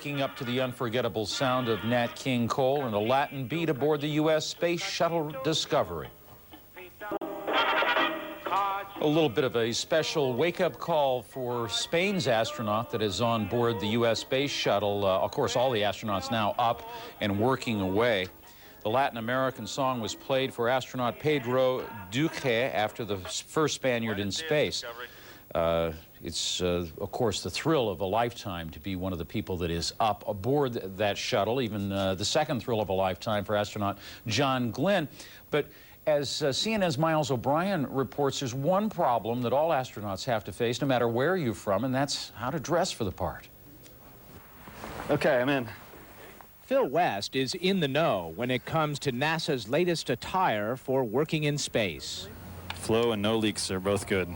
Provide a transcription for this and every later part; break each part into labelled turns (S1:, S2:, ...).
S1: waking up to the unforgettable sound of Nat King Cole and a Latin beat aboard the U.S. Space Shuttle Discovery. A little bit of a special wake-up call for Spain's astronaut that is on board the U.S. Space Shuttle. Of course, all the astronauts now up and working away. The Latin American song was played for astronaut Pedro Duque after the first Spaniard in space. It's, of course, the thrill of a lifetime to be one of the people that is up aboard that shuttle, even the second thrill of a lifetime for astronaut John Glenn. But as CNN's Miles O'Brien reports, there's one problem that all astronauts have to face, no matter where you're from, and that's how to dress for the part.
S2: Okay, I'm in.
S3: Phil West is in the know when it comes to NASA's latest attire for working in space.
S2: Flow and no leaks are both good.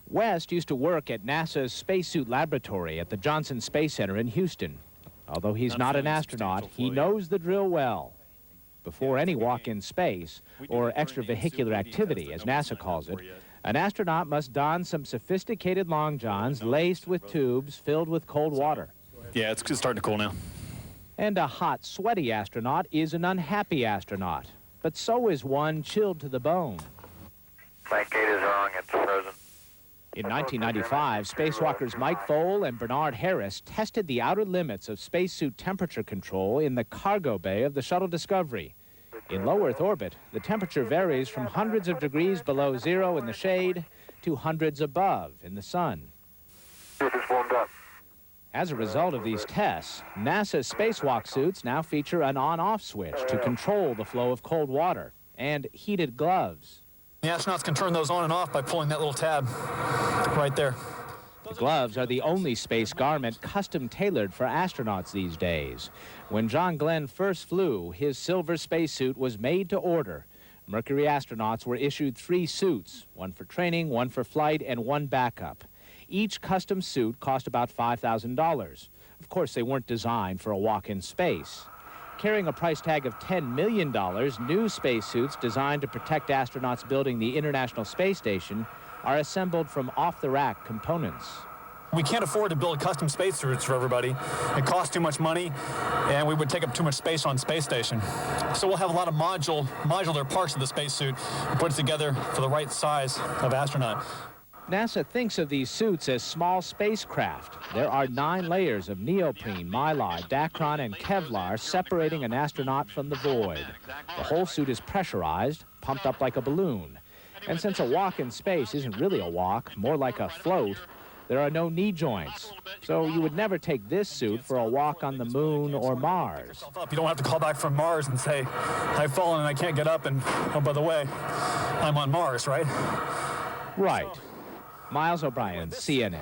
S3: West used to work at NASA's spacesuit laboratory at the Johnson Space Center in Houston. Although he's not an astronaut, he knows the drill well. Before any walk in space, or extravehicular activity, as NASA calls it, an astronaut must don some sophisticated long johns laced with tubes filled with cold water.
S2: Yeah, it's starting to cool now.
S3: And a hot, sweaty astronaut is an unhappy astronaut. But so is one chilled to the bone.
S4: Flight gate is wrong, it's frozen.
S3: In 1995, spacewalkers Mike Foale and Bernard Harris tested the outer limits of spacesuit temperature control in the cargo bay of the Shuttle Discovery. In low Earth orbit, the temperature varies from hundreds of degrees below zero in the shade to hundreds above in the sun.
S4: It is warmed up.
S3: As a result of these tests, NASA's spacewalk suits now feature an on-off switch to control the flow of cold water and heated gloves.
S2: The astronauts can turn those on and off by pulling that little tab right there.
S3: The gloves are the only space garment custom-tailored for astronauts these days. When John Glenn first flew, his silver spacesuit was made to order. Mercury astronauts were issued 3 suits, one for training, one for flight, and one backup. Each custom suit cost about $5,000. Of course, they weren't designed for a walk in space. Carrying a price tag of $10 million, new spacesuits designed to protect astronauts building the International Space Station are assembled from off-the-rack components.
S2: We can't afford to build custom spacesuits for everybody. It costs too much money, and we would take up too much space on space station. So we'll have a lot of modular parts of the spacesuit put together for the right size of astronaut.
S3: NASA thinks of these suits as small spacecraft. There are 9 layers of neoprene, mylar, Dacron, and Kevlar separating an astronaut from the void. The whole suit is pressurized, pumped up like a balloon. And since a walk in space isn't really a walk, more like a float, there are no knee joints. So you would never take this suit for a walk on the moon or Mars.
S2: You don't have to call back from Mars and say, I've fallen and I can't get up, and oh, by the way, I'm on Mars, right?
S3: Right. Miles O'Brien, CNN.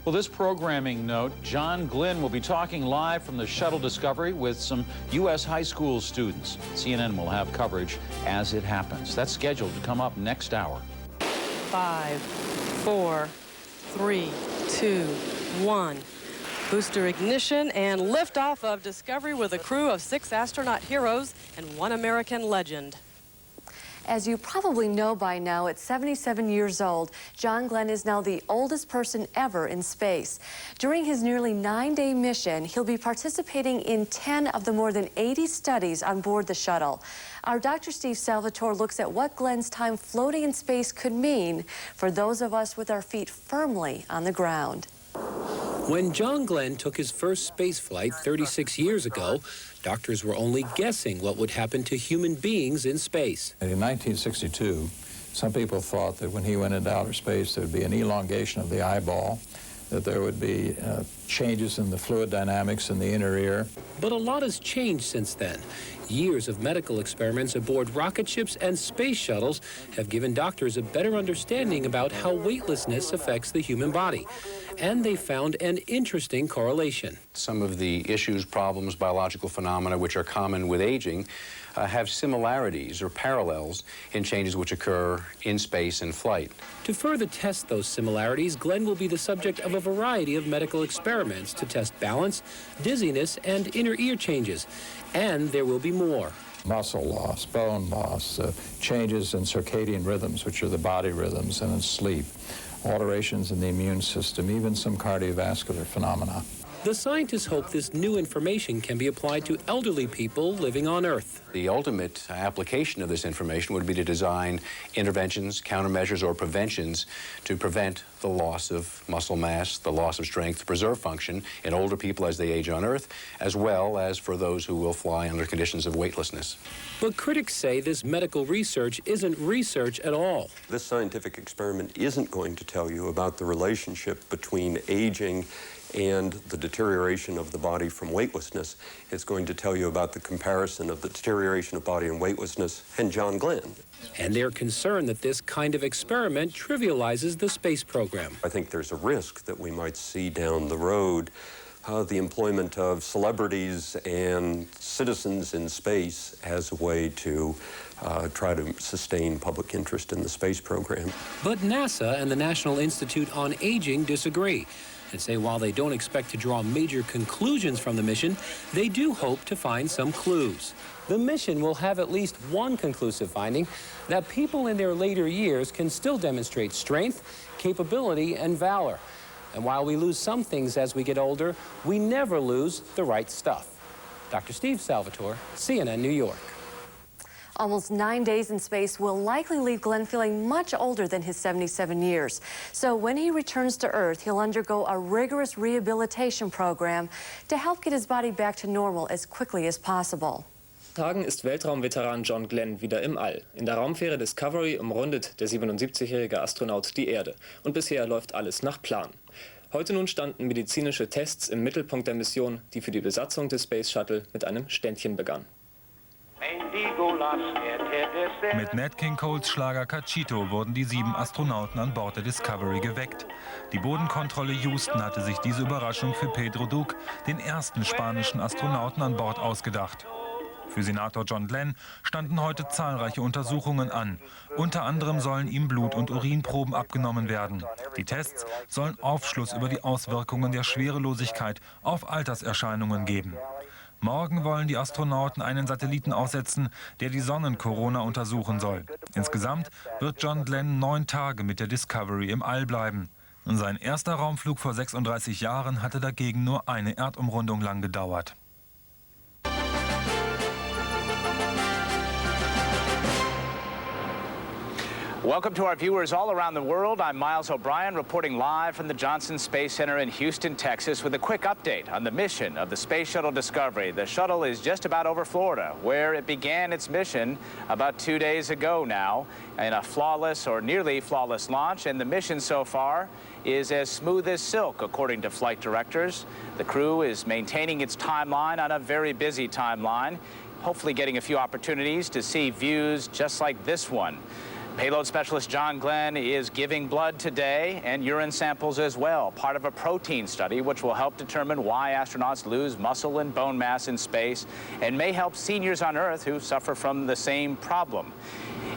S1: Well, this programming note, John Glenn will be talking live from the Shuttle Discovery with some U.S. high school students. CNN will have coverage as it happens. That's scheduled to come up next hour.
S5: 5, 4, 3, 2, 1. Booster ignition and liftoff of Discovery with a crew of 6 astronaut heroes and 1 American legend.
S6: As you probably know by now, at 77 years old, John Glenn is now the oldest person ever in space. During his nearly 9-day mission, he'll be participating in 10 of the more than 80 studies on board the shuttle. Our Dr. Steve Salvatore looks at what Glenn's time floating in space could mean for those of us with our feet firmly on the ground.
S7: When John Glenn took his first space flight 36 years ago, doctors were only guessing what would happen to human beings in space.
S8: In 1962, some people thought that when he went into outer space, there would be an elongation of the eyeball, that there would be changes in the fluid dynamics in the inner ear.
S7: But a lot has changed since then. Years of medical experiments aboard rocket ships and space shuttles have given doctors a better understanding about how weightlessness affects the human body. And they found an interesting correlation.
S9: Some of the issues, problems, biological phenomena which are common with aging have similarities or parallels in changes which occur in space and flight.
S7: To further test those similarities, Glenn will be the subject of a variety of medical experiments to test balance, dizziness, and inner ear changes. And there will be more.
S8: Muscle loss, bone loss, changes in circadian rhythms, which are the body rhythms, and in sleep, alterations in the immune system, even some cardiovascular phenomena.
S7: The scientists hope this new information can be applied to elderly people living on Earth.
S9: The ultimate application of this information would be to design interventions, countermeasures, or preventions to prevent the loss of muscle mass, the loss of strength, to preserve function in older people as they age on Earth, as well as for those who will fly under conditions of weightlessness.
S7: But critics say this medical research isn't research at all.
S10: This scientific experiment isn't going to tell you about the relationship between aging and the deterioration of the body from weightlessness. It's going to tell you about the comparison of the deterioration of body and weightlessness and John Glenn.
S7: And they're concerned that this kind of experiment trivializes the space program.
S10: I think there's a risk that we might see down the road the employment of celebrities and citizens in space as a way to try to sustain public interest in the space program.
S7: But NASA and the National Institute on Aging disagree and say while they don't expect to draw major conclusions from the mission, they do hope to find some clues. The mission will have at least one conclusive finding, that people in their later years can still demonstrate strength, capability, and valor. And while we lose some things as we get older, we never lose the right stuff. Dr. Steve Salvatore, CNN, New York.
S6: Almost 9 days in space will likely leave Glenn feeling much older than his 77 years. So when he returns to Earth, he'll undergo a rigorous rehabilitation program to help get his body back to normal as quickly as possible.
S11: Tagen ist Weltraumveteran John Glenn wieder im All. In der Raumfähre Discovery umrundet der 77-jährige Astronaut die Erde. Und bisher läuft alles nach Plan. Heute nun standen medizinische Tests im Mittelpunkt der Mission, die für die Besatzung des Space Shuttle mit einem Ständchen begann.
S12: Mit Nat King Coles Schlager Cachito wurden die 7 Astronauten an Bord der Discovery geweckt. Die Bodenkontrolle Houston hatte sich diese Überraschung für Pedro Duque, den ersten spanischen Astronauten an Bord, ausgedacht. Für Senator John Glenn standen heute zahlreiche Untersuchungen an. Unter anderem sollen ihm Blut- und Urinproben abgenommen werden. Die Tests sollen Aufschluss über die Auswirkungen der Schwerelosigkeit auf Alterserscheinungen geben. Morgen wollen die Astronauten einen Satelliten aussetzen, der die Sonnenkorona untersuchen soll. Insgesamt wird John Glenn 9 Tage mit der Discovery im All bleiben. Sein erster Raumflug vor 36 Jahren hatte dagegen nur eine Erdumrundung lang gedauert.
S3: Welcome to our viewers all around the world. I'm Miles O'Brien reporting live from the Johnson Space Center in Houston, Texas, with a quick update on the mission of the Space Shuttle Discovery. The shuttle is just about over Florida, where it began its mission about 2 days ago now, in a flawless or nearly flawless launch, and the mission so far is as smooth as silk, according to flight directors. The crew is maintaining its timeline on a very busy timeline, hopefully getting a few opportunities to see views just like this one. Payload specialist John Glenn is giving blood today and urine samples as well, part of a protein study which will help determine why astronauts lose muscle and bone mass in space and may help seniors on Earth who suffer from the same problem.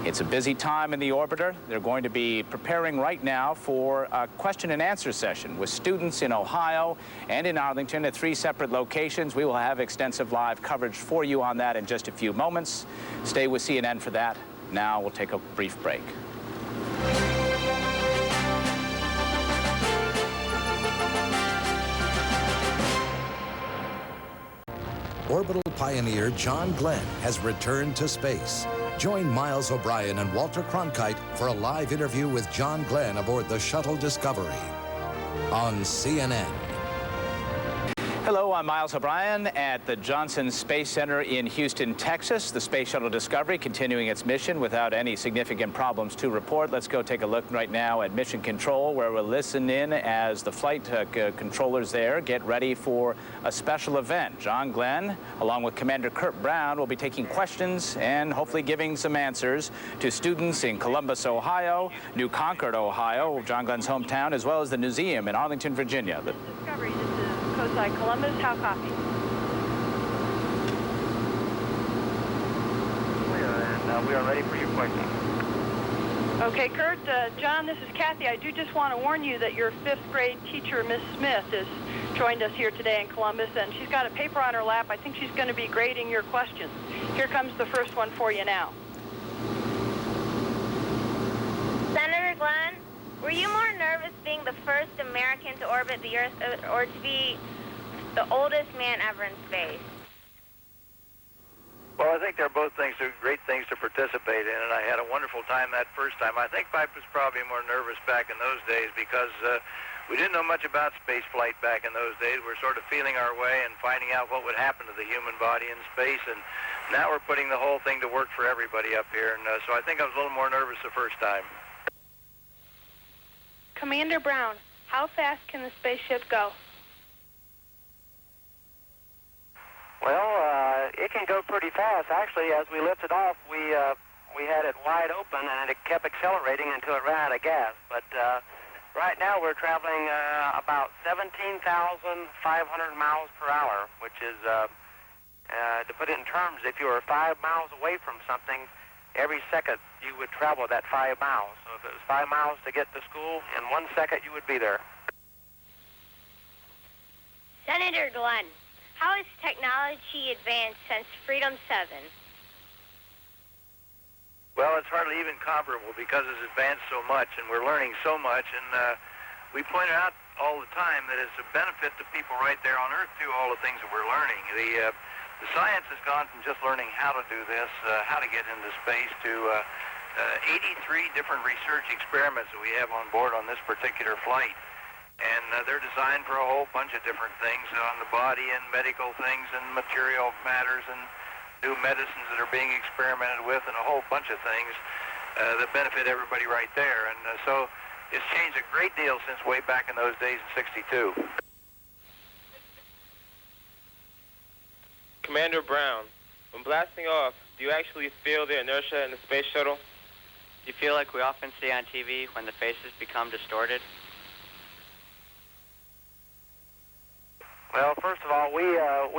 S3: It's a busy time in the orbiter. They're going to be preparing right now for a question and answer session with students in Ohio and in Arlington at 3 separate locations. We will have extensive live coverage for you on that in just a few moments. Stay with CNN for that. Now we'll take a brief break.
S13: Orbital pioneer John Glenn has returned to space. Join Miles O'Brien and Walter Cronkite for a live interview with John Glenn aboard the Shuttle Discovery on CNN.
S3: Hello, I'm Miles O'Brien at the Johnson Space Center in Houston, Texas. The Space Shuttle Discovery continuing its mission without any significant problems to report. Let's go take a look right now at Mission Control, where we'll listen in as the flight controllers there get ready for a special event. John Glenn, along with Commander Kurt Brown, will be taking questions and hopefully giving some answers to students in Columbus, Ohio, New Concord, Ohio, John Glenn's hometown, as well as the museum in Arlington, Virginia.
S14: Discovery, this is Cosi Columbus, how copy?
S4: And we are ready for your question.
S14: Okay, Kurt, John, this is Kathy. I do just want to warn you that your 5th grade teacher, Miss Smith, has joined us here today in Columbus, and she's got a paper on her lap. I think she's going to be grading your questions. Here comes the first one for you now.
S15: Senator Glenn, were you more nervous being the first American to orbit the Earth or to be the oldest man ever in space?
S4: Well, I think they're both great things to participate in, and I had a wonderful time that first time. I think I was probably more nervous back in those days because we didn't know much about space flight back in those days. We're sort of feeling our way and finding out what would happen to the human body in space, and now we're putting the whole thing to work for everybody up here, and so I think I was a little more nervous the first time.
S15: Commander Brown, how fast can the spaceship go?
S4: Well, it can go pretty fast. Actually, as we lifted off, we had it wide open, and it kept accelerating until it ran out of gas. But right now, we're traveling about 17,500 miles per hour, which is, to put it in terms, if you were 5 miles away from something, every second you would travel that 5 miles. So if it was 5 miles to get to school, in 1 second you would be there.
S15: Senator Glenn, how has technology advanced since Freedom 7?
S4: Well, it's hardly even comparable because it's advanced so much, and we're learning so much, and we point out all the time that it's a benefit to people right there on Earth, too, all the things that we're learning. The science has gone from just learning how to do this, how to get into space, to 83 different research experiments that we have on board on this particular flight. And they're designed for a whole bunch of different things on the body and medical things and material matters and new medicines that are being experimented with and a whole bunch of things that benefit everybody right there. And so it's changed a great deal since way back in those days in '62.
S16: Commander Brown, when blasting off, do you actually feel the inertia in the space shuttle?
S17: Do you feel like we often see on TV when the faces become distorted?
S4: Well, first of all, we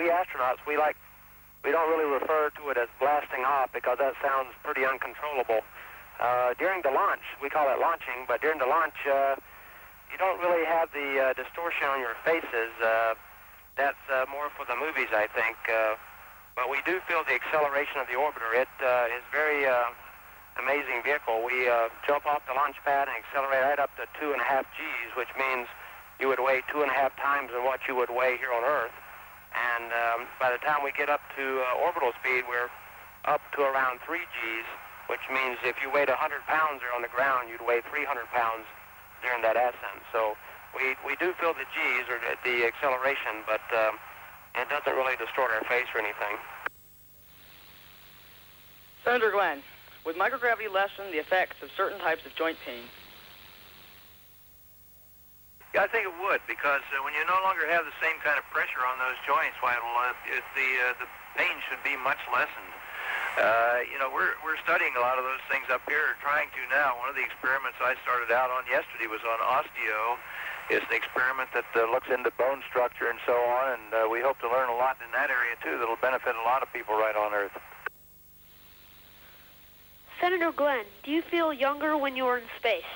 S4: astronauts, we don't really refer to it as blasting off because that sounds pretty uncontrollable. During the launch, we call it launching, but during the launch, you don't really have the distortion on your faces. That's more for the movies, I think. But we do feel the acceleration of the orbiter. It is very amazing vehicle. We jump off the launch pad and accelerate right up to 2.5 Gs, which means you would weigh 2.5 times than what you would weigh here on Earth. And by the time we get up to orbital speed, we're up to around 3 Gs, which means if you weighed 100 pounds there on the ground, you'd weigh 300 pounds during that ascent. So we do feel the Gs, or the acceleration, but it doesn't really distort our face or anything.
S18: Senator Glenn, would microgravity lessen the effects of certain types of joint pain?
S4: Yeah, I think it would, because when you no longer have the same kind of pressure on those joints, why the pain should be much lessened. We're studying a lot of those things up here, trying to now. One of the experiments I started out on yesterday was on osteo. It's an experiment that looks into bone structure and so on, and we hope to learn a lot in that area, too, that'll benefit a lot of people right on Earth.
S15: Senator Glenn, do you feel younger when you're in space?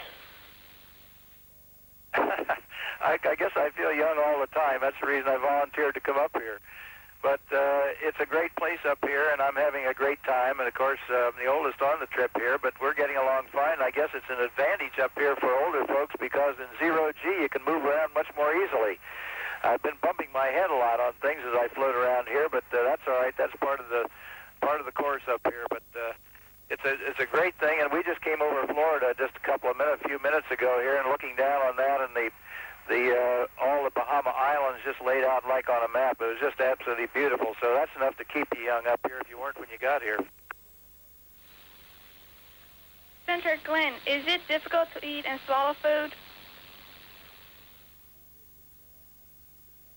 S4: I guess I feel young all the time. That's the reason I volunteered to come up here. But it's a great place up here, and I'm having a great time. And, of course, I'm the oldest on the trip here, but we're getting along fine. I guess it's an advantage up here for older folks because in zero-G you can move around much more easily. I've been bumping my head a lot on things as I float around here, but that's all right. That's part of the course up here. But it's a great thing, and we just came over Florida just a few minutes ago here, and looking down on that and all the Bahama Islands just laid out like on a map. It was just absolutely beautiful. So that's enough to keep you young up here if you weren't when you got here.
S15: Senator Glenn, is it difficult to eat and swallow food?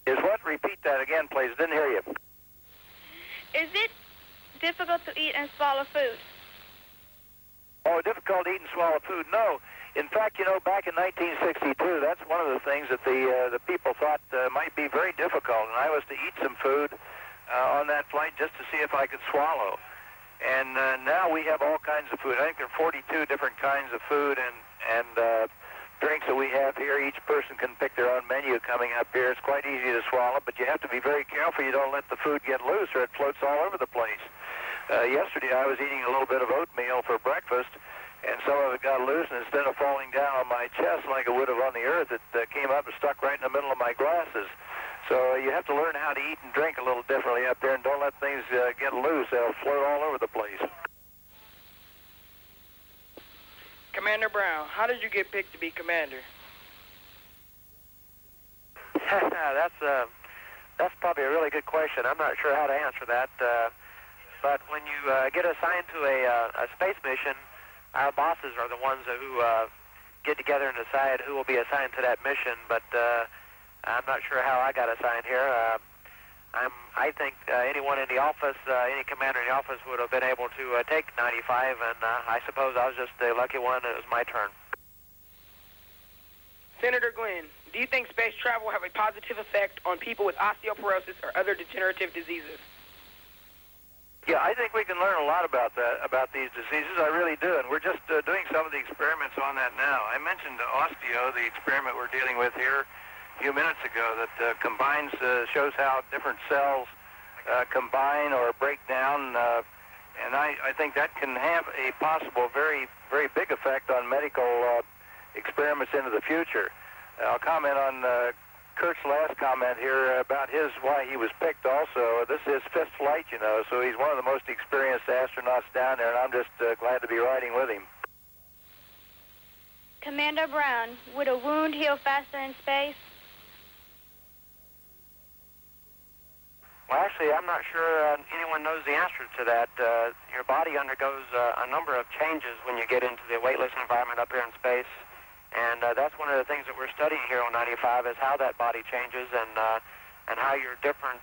S4: Is what? Repeat that again, please. Didn't hear you.
S15: Is it difficult to eat and swallow food?
S4: Oh, difficult to eat and swallow food? No. In fact, back in 1962, that's one of the things that the people thought might be very difficult, and I was to eat some food on that flight just to see if I could swallow. And now we have all kinds of food. I think there are 42 different kinds of food and drinks that we have here. Each person can pick their own menu coming up here. It's quite easy to swallow, but you have to be very careful you don't let the food get loose or it floats all over the place. Yesterday I was eating a little bit of oatmeal for breakfast, and some of it got loose, and instead of falling down on my chest like it would have on the Earth, it came up and stuck right in the middle of my glasses.
S19: So you have to learn how to eat and drink a little differently up there, and don't let things get loose. They'll float all over the place.
S18: Commander Brown, how did you get picked to be commander?
S4: That's probably a really good question. I'm not sure how to answer that. But when you get assigned to a space mission, our bosses are the ones who get together and decide who will be assigned to that mission. But I'm not sure how I got assigned here. I think anyone in the office, any commander in the office would have been able to take 95, and I suppose I was just the lucky one. It was my turn.
S18: Senator Glenn, do you think space travel will have a positive effect on people with osteoporosis or other degenerative diseases?
S19: Yeah, I think we can learn a lot about these diseases. I really do, and we're just doing some of the experiments on that now. I mentioned osteo, the experiment we're dealing with here a few minutes ago, that shows how different cells combine or break down, and I think that can have a possible very, very big effect on medical experiments into the future. I'll comment on Kurt's last comment here about why he was picked also. This is his fifth flight, you know, so he's one of the most experienced astronauts down there, and I'm just glad to be riding with him.
S15: Commander Brown, would a wound heal faster in space?
S4: Well, actually, I'm not sure anyone knows the answer to that. Your body undergoes a number of changes when you get into the weightless environment up here in space. And that's one of the things that we're studying here on 95 is how that body changes and how your different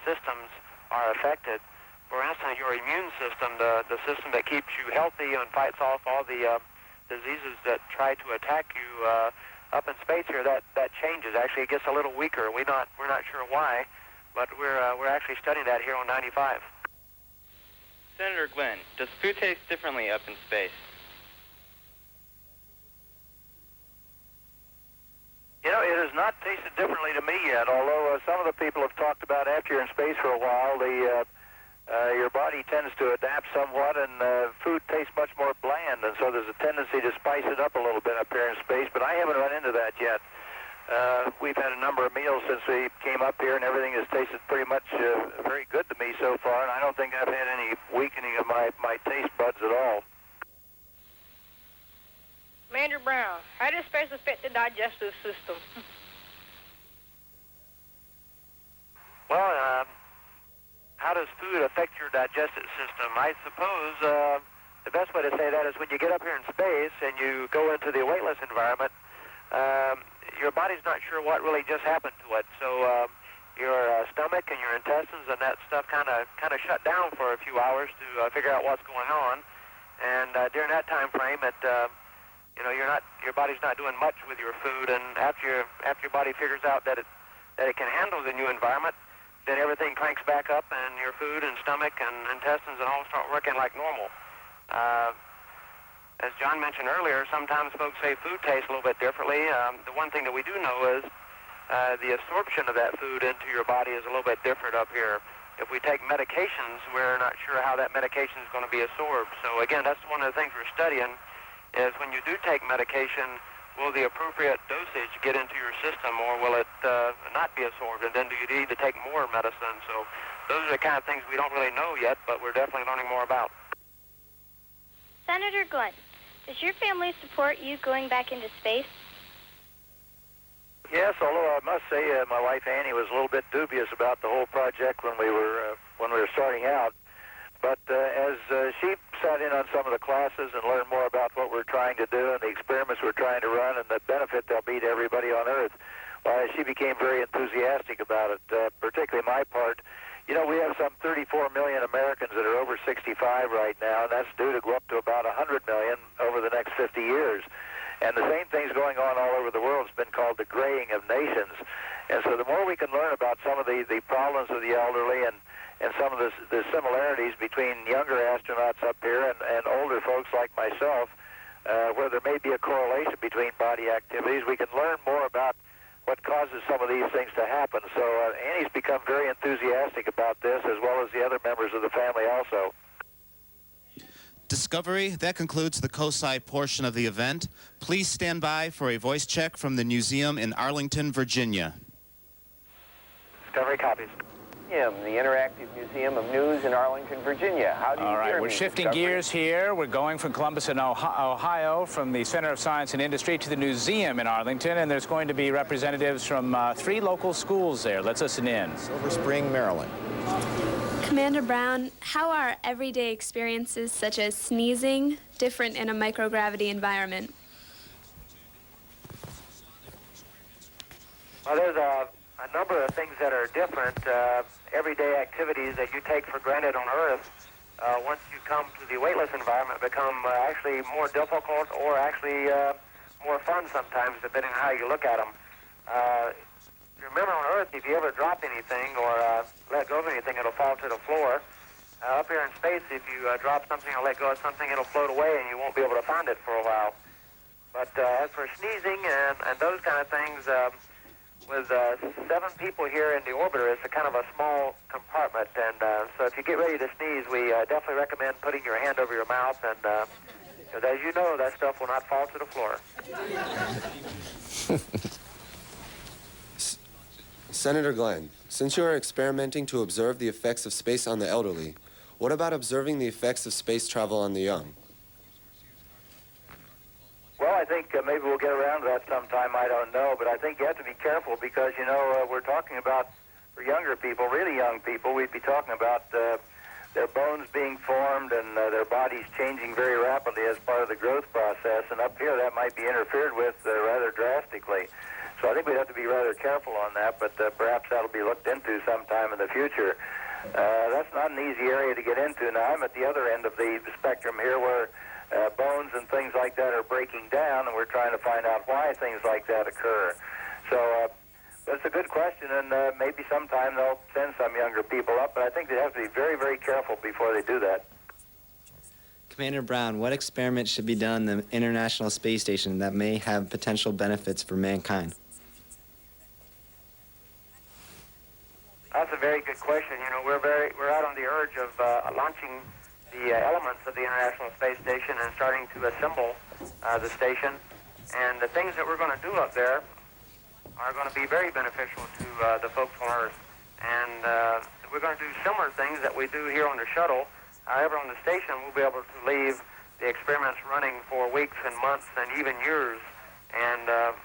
S4: systems are affected. For instance, your immune system, the system that keeps you healthy and fights off all the diseases that try to attack you up in space here, that changes. Actually, it gets a little weaker. We're not sure why, but we're actually studying that here on 95.
S17: Senator Glenn, does food taste differently up in space?
S19: You know, it has not tasted differently to me yet, although some of the people have talked about after you're in space for a while, your body tends to adapt somewhat, and food tastes much more bland, and so there's a tendency to spice it up a little bit up here in space, but I haven't run into that yet. We've had a number of meals since we came up here, and everything has tasted pretty much very good to me so far, and I don't think I've had any weakening of my taste buds at all.
S18: Commander Brown, how does space affect the digestive system?
S4: Well, how does food affect your digestive system? I suppose the best way to say that is when you get up here in space and you go into the weightless environment, your body's not sure what really just happened to it. So your stomach and your intestines and that stuff kind of shut down for a few hours to figure out what's going on. And during that time frame, your body's not doing much with your food, and after your body figures out that it can handle the new environment, then everything cranks back up, and your food and stomach and intestines and all start working like normal. As John mentioned earlier, sometimes folks say food tastes a little bit differently. The one thing that we do know is the absorption of that food into your body is a little bit different up here. If we take medications, we're not sure how that medication is going to be absorbed. So again, that's one of the things we're studying, is when you do take medication, will the appropriate dosage get into your system, or will it not be absorbed, and then do you need to take more medicine? So those are the kind of things we don't really know yet, but we're definitely learning more about.
S15: Senator Glenn, does your family support you going back into space?
S19: Yes, although I must say my wife Annie was a little bit dubious about the whole project when we were starting out. But as she sat in on some of the classes and learned more about what we're trying to do and the experiments we're trying to run and the benefit they'll be to everybody on Earth, she became very enthusiastic about it, particularly my part. You know, we have some 34 million Americans that are over 65 right now, and that's due to go up to about 100 million over the next 50 years. And the same thing's going on all over the world. It's been called the graying of nations. And so the more we can learn about some of the problems of the elderly and some of the similarities between younger astronauts up here and older folks like myself, where there may be a correlation between body activities, we can learn more about what causes some of these things to happen. So Annie's become very enthusiastic about this, as well as the other members of the family also.
S20: Discovery, that concludes the COSI portion of the event. Please stand by for a voice check from the museum in Arlington, Virginia.
S4: Discovery copies.
S21: The Interactive Museum of News in Arlington, Virginia. How do you
S3: All right,
S21: hear
S3: we're
S21: me,
S3: shifting
S21: Discovery?
S3: gears here. We're going from Columbus in Ohio, from the Center of Science and Industry to the museum in Arlington, and there's going to be representatives from 3 local schools there. Let's listen in.
S22: Silver Spring, Maryland.
S23: Commander Brown, how are everyday experiences such as sneezing different in a microgravity environment?
S4: Well, there's a number of things that are different. Everyday activities that you take for granted on Earth, once you come to the weightless environment, become actually more difficult or actually more fun sometimes, depending on how you look at them. Remember, on Earth, if you ever drop anything or let go of anything, it'll fall to the floor. Up here in space, if you drop something or let go of something, it'll float away and you won't be able to find it for a while. But as for sneezing and those kind of things, with 7 people here in the orbiter, it's a kind of a small compartment, and so if you get ready to sneeze, we definitely recommend putting your hand over your mouth, and because as you know, that stuff will not fall to the floor.
S24: Senator Glenn, since you are experimenting to observe the effects of space on the elderly, what about observing the effects of space travel on the young?
S19: Well, I think maybe we'll get around to that sometime. I don't know, but I think you have to be careful because, you know, we're talking about, for younger people, really young people, we'd be talking about their bones being formed and their bodies changing very rapidly as part of the growth process, and up here that might be interfered with rather drastically. So I think we'd have to be rather careful on that, but perhaps that'll be looked into sometime in the future. That's not an easy area to get into. Now, I'm at the other end of the spectrum here where bones and things like that are breaking down, and we're trying to find out why things like that occur. So that's a good question, and maybe sometime they'll send some younger people up, but I think they have to be very, very careful before they do that.
S25: Commander Brown, what experiments should be done in the International Space Station that may have potential benefits for mankind?
S4: That's a very good question. You know, we're out on the urge of launching the elements of the International Space Station and starting to assemble the station. And the things that we're going to do up there are going to be very beneficial to the folks on Earth. And we're going to do similar things that we do here on the shuttle. However, on the station, we'll be able to leave the experiments running for weeks and months and even years. And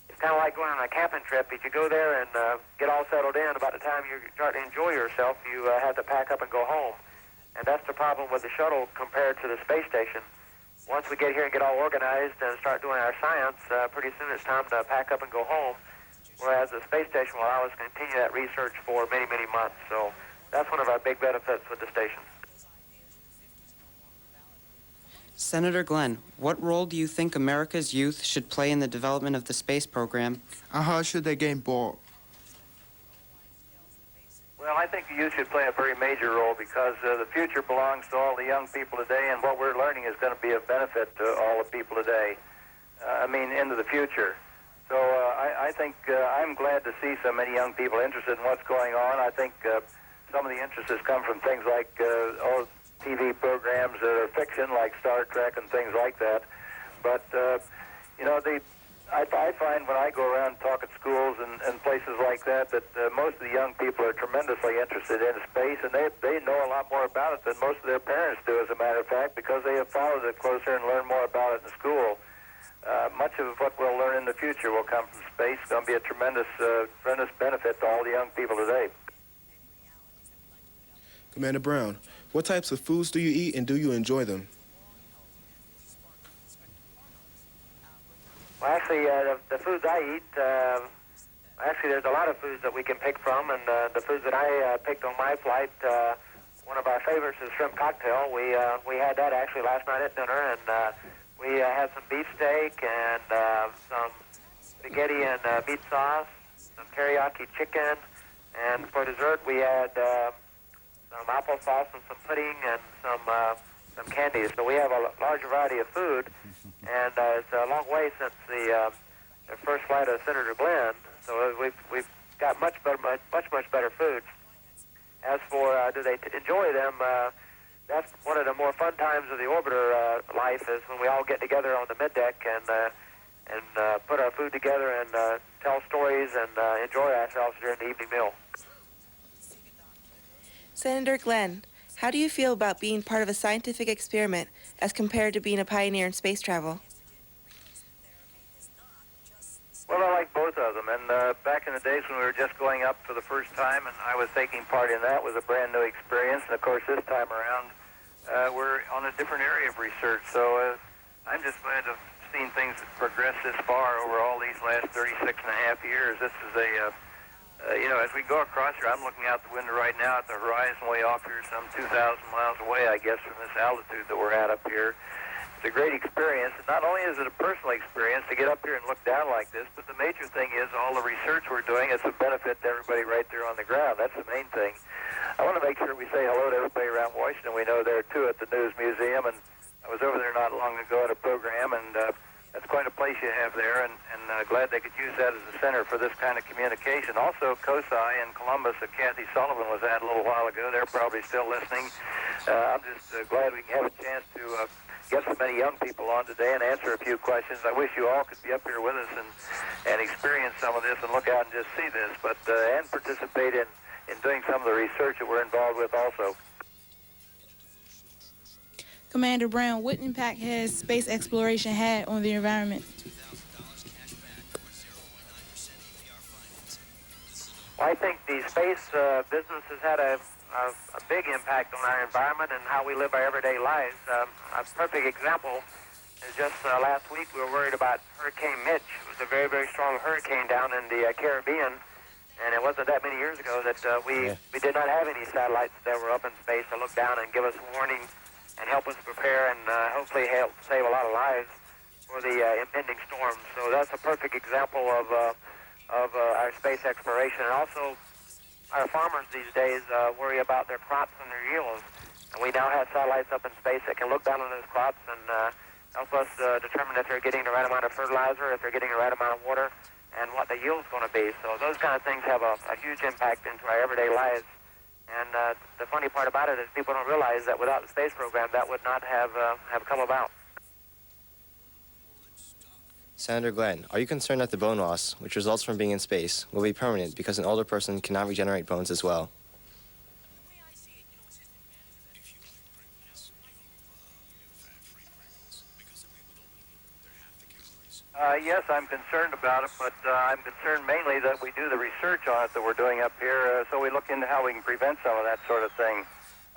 S4: it's kind of like going on a camping trip. If you go there and get all settled in, about the time you start to enjoy yourself, you have to pack up and go home. And that's the problem with the shuttle compared to the space station. Once we get here and get all organized and start doing our science, pretty soon it's time to pack up and go home, whereas the space station will allow us to continue that research for many, many months. So that's one of our big benefits with the station.
S26: Senator Glenn, what role do you think America's youth should play in the development of the space program?
S27: And how should they get involved?
S19: Well, I think the youth should play a very major role because the future belongs to all the young people today, and what we're learning is going to be of benefit to all the people today. Into the future. So I think I'm glad to see so many young people interested in what's going on. I think some of the interest has come from things like TV programs that are fiction, like Star Trek and things like that. But, I find when I go around and talk at schools and places like that, that most of the young people are tremendously interested in space, and they know a lot more about it than most of their parents do, as a matter of fact, because they have followed it closer and learned more about it in school. Much of what we'll learn in the future will come from space. It's going to be a tremendous benefit to all the young people today.
S27: Commander Brown, what types of foods do you eat and do you enjoy them?
S4: Well, actually, the foods I eat, there's a lot of foods that we can pick from, and the foods that I picked on my flight, one of our favorites is shrimp cocktail. We had that actually last night at dinner, and we had some beef steak and some spaghetti and meat sauce, some teriyaki chicken, and for dessert we had some applesauce and some pudding and some candies. So we have a large variety of food, and it's a long way since the first flight of Senator Glenn. So we've got much better food. As for do they enjoy them? That's one of the more fun times of the orbiter life is when we all get together on the middeck and put our food together and tell stories and enjoy ourselves during the evening meal.
S1: Senator Glenn, how do you feel about being part of a scientific experiment as compared to being a pioneer in space travel?
S19: Well, I like both of them, and back in the days when we were just going up for the first time and I was taking part in that, was a brand new experience, and of course this time around we're on a different area of research, so I'm just glad to have seen things progress this far over all these last 36 and a half years. This is as we go across here, I'm looking out the window right now at the horizon way off here, some 2,000 miles away, I guess, from this altitude that we're at up here. It's a great experience, and not only is it a personal experience to get up here and look down like this, but the major thing is all the research we're doing is a benefit to everybody right there on the ground. That's the main thing. I want to make sure we say hello to everybody around Washington. We know there, too, at the News Museum, and I was over there not long ago at a program, and that's quite a place you have there, and glad they could use that as a center for this kind of communication. Also, COSI in Columbus that Kathy Sullivan was at a little while ago, they're probably still listening. I'm just glad we can have a chance to get so many young people on today and answer a few questions. I wish you all could be up here with us and experience some of this and look out and just see this, but and participate in doing some of the research that we're involved with also.
S2: Commander Brown, what impact has space exploration had on the environment?
S4: Well, I think the space business has had a big impact on our environment and how we live our everyday lives. A perfect example is just last week we were worried about Hurricane Mitch. It was a very, very strong hurricane down in the Caribbean, and it wasn't that many years ago that we did not have any satellites that were up in space to look down and give us warning and help us prepare and hopefully help save a lot of lives for the impending storm. So that's a perfect example of our space exploration. And also, our farmers these days worry about their crops and their yields. And we now have satellites up in space that can look down on those crops and help us determine if they're getting the right amount of fertilizer, if they're getting the right amount of water, and what the yield's going to be. So those kind of things have a huge impact into our everyday lives. And the funny part about it is people don't realize that without the space program, that would not have come about.
S25: Senator Glenn, are you concerned that the bone loss, which results from being in space, will be permanent because an older person cannot regenerate bones as well?
S19: Yes, I'm concerned about it, but I'm concerned mainly that we do the research on it that we're doing up here, so we look into how we can prevent some of that sort of thing.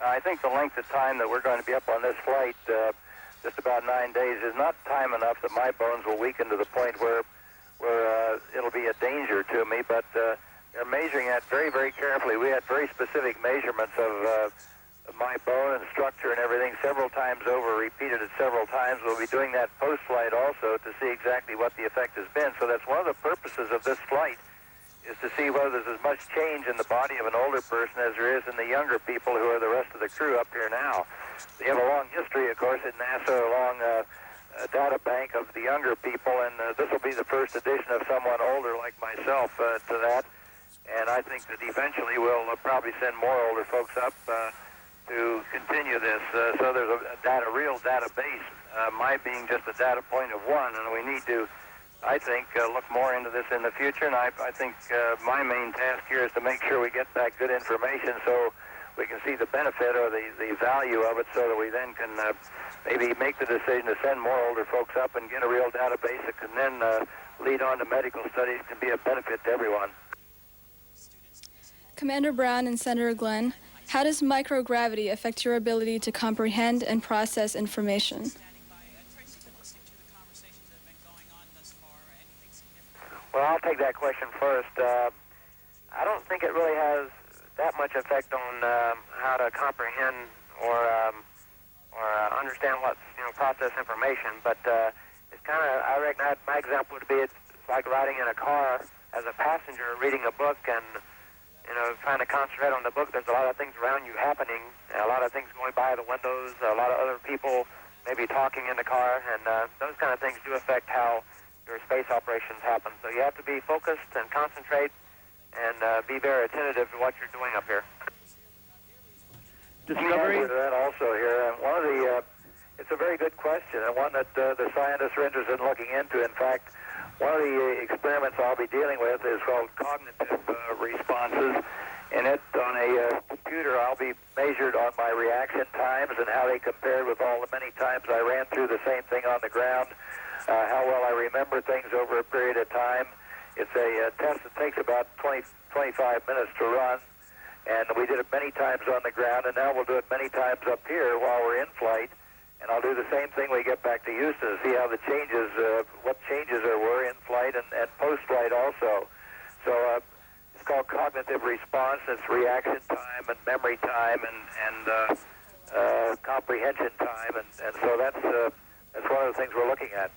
S19: I think the length of time that we're going to be up on this flight, just about 9 days, is not time enough that my bones will weaken to the point where it'll be a danger to me, but they're measuring that very, very carefully. We had very specific measurements of my bone and structure and everything several times over, repeated it several times. We'll be doing that post-flight also to see exactly what the effect has been. So that's one of the purposes of this flight, is to see whether there's as much change in the body of an older person as there is in the younger people who are the rest of the crew up here now. They have a long history, of course, at NASA, a long data bank of the younger people, and this will be the first edition of someone older like myself to that. And I think that eventually we'll probably send more older folks up to continue this. So there's a real database, my being just a data point of one, and we need to, I think, look more into this in the future. And I think my main task here is to make sure we get back good information so we can see the benefit or the value of it, so that we then can maybe make the decision to send more older folks up and get a real database that can then lead on to medical studies to be a benefit to everyone.
S2: Commander Brown and Senator Glenn, how does microgravity affect your ability to comprehend and process information?
S4: Well, I'll take that question first. I don't think it really has that much effect on how to comprehend or understand what's, process information, but it's kind of, I reckon my example would be it's like riding in a car as a passenger reading a book and trying to concentrate on the book. There's a lot of things around you happening, a lot of things going by the windows, a lot of other people maybe talking in the car, and those kind of things do affect how your space operations happen. So you have to be focused and concentrate and be very attentive to what you're doing up here.
S19: Discovery. That also here, and one of the It's a very good question, and one that the scientists are interested in looking into. In fact, one of the experiments I'll be dealing with is called cognitive responses. And on a computer, I'll be measured on my reaction times and how they compared with all the many times I ran through the same thing on the ground, how well I remember things over a period of time. It's a test that takes about 25 minutes to run, and we did it many times on the ground, and now we'll do it many times up here while we're in flight. And I'll do the same thing when we get back to Houston to see how the changes, what changes there were in flight and post-flight also. So it's called cognitive response. It's reaction time and memory time and comprehension time, and so that's one of the things we're looking at.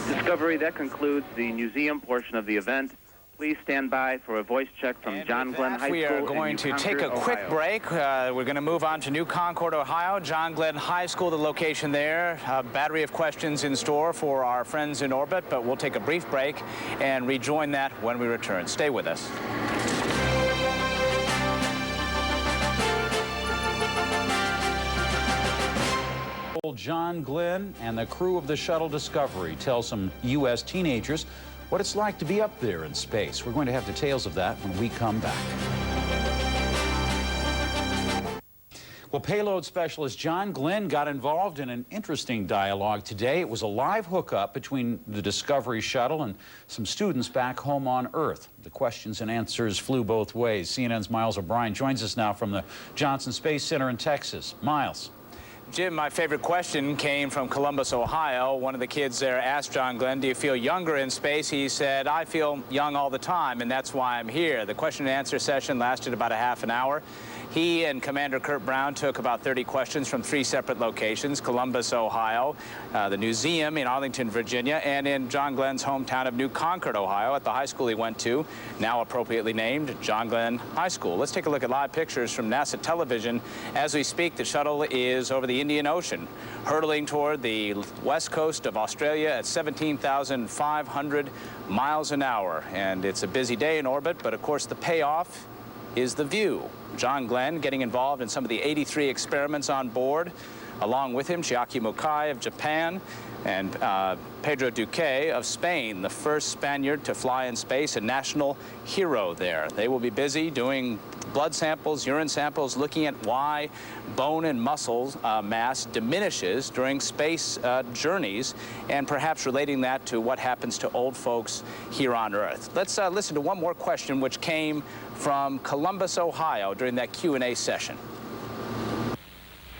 S5: Discovery, that concludes the museum portion of the event. Please stand by for a voice check from John Glenn High School.
S3: We are going to take a quick break. We're going to move on to New Concord, Ohio. John Glenn High School, the location there. A battery of questions in store for our friends in orbit, but we'll take a brief break and rejoin that when we return. Stay with us.
S6: John Glenn and the crew of the Shuttle Discovery tell some U.S. teenagers what it's like to be up there in space. We're going to have details of that when we come back. Well, payload specialist John Glenn got involved in an interesting dialogue today. It was a live hookup between the Discovery shuttle and some students back home on Earth. The questions and answers flew both ways. CNN's Miles O'Brien joins us now from the Johnson Space Center in Texas. Miles.
S3: Jim, my favorite question came from Columbus, Ohio. One of the kids there asked John Glenn, do you feel younger in space? He said, I feel young all the time, and that's why I'm here. The question and answer session lasted about a half an hour. He and Commander Kurt Brown took about 30 questions from 3 separate locations: Columbus, Ohio, the museum in Arlington, Virginia, and in John Glenn's hometown of New Concord, Ohio, at the high school he went to, now appropriately named John Glenn High School. Let's take a look at live pictures from NASA television. As we speak, the shuttle is over the Indian Ocean, hurtling toward the west coast of Australia at 17,500 miles an hour. And it's a busy day in orbit, but of course the payoff is the view. John Glenn getting involved in some of the 83 experiments on board. Along with him, Chiaki Mukai of Japan and Pedro Duque of Spain, the first Spaniard to fly in space, a national hero there. They will be busy doing blood samples, urine samples, looking at why bone and muscle mass diminishes during space journeys, and perhaps relating that to what happens to old folks here on Earth. Let's listen to one more question which came from Columbus, Ohio during that Q&A session.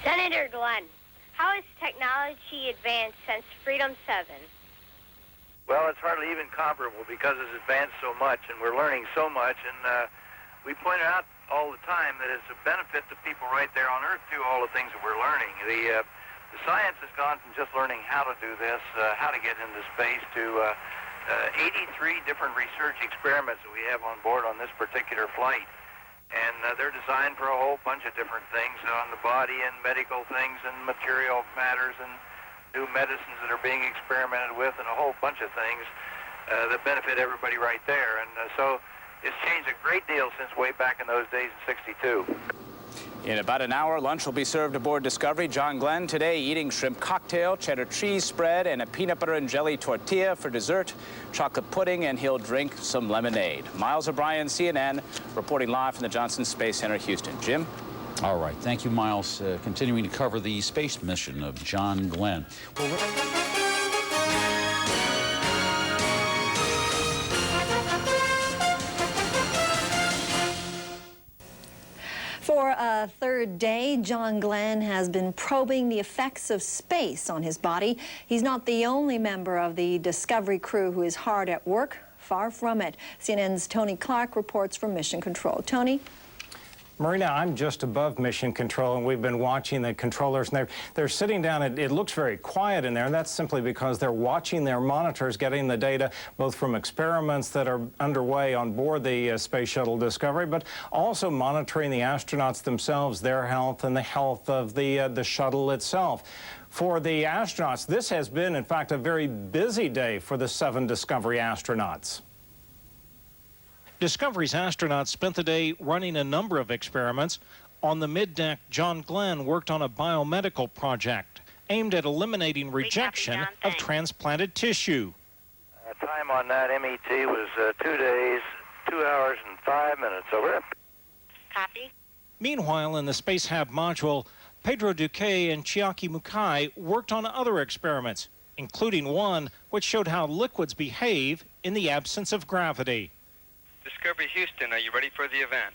S15: Senator Glenn, how has technology advanced since Freedom 7?
S19: Well, it's hardly even comparable because it's advanced so much and we're learning so much, and we point out all the time that it's a benefit to people right there on Earth, too, all the things that we're learning. The science has gone from just learning how to do this, how to get into space, to 83 different research experiments that we have on board on this particular flight. And they're designed for a whole bunch of different things on the body and medical things and material matters and new medicines that are being experimented with and a whole bunch of things that benefit everybody right there. And so it's changed a great deal since way back in those days in '62.
S3: In about an hour, lunch will be served aboard Discovery. John Glenn today eating shrimp cocktail, cheddar cheese spread, and a peanut butter and jelly tortilla for dessert, chocolate pudding, and he'll drink some lemonade. Miles O'Brien, CNN, reporting live from the Johnson Space Center, Houston. Jim?
S6: All right. Thank you, Miles. Continuing to cover the space mission of John Glenn.
S7: For a third day, John Glenn has been probing the effects of space on his body. He's not the only member of the Discovery crew who is hard at work. Far from it. CNN's Tony Clark reports from Mission Control. Tony?
S8: Marina, I'm just above Mission Control, and we've been watching the controllers, and they're sitting down. It looks very quiet in there, and that's simply because they're watching their monitors, getting the data both from experiments that are underway on board the Space Shuttle Discovery, but also monitoring the astronauts themselves, their health, and the health of the shuttle itself. For the astronauts, this has been, in fact, a very busy day for the 7 Discovery astronauts. Discovery's astronauts spent the day running a number of experiments, On the middeck, John Glenn worked on a biomedical project aimed at eliminating rejection of transplanted tissue.
S19: Time on that MET was 2 days, 2 hours and 5 minutes. Over.
S15: Copy.
S8: Meanwhile, in the Space Hab module, Pedro Duque and Chiaki Mukai worked on other experiments, including one which showed how liquids behave in the absence of gravity.
S9: Discovery Houston, are you ready for the event?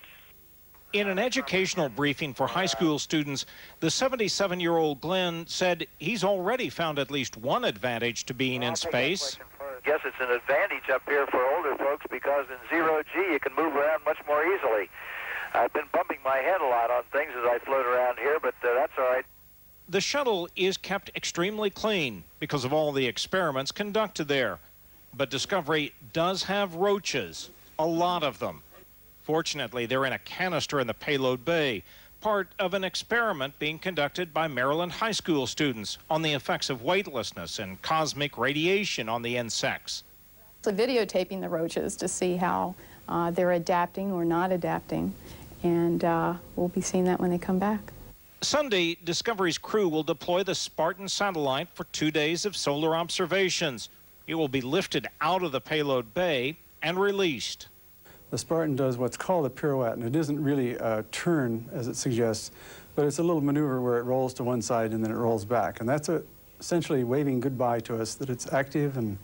S8: In an educational briefing for high school students, the 77-year-old Glenn said he's already found at least one advantage to being in space.
S19: I guess it's an advantage up here for older folks because in zero-G you can move around much more easily. I've been bumping my head a lot on things as I float around here, but that's all right.
S8: The shuttle is kept extremely clean because of all the experiments conducted there. But Discovery does have roaches, a lot of them. Fortunately, they're in a canister in the payload bay, part of an experiment being conducted by Maryland high school students on the effects of weightlessness and cosmic radiation on the insects.
S10: So videotaping the roaches to see how they're adapting or not adapting, and we'll be seeing that when they come back.
S8: Sunday, Discovery's crew will deploy the Spartan satellite for 2 days of solar observations. It will be lifted out of the payload bay and released.
S11: The Spartan does what's called a pirouette, and it isn't really a turn, as it suggests, but it's a little maneuver where it rolls to one side and then it rolls back. And that's essentially waving goodbye to us, that it's active and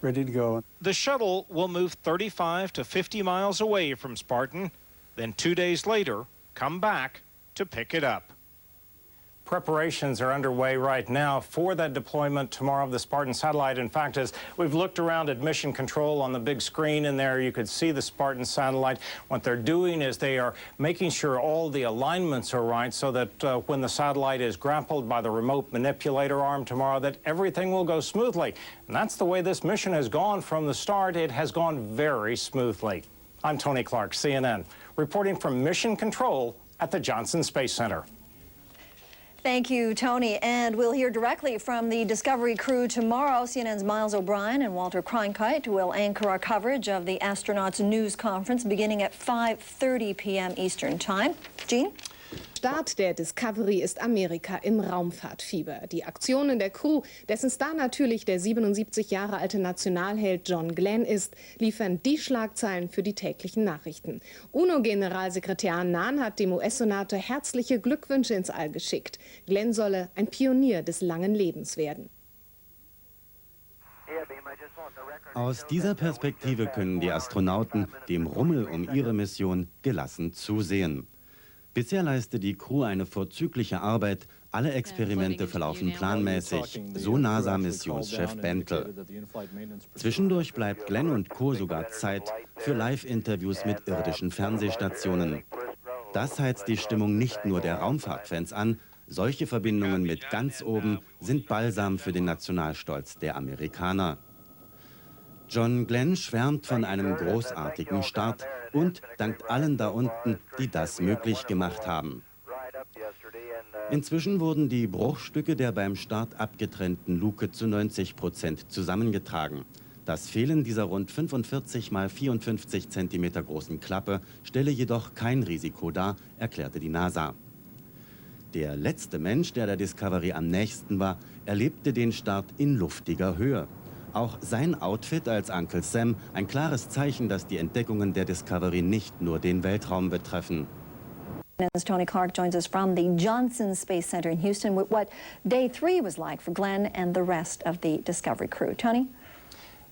S11: ready to go.
S8: The shuttle will move 35 to 50 miles away from Spartan, then 2 days later, come back to pick it up. Preparations are underway right now for that deployment tomorrow of the Spartan satellite. In fact, as we've looked around at Mission Control on the big screen in there, you could see the Spartan satellite. What they're doing is they are making sure all the alignments are right so that when the satellite is grappled by the remote manipulator arm tomorrow, that everything will go smoothly. And that's the way this mission has gone from the start. It has gone very smoothly. I'm Tony Clark, CNN, reporting from Mission Control at the Johnson Space Center.
S7: Thank you, Tony. And we'll hear directly from the Discovery crew tomorrow. CNN's Miles O'Brien and Walter Cronkite will anchor our coverage of the astronauts' news conference beginning at 5:30 p.m. Eastern Time. Jean?
S12: Start der Discovery ist Amerika im Raumfahrtfieber. Die Aktionen der Crew, dessen Star natürlich der 77 Jahre alte Nationalheld John Glenn ist, liefern die Schlagzeilen für die täglichen Nachrichten. UNO-Generalsekretär Annan hat dem US-Senator herzliche Glückwünsche ins All geschickt. Glenn solle ein Pionier des langen Lebens werden.
S13: Aus dieser Perspektive können die Astronauten dem Rummel um ihre Mission gelassen zusehen. Bisher leistet die Crew eine vorzügliche Arbeit. Alle Experimente verlaufen planmäßig, so NASA-Missionschef Bentel. Zwischendurch bleibt Glenn und Co. sogar Zeit für Live-Interviews mit irdischen Fernsehstationen. Das heizt die Stimmung nicht nur der Raumfahrtfans an. Solche Verbindungen mit ganz oben sind Balsam für den Nationalstolz der Amerikaner. John Glenn schwärmt von einem großartigen Start und dankt allen da unten, die das möglich gemacht haben. Inzwischen wurden die Bruchstücke der beim Start abgetrennten Luke zu 90% zusammengetragen. Das Fehlen dieser rund 45 x 54 cm großen Klappe stelle jedoch kein Risiko dar, erklärte die NASA. Der letzte Mensch, der Discovery am nächsten war, erlebte den Start in luftiger Höhe. Auch sein Outfit als Uncle Sam ein klares Zeichen, dass die Entdeckungen der Discovery nicht nur den Weltraum betreffen.
S7: As Tony Clark joins us from the Johnson Space Center in Houston with what day 3 was like for Glenn and the rest of the Discovery crew. Tony?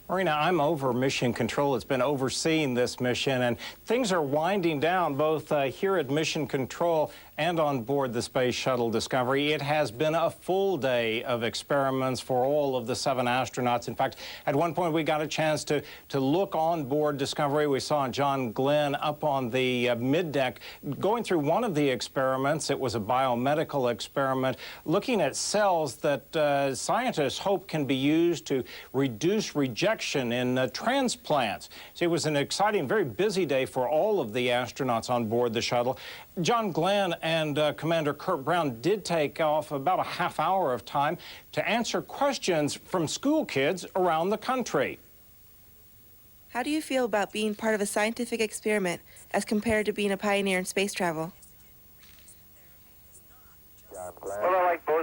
S8: Marina, I'm over Mission Control. It's been overseeing this mission, and things are winding down both here at Mission Control and on board the Space Shuttle Discovery. It has been a full day of experiments for all of the 7 astronauts. In fact, at one point we got a chance to look on board Discovery. We saw John Glenn up on the middeck going through one of the experiments. It was a biomedical experiment looking at cells that scientists hope can be used to reduce rejection in transplants. So it was an exciting, very busy day for all of the astronauts on board the shuttle. John Glenn and Commander Kurt Brown did take off about a half hour of time to answer questions from school kids around the country.
S1: How do you feel about being part of a scientific experiment as compared to being a pioneer in space travel?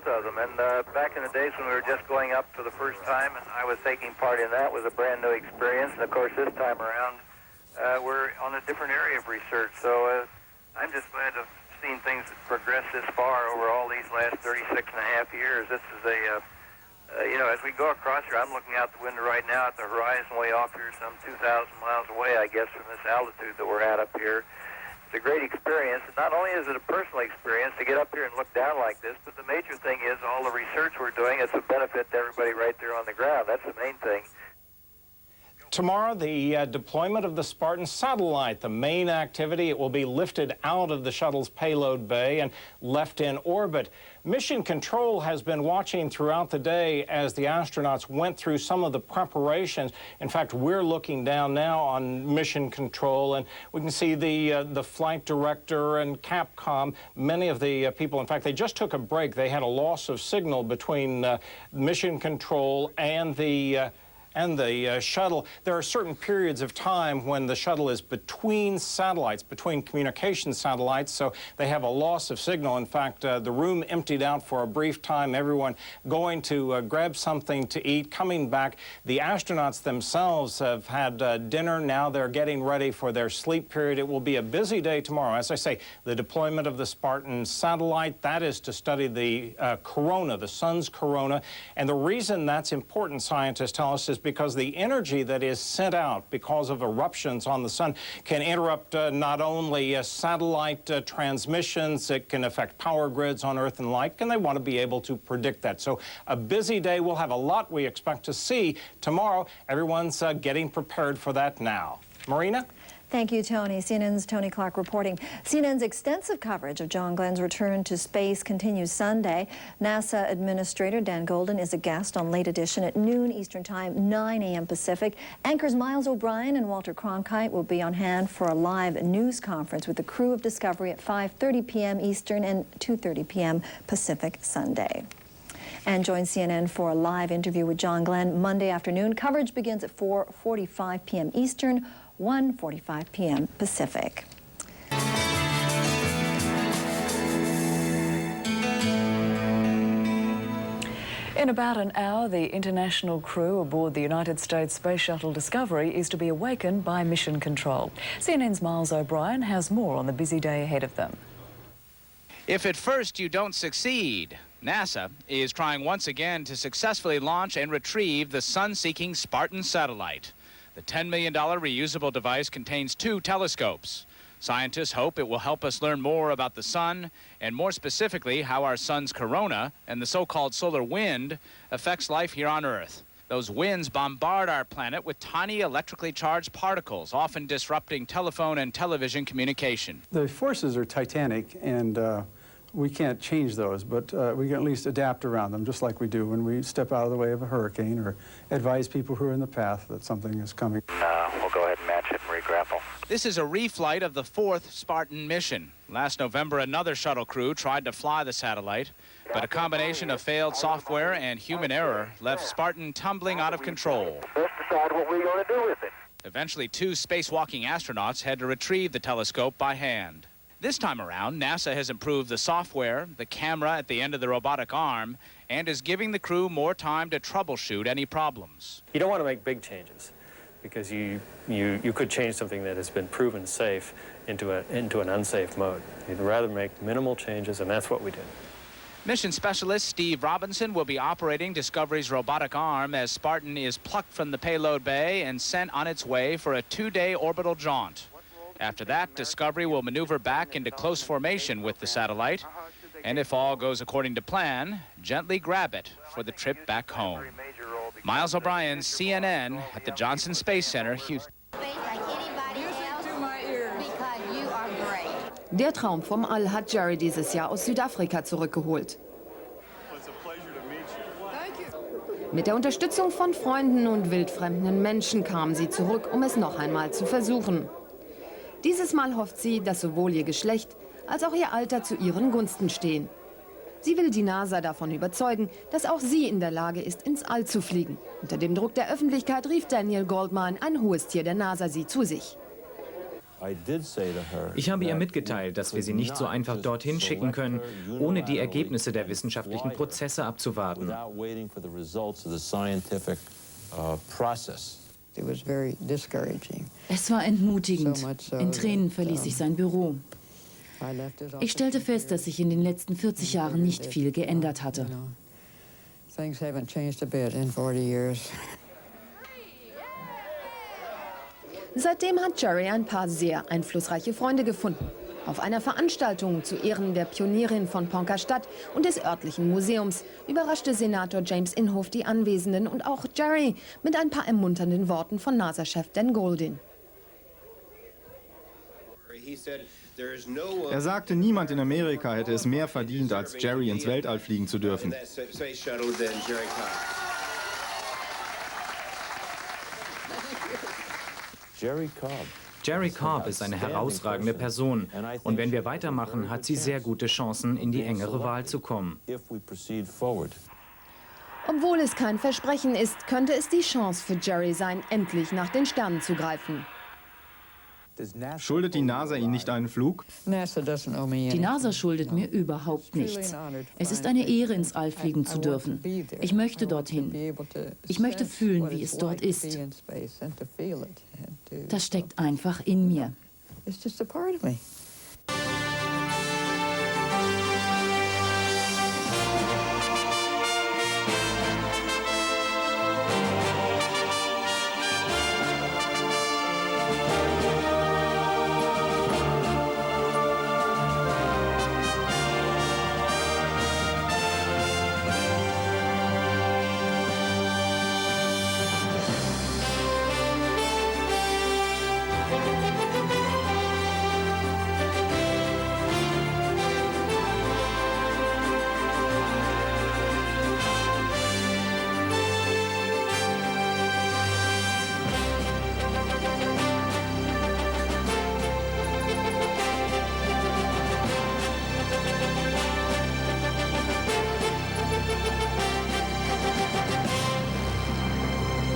S19: both of them. And back in the days when we were just going up for the first time, and I was taking part in that, was a brand new experience. And of course, this time around, we're on a different area of research. So I'm just glad to have seen things progress this far over all these last 36 and a half years. This is you know, as we go across here, I'm looking out the window right now at the horizon way off here, some 2,000 miles away, I guess, from this altitude that we're at up here. It's a great experience. And not only is it a personal experience to get up here and look down like this, but the major thing is all the research we're doing is a benefit to everybody right there on the ground. That's the main thing.
S8: Tomorrow, the deployment of the Spartan satellite, the main activity. It will be lifted out of the shuttle's payload bay and left in orbit. Mission Control has been watching throughout the day as the astronauts went through some of the preparations. In fact, we're looking down now on Mission Control, and we can see the flight director and Capcom, many of the people. In fact, they just took a break. They had a loss of signal between Mission Control and the shuttle. There are certain periods of time when the shuttle is between satellites, between communication satellites, so they have a loss of signal. In fact, the room emptied out for a brief time, everyone going to grab something to eat, coming back. The astronauts themselves have had dinner. Now they're getting ready for their sleep period. It will be a busy day tomorrow. As I say, the deployment of the Spartan satellite, that is to study the corona, the sun's corona. And the reason that's important, scientists tell us, is because the energy that is sent out because of eruptions on the sun can interrupt not only satellite transmissions, it can affect power grids on Earth and like, and they want to be able to predict that. So a busy day. We'll have a lot we expect to see tomorrow. Everyone's getting prepared for that now. Marina?
S7: Thank you, Tony. CNN's Tony Clark reporting. CNN's extensive coverage of John Glenn's return to space continues Sunday. NASA Administrator Dan Golden is a guest on Late Edition at noon Eastern Time, 9 a.m. Pacific. Anchors Miles O'Brien and Walter Cronkite will be on hand for a live news conference with the crew of Discovery at 5:30 p.m. Eastern and 2:30 p.m. Pacific Sunday. And join CNN for a live interview with John Glenn Monday afternoon. Coverage begins at 4:45 p.m. Eastern, 1:45 p.m. Pacific.
S14: In about an hour, the international crew aboard the United States Space Shuttle Discovery is to be awakened by Mission Control. CNN's Miles O'Brien has more on the busy day ahead of them.
S3: If at first you don't succeed, NASA is trying once again to successfully launch and retrieve the sun-seeking Spartan satellite. The $10 million reusable device contains 2 telescopes. Scientists hope it will help us learn more about the sun and more specifically how our sun's corona and the so-called solar wind affects life here on Earth. Those winds bombard our planet with tiny electrically charged particles, often disrupting telephone and television communication.
S11: The forces are titanic, and we can't change those, but we can at least adapt around them, just like we do when we step out of the way of a hurricane or advise people who are in the path that something is coming.
S4: We'll go ahead and match it and re-grapple.
S3: This is a reflight of the 4th Spartan mission. Last November, another shuttle crew tried to fly the satellite, but a combination of failed software and human error left Spartan tumbling out of control.
S4: Let's decide what we're going to do with it.
S3: Eventually, 2 spacewalking astronauts had to retrieve the telescope by hand. This time around, NASA has improved the software, the camera at the end of the robotic arm, and is giving the crew more time to troubleshoot any problems.
S16: You don't want to make big changes because you could change something that has been proven safe into an unsafe mode. You'd rather make minimal changes, and that's what we did.
S3: Mission specialist Steve Robinson will be operating Discovery's robotic arm as Spartan is plucked from the payload bay and sent on its way for a 2-day orbital jaunt. After that, Discovery will maneuver back into close formation with the satellite, and if all goes according to plan, gently grab it for the trip back home. Miles O'Brien, CNN, at the Johnson Space Center, Houston.
S17: Der Traum vom All hat Jerry dieses Jahr aus Südafrika zurückgeholt. Mit der Unterstützung von Freunden und wildfremden Menschen kam sie zurück, um es noch einmal zu versuchen. Dieses Mal hofft sie, dass sowohl ihr Geschlecht als auch ihr Alter zu ihren Gunsten stehen. Sie will die NASA davon überzeugen, dass auch sie in der Lage ist, ins All zu fliegen. Unter dem Druck der Öffentlichkeit rief Daniel Goldman, ein hohes Tier der NASA, sie zu sich.
S18: Ich habe ihr mitgeteilt, dass wir sie nicht so einfach dorthin schicken können, ohne die Ergebnisse der wissenschaftlichen Prozesse abzuwarten.
S20: Es war entmutigend. In Tränen verließ ich sein Büro. Ich stellte fest, dass sich in den letzten 40 Jahren nicht viel geändert hatte. Seitdem hat Jerry ein paar sehr einflussreiche Freunde gefunden. Auf einer Veranstaltung zu Ehren der Pionierin von Ponca-Stadt und des örtlichen Museums überraschte Senator James Inhofe die Anwesenden und auch Jerry mit ein paar ermunternden Worten von NASA-Chef Dan Goldin.
S21: Er sagte, niemand in Amerika hätte es mehr verdient, als Jerry ins Weltall fliegen zu dürfen.
S18: Jerry Cobb ist eine herausragende Person. Und wenn wir weitermachen, hat sie sehr gute Chancen, in die engere Wahl zu kommen.
S17: Obwohl es kein Versprechen ist, könnte es die Chance für Jerry sein, endlich nach den Sternen zu greifen.
S21: Schuldet die NASA Ihnen nicht einen Flug?
S20: Die NASA schuldet mir überhaupt nichts. Es ist eine Ehre, ins All fliegen zu dürfen. Ich möchte dorthin. Ich möchte fühlen, wie es dort ist. Das steckt einfach in mir.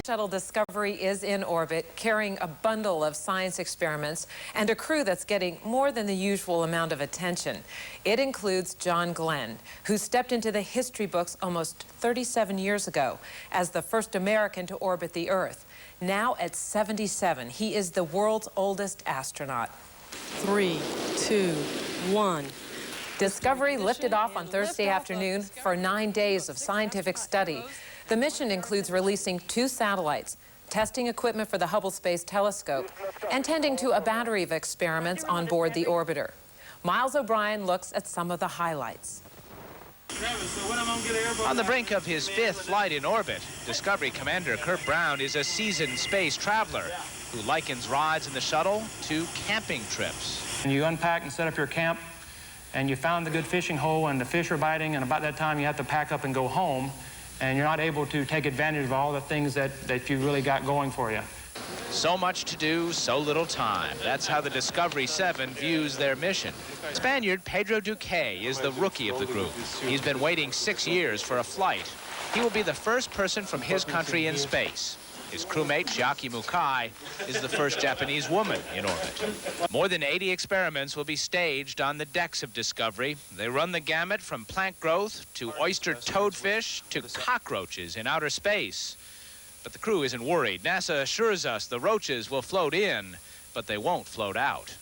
S22: Shuttle Discovery is in orbit, carrying a bundle of science experiments and a crew that's getting more than the usual amount of attention. It includes John Glenn, who stepped into the history books almost 37 years ago as the first American to orbit the Earth. Now at 77, he is the world's oldest astronaut.
S23: 3, 2, 1.
S22: Discovery lifted off on Thursday afternoon for 9 days of scientific study. The mission includes releasing 2 satellites, testing equipment for the Hubble Space Telescope, and tending to a battery of experiments on board the orbiter. Miles O'Brien looks at some of the highlights.
S3: On the brink of his 5th flight in orbit, Discovery Commander Kurt Brown is a seasoned space traveler who likens rides in the shuttle to camping trips.
S24: You unpack and set up your camp, and you found the good fishing hole, and the fish are biting, and about that time you have to pack up and go home, and you're not able to take advantage of all the things that you really got going for you.
S3: So much to do, so little time. That's how the Discovery 7 views their mission. Spaniard Pedro Duque is the rookie of the group. He's been waiting 6 years for a flight. He will be the first person from his country in space. His crewmate, Chiaki Mukai, is the first Japanese woman in orbit. More than 80 experiments will be staged on the decks of Discovery. They run the gamut from plant growth to oyster toadfish to cockroaches in outer space. But the crew isn't worried. NASA assures us the roaches will float in, but they won't float out.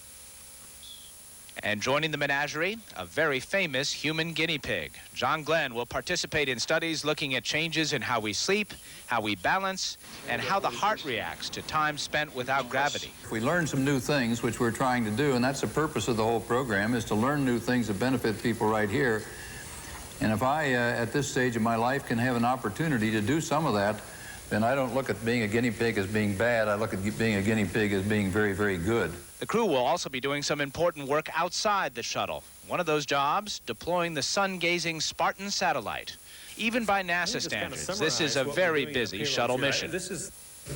S3: And joining the menagerie, a very famous human guinea pig. John Glenn will participate in studies looking at changes in how we sleep, how we balance, and how the heart reacts to time spent without gravity.
S26: We learn some new things, which we're trying to do, and that's the purpose of the whole program, is to learn new things that benefit people right here. And if I, at this stage of my life, can have an opportunity to do some of that, then I don't look at being a guinea pig as being bad. I look at being a guinea pig as being very, very good.
S3: The crew will also be doing some important work outside the shuttle. One of those jobs, deploying the sun-gazing Spartan satellite. Even by NASA standards, this is a very busy shuttle mission.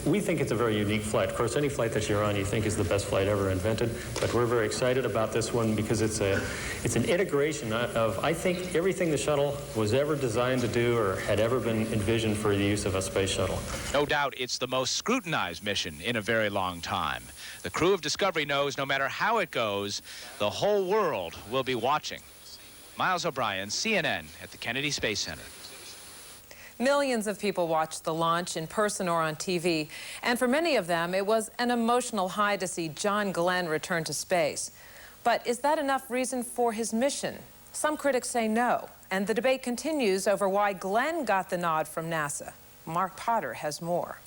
S16: We think it's a very unique flight. Of course, any flight that you're on you think is the best flight ever invented, but we're very excited about this one because it's an integration of, I think, everything the shuttle was ever designed to do or had ever been envisioned for the use of a space shuttle.
S3: No doubt it's the most scrutinized mission in a very long time. The crew of Discovery knows no matter how it goes, the whole world will be watching. Miles O'Brien, CNN at the Kennedy Space Center.
S22: Millions of people watched the launch in person or on TV, and for many of them, it was an emotional high to see John Glenn return to space. But is that enough reason for his mission? Some critics say no, and the debate continues over why Glenn got the nod from NASA. Mark Potter has more.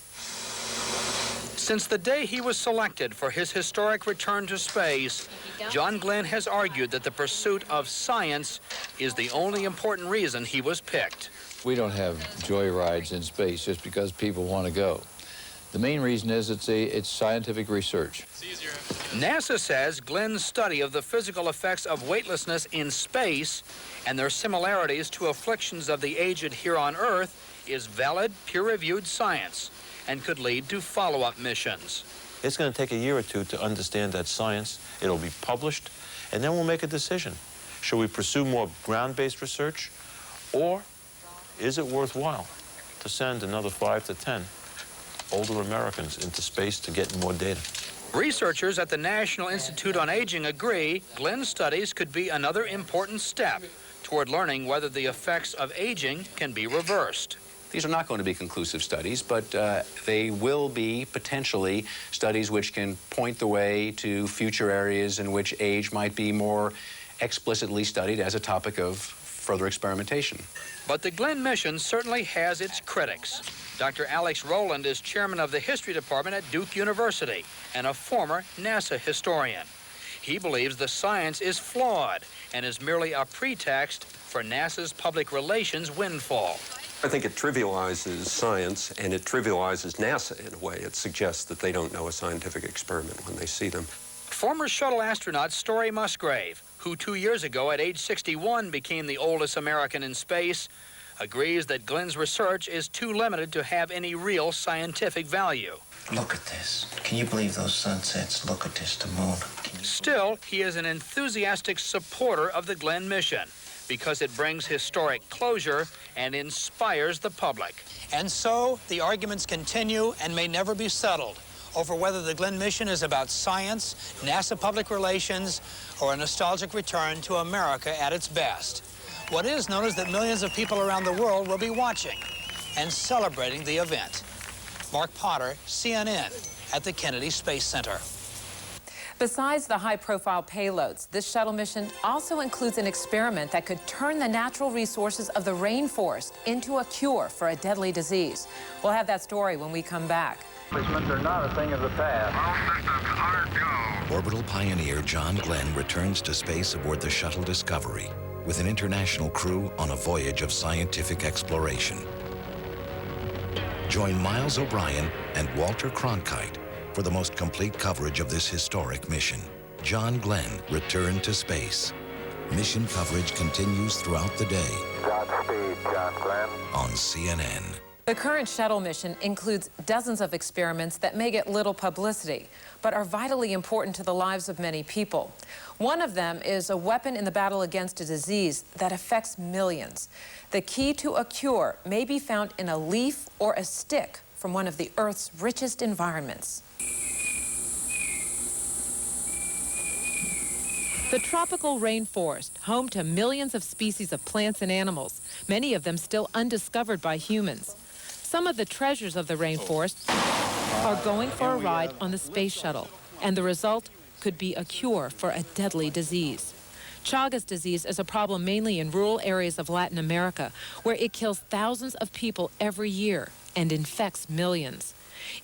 S2: Since the day he was selected for his historic return to space, John Glenn has argued that the pursuit of science is the only important reason he was picked.
S5: We don't have joyrides in space just because people want to go. The main reason is it's scientific research.
S2: NASA says Glenn's study of the physical effects of weightlessness in space and their similarities to afflictions of the aged here on Earth is valid, peer-reviewed science and could lead to follow-up missions.
S6: It's going to take a year or two to understand that science. It'll be published, and then we'll make a decision. Should we pursue more ground-based research, or is it worthwhile to send another 5 to 10 older Americans into space to get more data?
S2: Researchers at the National Institute on Aging agree Glenn's studies could be another important step toward learning whether the effects of aging can be reversed.
S9: These are not going to be conclusive studies, but they will be potentially studies which can point the way to future areas in which age might be more explicitly studied as a topic of further experimentation.
S2: But the Glenn mission certainly has its critics. Dr. Alex Rowland is chairman of the history department at Duke University and a former NASA historian. He believes the science is flawed and is merely a pretext for NASA's public relations windfall.
S15: I think it trivializes science, and it trivializes NASA in a way. It suggests that they don't know a scientific experiment when they see them.
S2: Former shuttle astronaut Story Musgrave, who 2 years ago at age 61 became the oldest American in space, agrees that Glenn's research is too limited to have any real scientific value.
S25: Look at this. Can you believe those sunsets? Look at this, the moon.
S2: Still, he is an enthusiastic supporter of the Glenn mission because it brings historic closure and inspires the public.
S27: And so the arguments continue and may never be settled over whether the Glenn mission is about science, NASA public relations, or a nostalgic return to America at its best. What is known is that millions of people around the world will be watching and celebrating the event. Mark Potter, CNN, at the Kennedy Space Center.
S22: Besides the high-profile payloads, this shuttle mission also includes an experiment that could turn the natural resources of the rainforest into a cure for a deadly disease. We'll have that story when we come back.
S28: Accomplishments are not a thing of the past. All systems are go.
S29: Orbital pioneer John Glenn returns to space aboard the Shuttle Discovery with an international crew on a voyage of scientific exploration. Join Miles O'Brien and Walter Cronkite for the most complete coverage of this historic mission. John Glenn returned to space. Mission coverage continues throughout the day.
S28: Godspeed, John Glenn.
S29: On CNN.
S22: The current shuttle mission includes dozens of experiments that may get little publicity, but are vitally important to the lives of many people. One of them is a weapon in the battle against a disease that affects millions. The key to a cure may be found in a leaf or a stick from one of the Earth's richest environments. The tropical rainforest, home to millions of species of plants and animals, many of them still undiscovered by humans. Some of the treasures of the rainforest are going for a ride on the space shuttle, and the result could be a cure for a deadly disease. Chagas disease is a problem mainly in rural areas of Latin America, where it kills thousands of people every year and infects millions.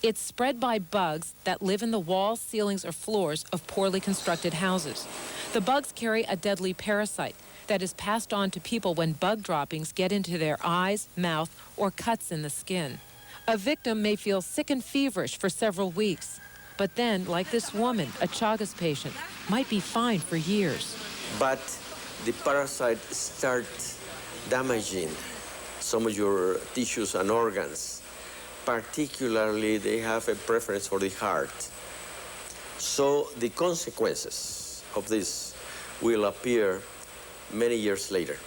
S22: It's spread by bugs that live in the walls, ceilings, or floors of poorly constructed houses. The bugs carry a deadly parasite that is passed on to people when bug droppings get into their eyes, mouth, or cuts in the skin. A victim may feel sick and feverish for several weeks, but then, like this woman, a Chagas patient, might be fine for years.
S30: But the parasite starts damaging some of your tissues and organs, particularly they have a preference for the heart. So the consequences of this will appear many years later.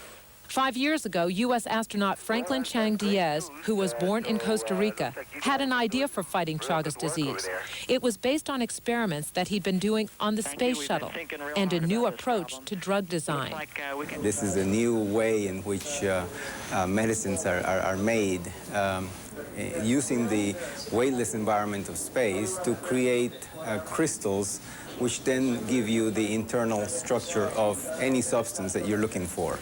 S22: 5 years ago, U.S. astronaut Franklin Chang Diaz, who was born in Costa Rica, had an idea for fighting Chagas disease. It was based on experiments that he'd been doing on the space shuttle and a new approach to drug design.
S1: This is a new way in which medicines are made using the weightless environment of space to create crystals which then give you the internal structure of any substance that you're looking for.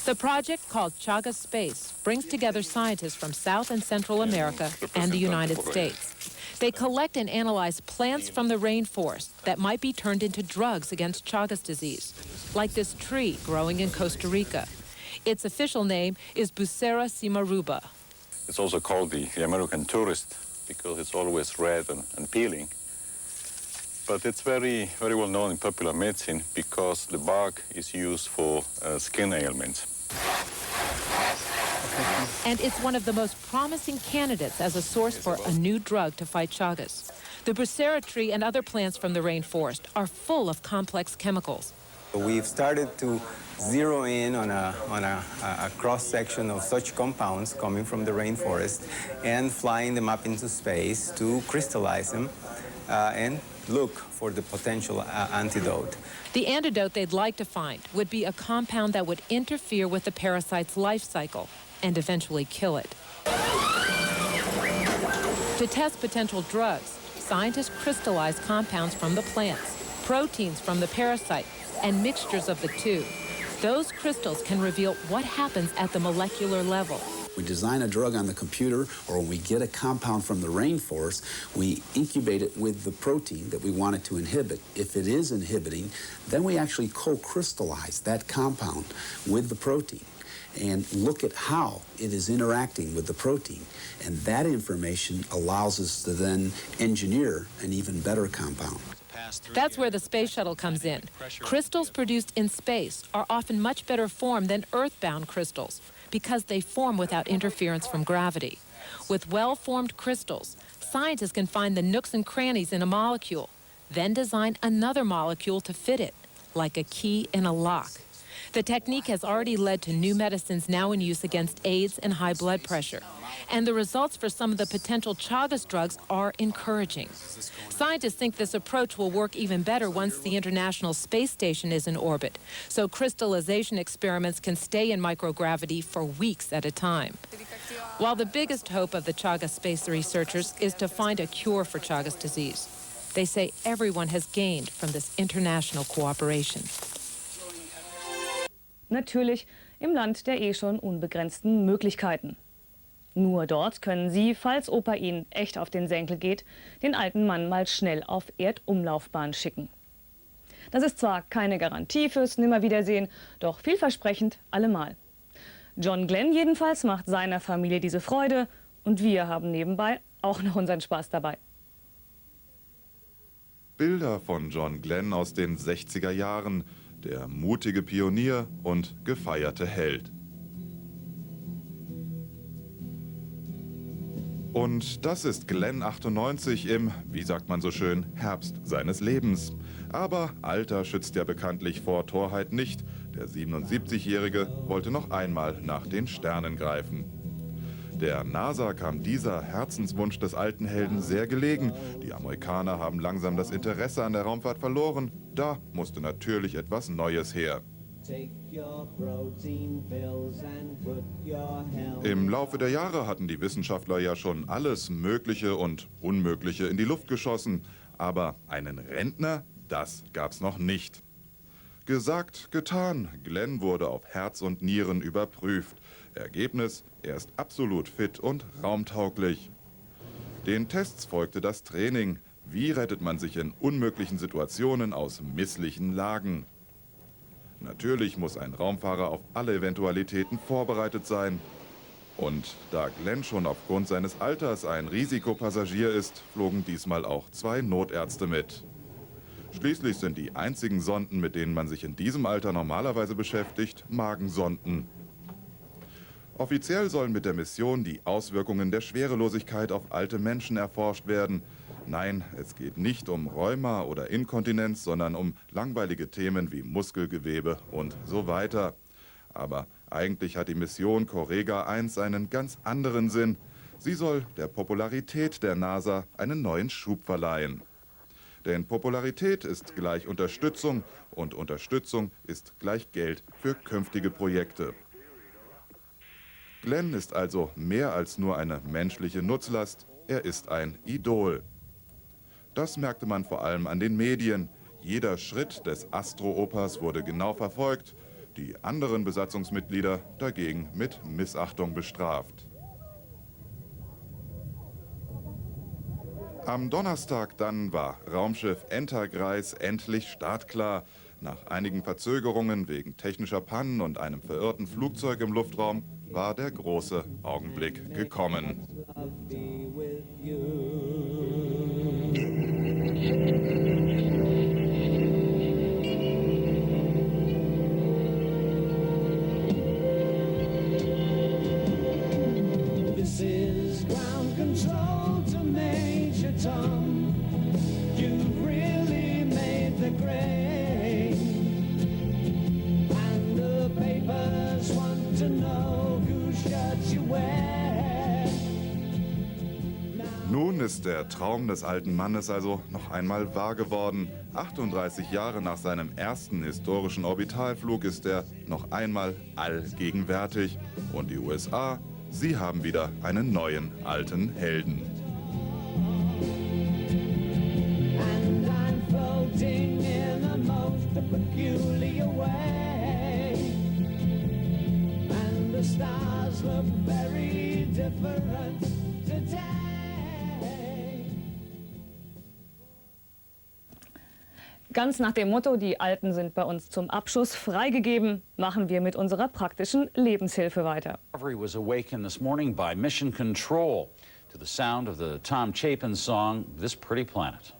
S22: The project, called Chagas Space, brings together scientists from South and Central America and the United States. They collect and analyze plants from the rainforest that might be turned into drugs against Chagas disease, like this tree growing in Costa Rica. Its official name is Bucera cimaruba.
S4: It's also called the American tourist because it's always red and peeling. But it's very well known in popular medicine because the bark is used for skin ailments.
S22: And it's one of the most promising candidates as a source for a new drug to fight Chagas. The Bucera tree and other plants from the rainforest are full of complex chemicals.
S1: We've started to zero in on a cross-section of such compounds coming from the rainforest and flying them up into space to crystallize them and look for the potential antidote.
S22: The antidote they'd like to find would be a compound that would interfere with the parasite's life cycle and eventually kill it. To test potential drugs, scientists crystallize compounds from the plants, proteins from the parasite, and mixtures of the two. Those crystals can reveal what happens at the molecular level.
S7: We design a drug on the computer, or when we get a compound from the rainforest, we incubate it with the protein that we want it to inhibit. If it is inhibiting, then we actually co-crystallize that compound with the protein and look at how it is interacting with the protein. And that information allows us to then engineer an even better compound.
S22: That's where the space shuttle comes in. Crystals produced in space are often much better formed than earthbound crystals because they form without interference from gravity. With well-formed crystals, scientists can find the nooks and crannies in a molecule, then design another molecule to fit it, like a key in a lock. The technique has already led to new medicines now in use against AIDS and high blood pressure. And the results for some of the potential Chagas drugs are encouraging. Scientists think this approach will work even better once the International Space Station is in orbit, so crystallization experiments can stay in microgravity for weeks at a time. While the biggest hope of the Chagas space researchers is to find a cure for Chagas disease, they say everyone has gained from this international cooperation.
S8: Natürlich im Land der eh schon unbegrenzten Möglichkeiten. Nur dort können Sie, falls Opa Ihnen echt auf den Senkel geht, den alten Mann mal schnell auf Erdumlaufbahn schicken. Das ist zwar keine Garantie fürs Nimmerwiedersehen, doch vielversprechend allemal. John Glenn jedenfalls macht seiner Familie diese Freude und wir haben nebenbei auch noch unseren Spaß dabei.
S10: Bilder von John Glenn aus den 60er Jahren, der mutige Pionier und gefeierte Held. Und das ist Glenn 98 im, wie sagt man so schön, Herbst seines Lebens. Aber Alter schützt ja bekanntlich vor Torheit nicht. Der 77-Jährige wollte noch einmal nach den Sternen greifen. Der NASA kam dieser Herzenswunsch des alten Helden sehr gelegen. Die Amerikaner haben langsam das Interesse an der Raumfahrt verloren. Da musste natürlich etwas Neues her. Im Laufe der Jahre hatten die Wissenschaftler ja schon alles Mögliche und Unmögliche in die Luft geschossen. Aber einen Rentner, das gab's noch nicht. Gesagt, getan. Glenn wurde auf Herz und Nieren überprüft. Ergebnis, er ist absolut fit und raumtauglich. Den Tests folgte das Training. Wie rettet man sich in unmöglichen Situationen aus misslichen Lagen? Natürlich muss ein Raumfahrer auf alle Eventualitäten vorbereitet sein. Und da Glenn schon aufgrund seines Alters ein Risikopassagier ist, flogen diesmal auch 2 Notärzte mit. Schließlich sind die einzigen Sonden, mit denen man sich in diesem Alter normalerweise beschäftigt, Magensonden. Offiziell sollen mit der Mission die Auswirkungen der Schwerelosigkeit auf alte Menschen erforscht werden. Nein, es geht nicht um Rheuma oder Inkontinenz, sondern um langweilige Themen wie Muskelgewebe und so weiter. Aber eigentlich hat die Mission Correga 1 einen ganz anderen Sinn. Sie soll der Popularität der NASA einen neuen Schub verleihen. Denn Popularität ist gleich Unterstützung und Unterstützung ist gleich Geld für künftige Projekte. Glenn ist also mehr als nur eine menschliche Nutzlast, er ist ein Idol. Das merkte man vor allem an den Medien. Jeder Schritt des Astro-Opas wurde genau verfolgt, die anderen Besatzungsmitglieder dagegen mit Missachtung bestraft. Am Donnerstag dann war Raumschiff Enterprise endlich startklar. Nach einigen Verzögerungen wegen technischer Pannen und einem verirrten Flugzeug im Luftraum war der große Augenblick gekommen.
S11: This is ground control to Major Tom. You've really made the grade. And the papers want to know whose shirt you wear.
S10: Nun ist der Traum des alten Mannes also noch einmal wahr geworden. 38 Jahre nach seinem ersten historischen Orbitalflug ist er noch einmal allgegenwärtig. Und die USA, sie haben wieder einen neuen alten Helden.
S11: And I'm floating in a most peculiar way. And the stars look very different today.
S8: Ganz nach dem Motto, die Alten sind bei uns zum Abschuss freigegeben, machen wir mit unserer praktischen Lebenshilfe weiter.
S12: Discovery was awakened this morning by Mission Control to the sound of the Tom Chapin song, This Pretty Planet.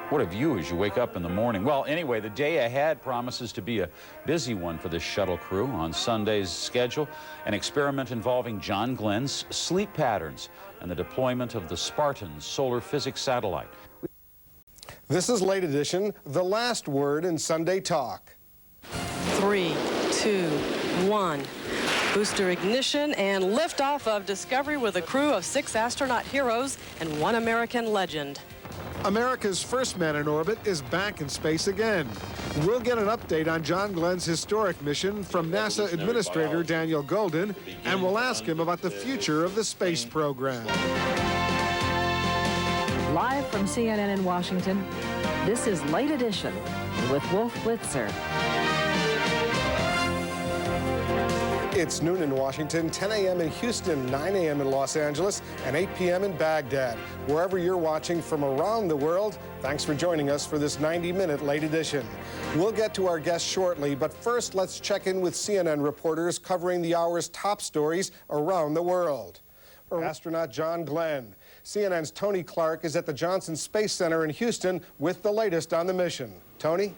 S12: What a view as you wake up in the morning. Well, anyway, the day ahead promises to be a busy one for this shuttle crew. On Sunday's schedule, an experiment involving John Glenn's sleep patterns and the deployment of the Spartan solar physics satellite.
S13: This is Late Edition, the last word in Sunday Talk.
S14: 3, 2, 1. Booster ignition and liftoff of Discovery with a crew of 6 astronaut heroes and 1 American legend.
S13: America's first man in orbit is back in space again. We'll get an update on John Glenn's historic mission from NASA Administrator Daniel Golden, and we'll ask him about the future of the space program.
S17: Live from CNN in Washington, this is Late Edition with Wolf Blitzer.
S13: It's noon in Washington, 10 a.m. in Houston, 9 a.m. in Los Angeles, and 8 p.m. in Baghdad. Wherever you're watching from around the world, thanks for joining us for this 90-minute Late Edition. We'll get to our guests shortly, but first let's check in with CNN reporters covering the hour's top stories around the world. Astronaut John Glenn. CNN's Tony Clark is at the Johnson Space Center in Houston with the latest on the mission. Tony?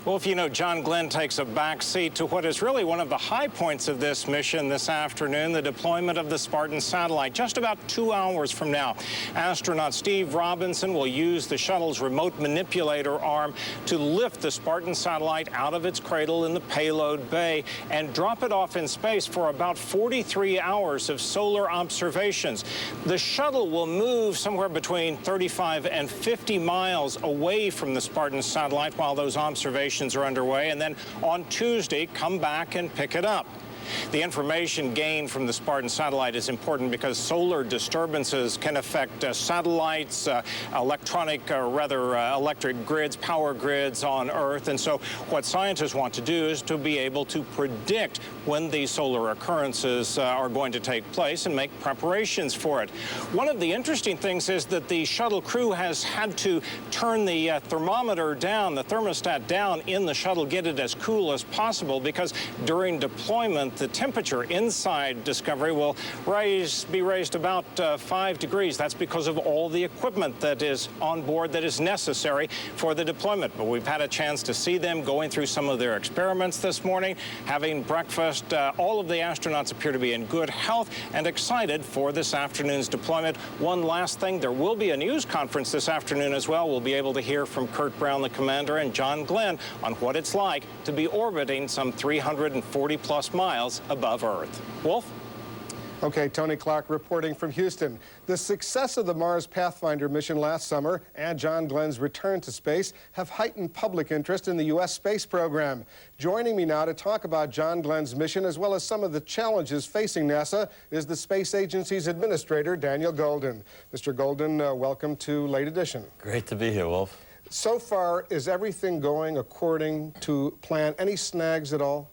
S18: Well, if you know, John Glenn takes a back seat to what is really one of the high points of this mission this afternoon, the deployment of the Spartan satellite. Just about 2 hours from now, astronaut Steve Robinson will use the shuttle's remote manipulator arm to lift the Spartan satellite out of its cradle in the payload bay and drop it off in space for about 43 hours of solar observations. The shuttle will move somewhere between 35 and 50 miles away from the Spartan satellite while those observations are underway, and then on Tuesday come back and pick it up. The information gained from the Spartan satellite is important because solar disturbances can affect satellites, electric grids, power grids on Earth. And so what scientists want to do is to be able to predict when these solar occurrences are going to take place and make preparations for it. One of the interesting things is that the shuttle crew has had to turn the thermometer down, the thermostat down in the shuttle, get it as cool as possible, because during deployment, and the temperature inside Discovery will be raised about 5 degrees. That's because of all the equipment that is on board that is necessary for the deployment. But we've had a chance to see them going through some of their experiments this morning, having breakfast. All of the astronauts appear to be in good health and excited for this afternoon's deployment. One last thing, there will be a news conference this afternoon as well. We'll be able to hear from Kurt Brown, the commander, and John Glenn on what it's like to be orbiting some 340-plus miles above Earth. Wolf?
S13: Okay, Tony Clark reporting from Houston. The success of the Mars Pathfinder mission last summer and John Glenn's return to space have heightened public interest in the U.S. space program. Joining me now to talk about John Glenn's mission as well as some of the challenges facing NASA is the space agency's administrator, Daniel Golden. Mr. Golden, welcome to Late Edition.
S3: Great to be here, Wolf.
S13: So far, is everything going according to plan? Any snags at all?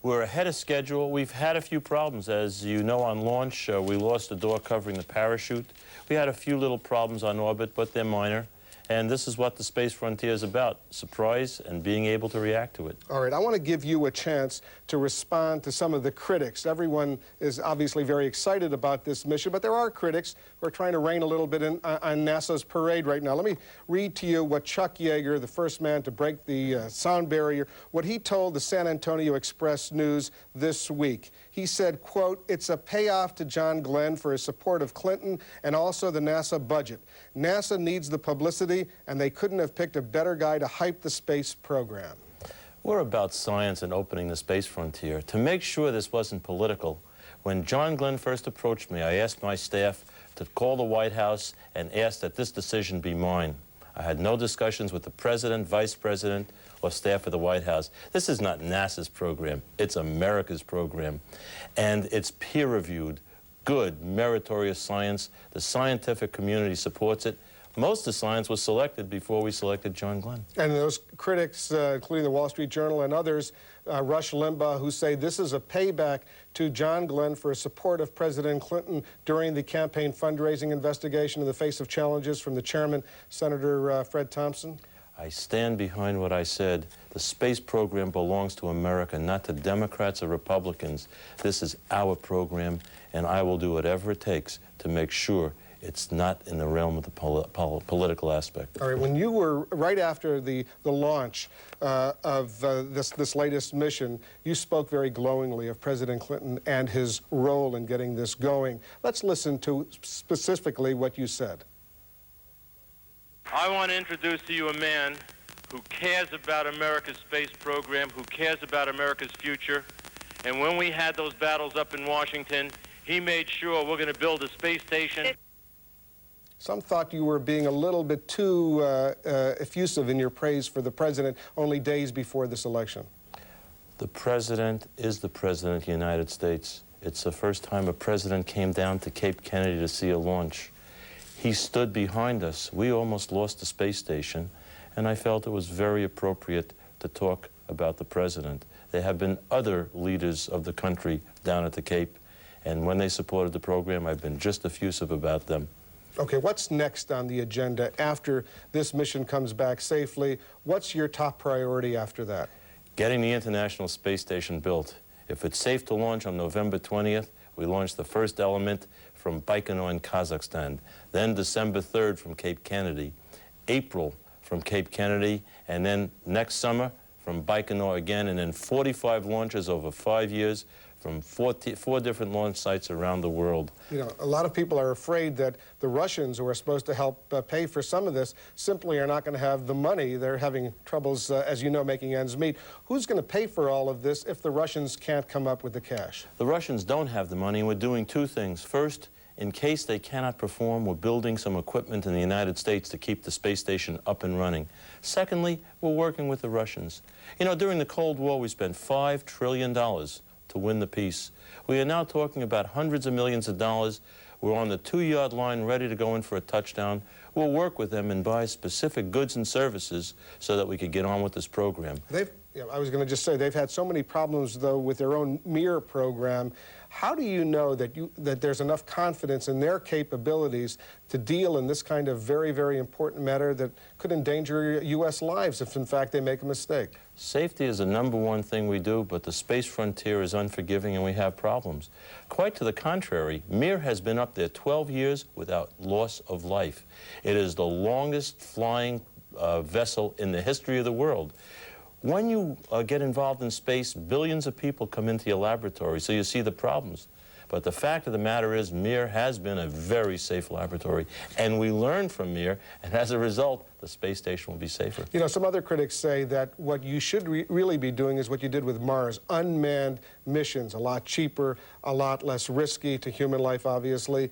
S3: We're ahead of schedule. We've had a few problems. As you know, on launch, we lost the door covering the parachute. We had a few little problems on orbit, but they're minor. And this is what the space frontier is about, surprise and being able to react to it.
S13: All right, I want to give you a chance to respond to some of the critics. Everyone is obviously very excited about this mission, but there are critics who are trying to rein a little bit in on NASA's parade right now. Let me read to you what Chuck Yeager, the first man to break the sound barrier, what he told the San Antonio Express News this week. He said, quote, "It's a payoff to John Glenn for his support of Clinton and also the NASA budget. NASA needs the publicity, and they couldn't have picked a better guy to hype the space program."
S3: We're about science and opening the space frontier. To make sure this wasn't political, when John Glenn first approached me, I asked my staff to call the White House and ask that this decision be mine. I had no discussions with the president, vice president, or staff of the White House. This is not NASA's program. It's America's program. And it's peer-reviewed, good, meritorious science. The scientific community supports it. Most of the science was selected before we selected John Glenn.
S13: And those critics, including the Wall Street Journal and others, Rush Limbaugh, who say this is a payback to John Glenn for his support of President Clinton during the campaign fundraising investigation in the face of challenges from the chairman, Senator Fred Thompson?
S3: I stand behind what I said. The space program belongs to America, not to Democrats or Republicans. This is our program, and I will do whatever it takes to make sure it's not in the realm of the political aspect.
S13: All right, when you were, right after the launch of this latest mission, you spoke very glowingly of President Clinton and his role in getting this going. Let's listen to specifically what you said.
S5: I want to introduce to you a man who cares about America's space program, who cares about America's future. And when we had those battles up in Washington, he made sure we're going to build a space station.
S13: Some thought you were being a little bit too effusive in your praise for the president only days before this election.
S3: The president is the president of the United States. It's the first time a president came down to Cape Kennedy to see a launch. He stood behind us. We almost lost the space station, and I felt it was very appropriate to talk about the president. There have been other leaders of the country down at the Cape, and when they supported the program, I've been just effusive about them.
S13: Okay, what's next on the agenda after this mission comes back safely? What's your top priority after that?
S3: Getting the International Space Station built. If it's safe to launch on November 20th, we launch the first element from Baikonur in Kazakhstan, then December 3rd from Cape Kennedy, April from Cape Kennedy, and then next summer from Baikonur again, and then 45 launches over 5 years from four different launch sites around the world.
S13: You know, a lot of people are afraid that the Russians, who are supposed to help pay for some of this, simply are not going to have the money. They're having troubles, as you know, making ends meet. Who's going to pay for all of this if the Russians can't come up with the cash?
S3: The Russians don't have the money, and we're doing two things. First, in case they cannot perform, we're building some equipment in the United States to keep the space station up and running. Secondly, we're working with the Russians. You know, during the Cold War, we spent $5 trillion to win the peace. We are now talking about hundreds of millions of dollars. We're on the 2-yard line ready to go in for a touchdown. We'll work with them and buy specific goods and services so that we could get on with this program.
S13: Yeah, I was going to just say, they've had so many problems, though, with their own Mir program. How do you know that there's enough confidence in their capabilities to deal in this kind of very, very important matter that could endanger U.S. lives if, in fact, they make a mistake?
S3: Safety is the #1 thing we do, but the space frontier is unforgiving and we have problems. Quite to the contrary, Mir has been up there 12 years without loss of life. It is the longest flying vessel in the history of the world. When you get involved in space, billions of people come into your laboratory, so you see the problems. But the fact of the matter is, Mir has been a very safe laboratory, and we learn from Mir, and as a result, the space station will be safer.
S13: You know, some other critics say that what you should really be doing is what you did with Mars, unmanned missions, a lot cheaper, a lot less risky to human life, obviously.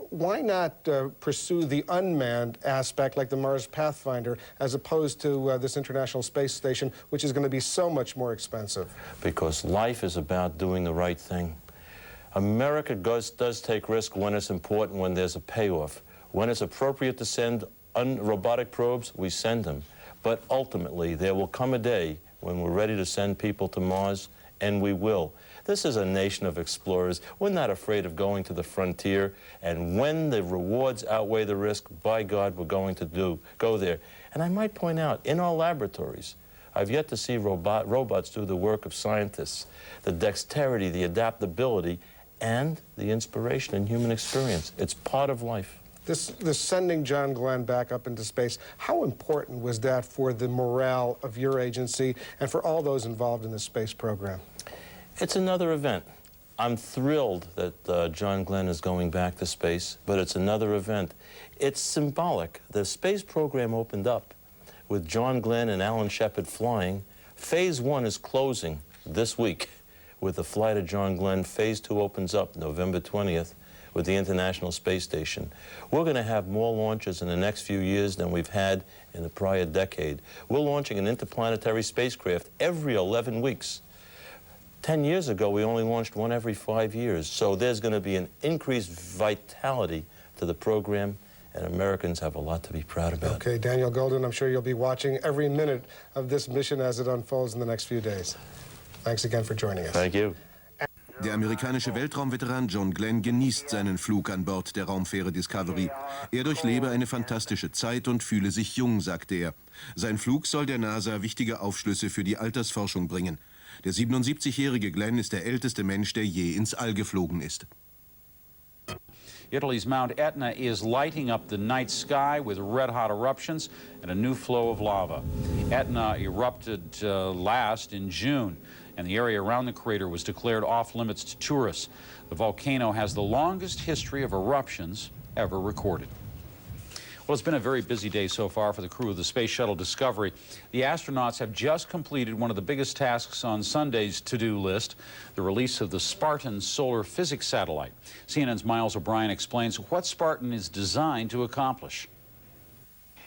S13: Why not pursue the unmanned aspect like the Mars Pathfinder as opposed to this International Space Station, which is going to be so much more expensive?
S3: Because life is about doing the right thing. America does take risk when it's important, when there's a payoff. When it's appropriate to send robotic probes, we send them. But ultimately, there will come a day when we're ready to send people to Mars, and we will. This is a nation of explorers. We're not afraid of going to the frontier, and when the rewards outweigh the risk, by God, we're going to go there. And I might point out, in our laboratories, I've yet to see robots do the work of scientists, the dexterity, the adaptability, and the inspiration and human experience. It's part of life.
S13: This sending John Glenn back up into space, how important was that for the morale of your agency and for all those involved in the space program?
S3: It's another event. I'm thrilled that John Glenn is going back to space, but it's another event. It's symbolic. The space program opened up with John Glenn and Alan Shepard flying. Phase 1 is closing this week with the flight of John Glenn. Phase 2 opens up November 20th with the International Space Station. We're going to have more launches in the next few years than we've had in the prior decade. We're launching an interplanetary spacecraft every 11 weeks. 10 years ago, we only launched one every 5 years. So there's going to be an increased vitality to the program, and Americans have a lot to be proud about.
S13: Okay, Daniel Golden, I'm sure you'll be watching every minute of this mission as it unfolds in the next few days. Thanks again for joining us.
S3: Thank you.
S6: Der amerikanische Weltraumveteran John Glenn genießt seinen Flug an Bord der Raumfähre Discovery. Er durchlebe eine fantastische Zeit und fühle sich jung, sagte er. Sein Flug soll der NASA wichtige Aufschlüsse für die Altersforschung bringen. Der 77-jährige Glenn ist der älteste Mensch, der je ins All geflogen ist.
S12: Italy's Mount Etna is lighting up the night sky with red-hot eruptions and a new flow of lava. Etna erupted last in June, and the area around the crater was declared off-limits to tourists. The volcano has the longest history of eruptions ever recorded. Well, it's been a very busy day so far for the crew of the Space Shuttle Discovery. The astronauts have just completed one of the biggest tasks on Sunday's to-do list, the release of the Spartan solar physics satellite. CNN's Miles O'Brien explains what Spartan is designed to accomplish.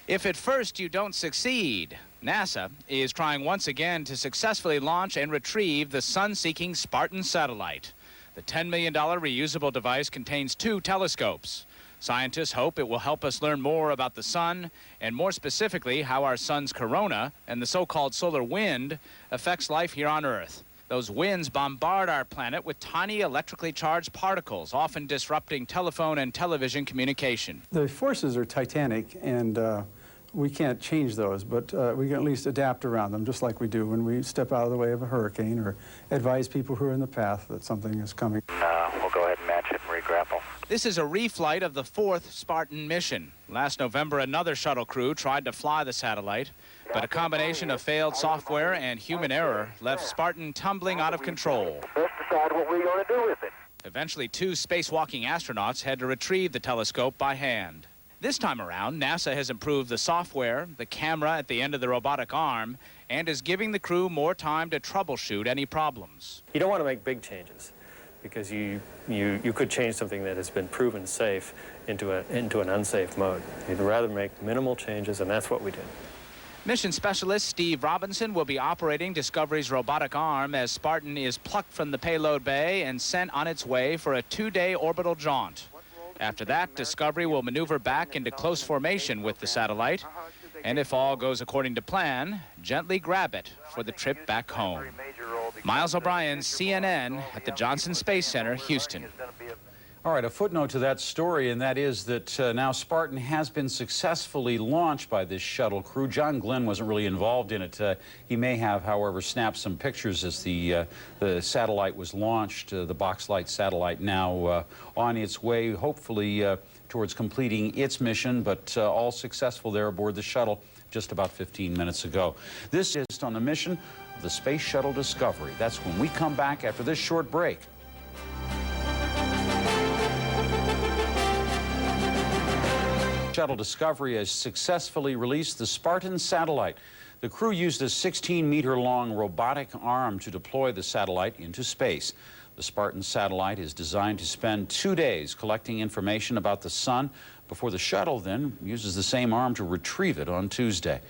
S9: If at first you don't succeed, NASA is trying once again to successfully launch and retrieve the sun-seeking Spartan satellite. The $10 million reusable device contains 2 telescopes. Scientists hope it will help us learn more about the sun, and more specifically, how our sun's corona and the so-called solar wind affects life here on Earth. Those winds bombard our planet with tiny electrically charged particles, often disrupting telephone and television communication.
S15: The forces are titanic, and we can't change those, but we can at least adapt around them, just like we do when we step out of the way of a hurricane or advise people who are in the path that something is coming.
S9: We'll go ahead and match it and re-grapple. This is a reflight of the 4th Spartan mission. Last November, another shuttle crew tried to fly the satellite, but a combination of failed software and human error left Spartan tumbling out of control.
S28: Let's decide what we're going to do with it.
S9: Eventually, 2 spacewalking astronauts had to retrieve the telescope by hand. This time around, NASA has improved the software, the camera at the end of the robotic arm, and is giving the crew more time to troubleshoot any problems.
S16: You don't want to make big changes, because you could change something that has been proven safe into an unsafe mode. You'd rather make minimal changes, and that's what we did.
S9: Mission specialist Steve Robinson will be operating Discovery's robotic arm as Spartan is plucked from the payload bay and sent on its way for a 2-day orbital jaunt. After that, Discovery will maneuver back into close formation with the satellite and if all goes according to plan, gently grab it for the trip back home. Miles O'Brien, CNN, at the Johnson Space Center, Houston.
S12: All right, a footnote to that story, and that is that now Spartan has been successfully launched by this shuttle crew. John Glenn wasn't really involved in it. He may have, however, snapped some pictures as the satellite was launched, the Boxlight satellite now on its way, hopefully towards completing its mission, but all successful there aboard the shuttle just about 15 minutes ago. This is on the mission of the Space Shuttle Discovery. That's when we come back after this short break. Shuttle Discovery has successfully released the Spartan satellite. The crew used a 16-meter-long robotic arm to deploy the satellite into space. The Spartan satellite is designed to spend 2 days collecting information about the sun before the shuttle then uses the same arm to retrieve it on Tuesday.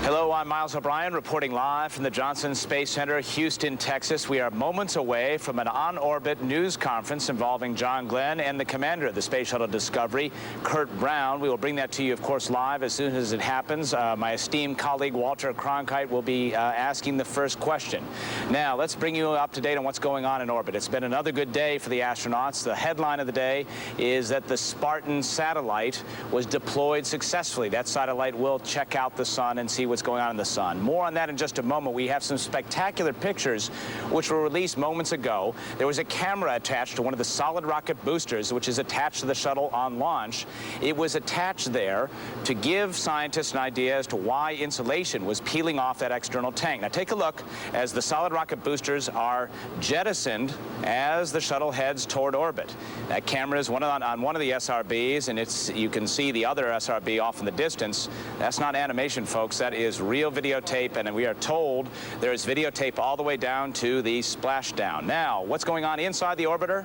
S9: Hello, I'm Miles O'Brien reporting live from the Johnson Space Center, Houston, Texas. We are moments away from an on-orbit news conference involving John Glenn and the commander of the Space Shuttle Discovery, Kurt Brown. We will bring that to you, of course, live as soon as it happens. My esteemed colleague, Walter Cronkite, will be asking the first question. Now, let's bring you up to date on what's going on in orbit. It's been another good day for the astronauts. The headline of the day is that the Spartan satellite was deployed successfully. That satellite will check out the sun and see what's going on in the sun. More on that in just a moment. We have some spectacular pictures which were released moments ago. There was a camera attached to one of the solid rocket boosters, which is attached to the shuttle on launch. It was attached there to give scientists an idea as to why insulation was peeling off that external tank. Now take a look as the solid rocket boosters are jettisoned as the shuttle heads toward orbit. That camera is on one of the SRBs, and you can see the other SRB off in the distance. That's not animation, folks. That is real videotape, and we are told there is videotape all the way down to the splashdown. Now, what's going on inside the orbiter?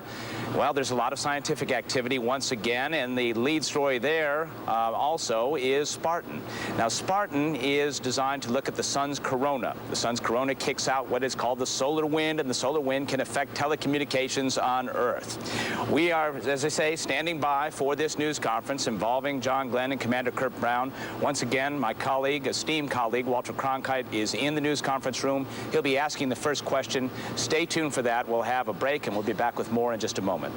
S9: Well, there's a lot of scientific activity once again, and the lead story there also is Spartan. Now, Spartan is designed to look at the sun's corona. The sun's corona kicks out what is called the solar wind, and the solar wind can affect telecommunications on Earth. We are, as I say, standing by for this news conference involving John Glenn and Commander Kurt Brown. Once again, my colleague, esteemed colleague, Walter Cronkite, is in the news conference room. He'll be asking the first question. Stay tuned for that. We'll have a break, and we'll be back with more in just a moment.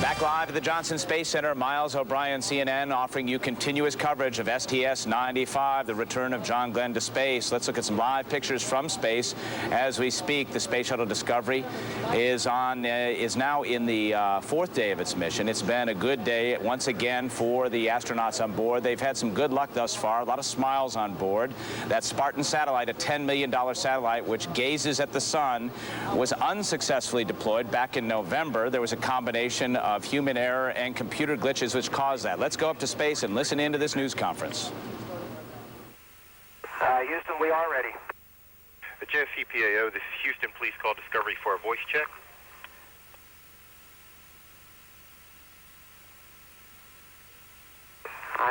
S9: Back live at the Johnson Space Center, Miles O'Brien, CNN, offering you continuous coverage of STS-95, the return of John Glenn to space. Let's look at some live pictures from space as we speak. The Space Shuttle Discovery is now in the fourth day of its mission. It's been a good day once again for the astronauts on board. They've had some good luck thus far, a lot of smiles on board. That Spartan satellite, a $10 million satellite which gazes at the sun, was unsuccessfully deployed back in November. There was a combination of human error and computer glitches which caused that. Let's go up to space and listen into this news conference.
S2: Houston, we are ready.
S19: The JFCPAO, this is Houston. Please call Discovery for a voice check.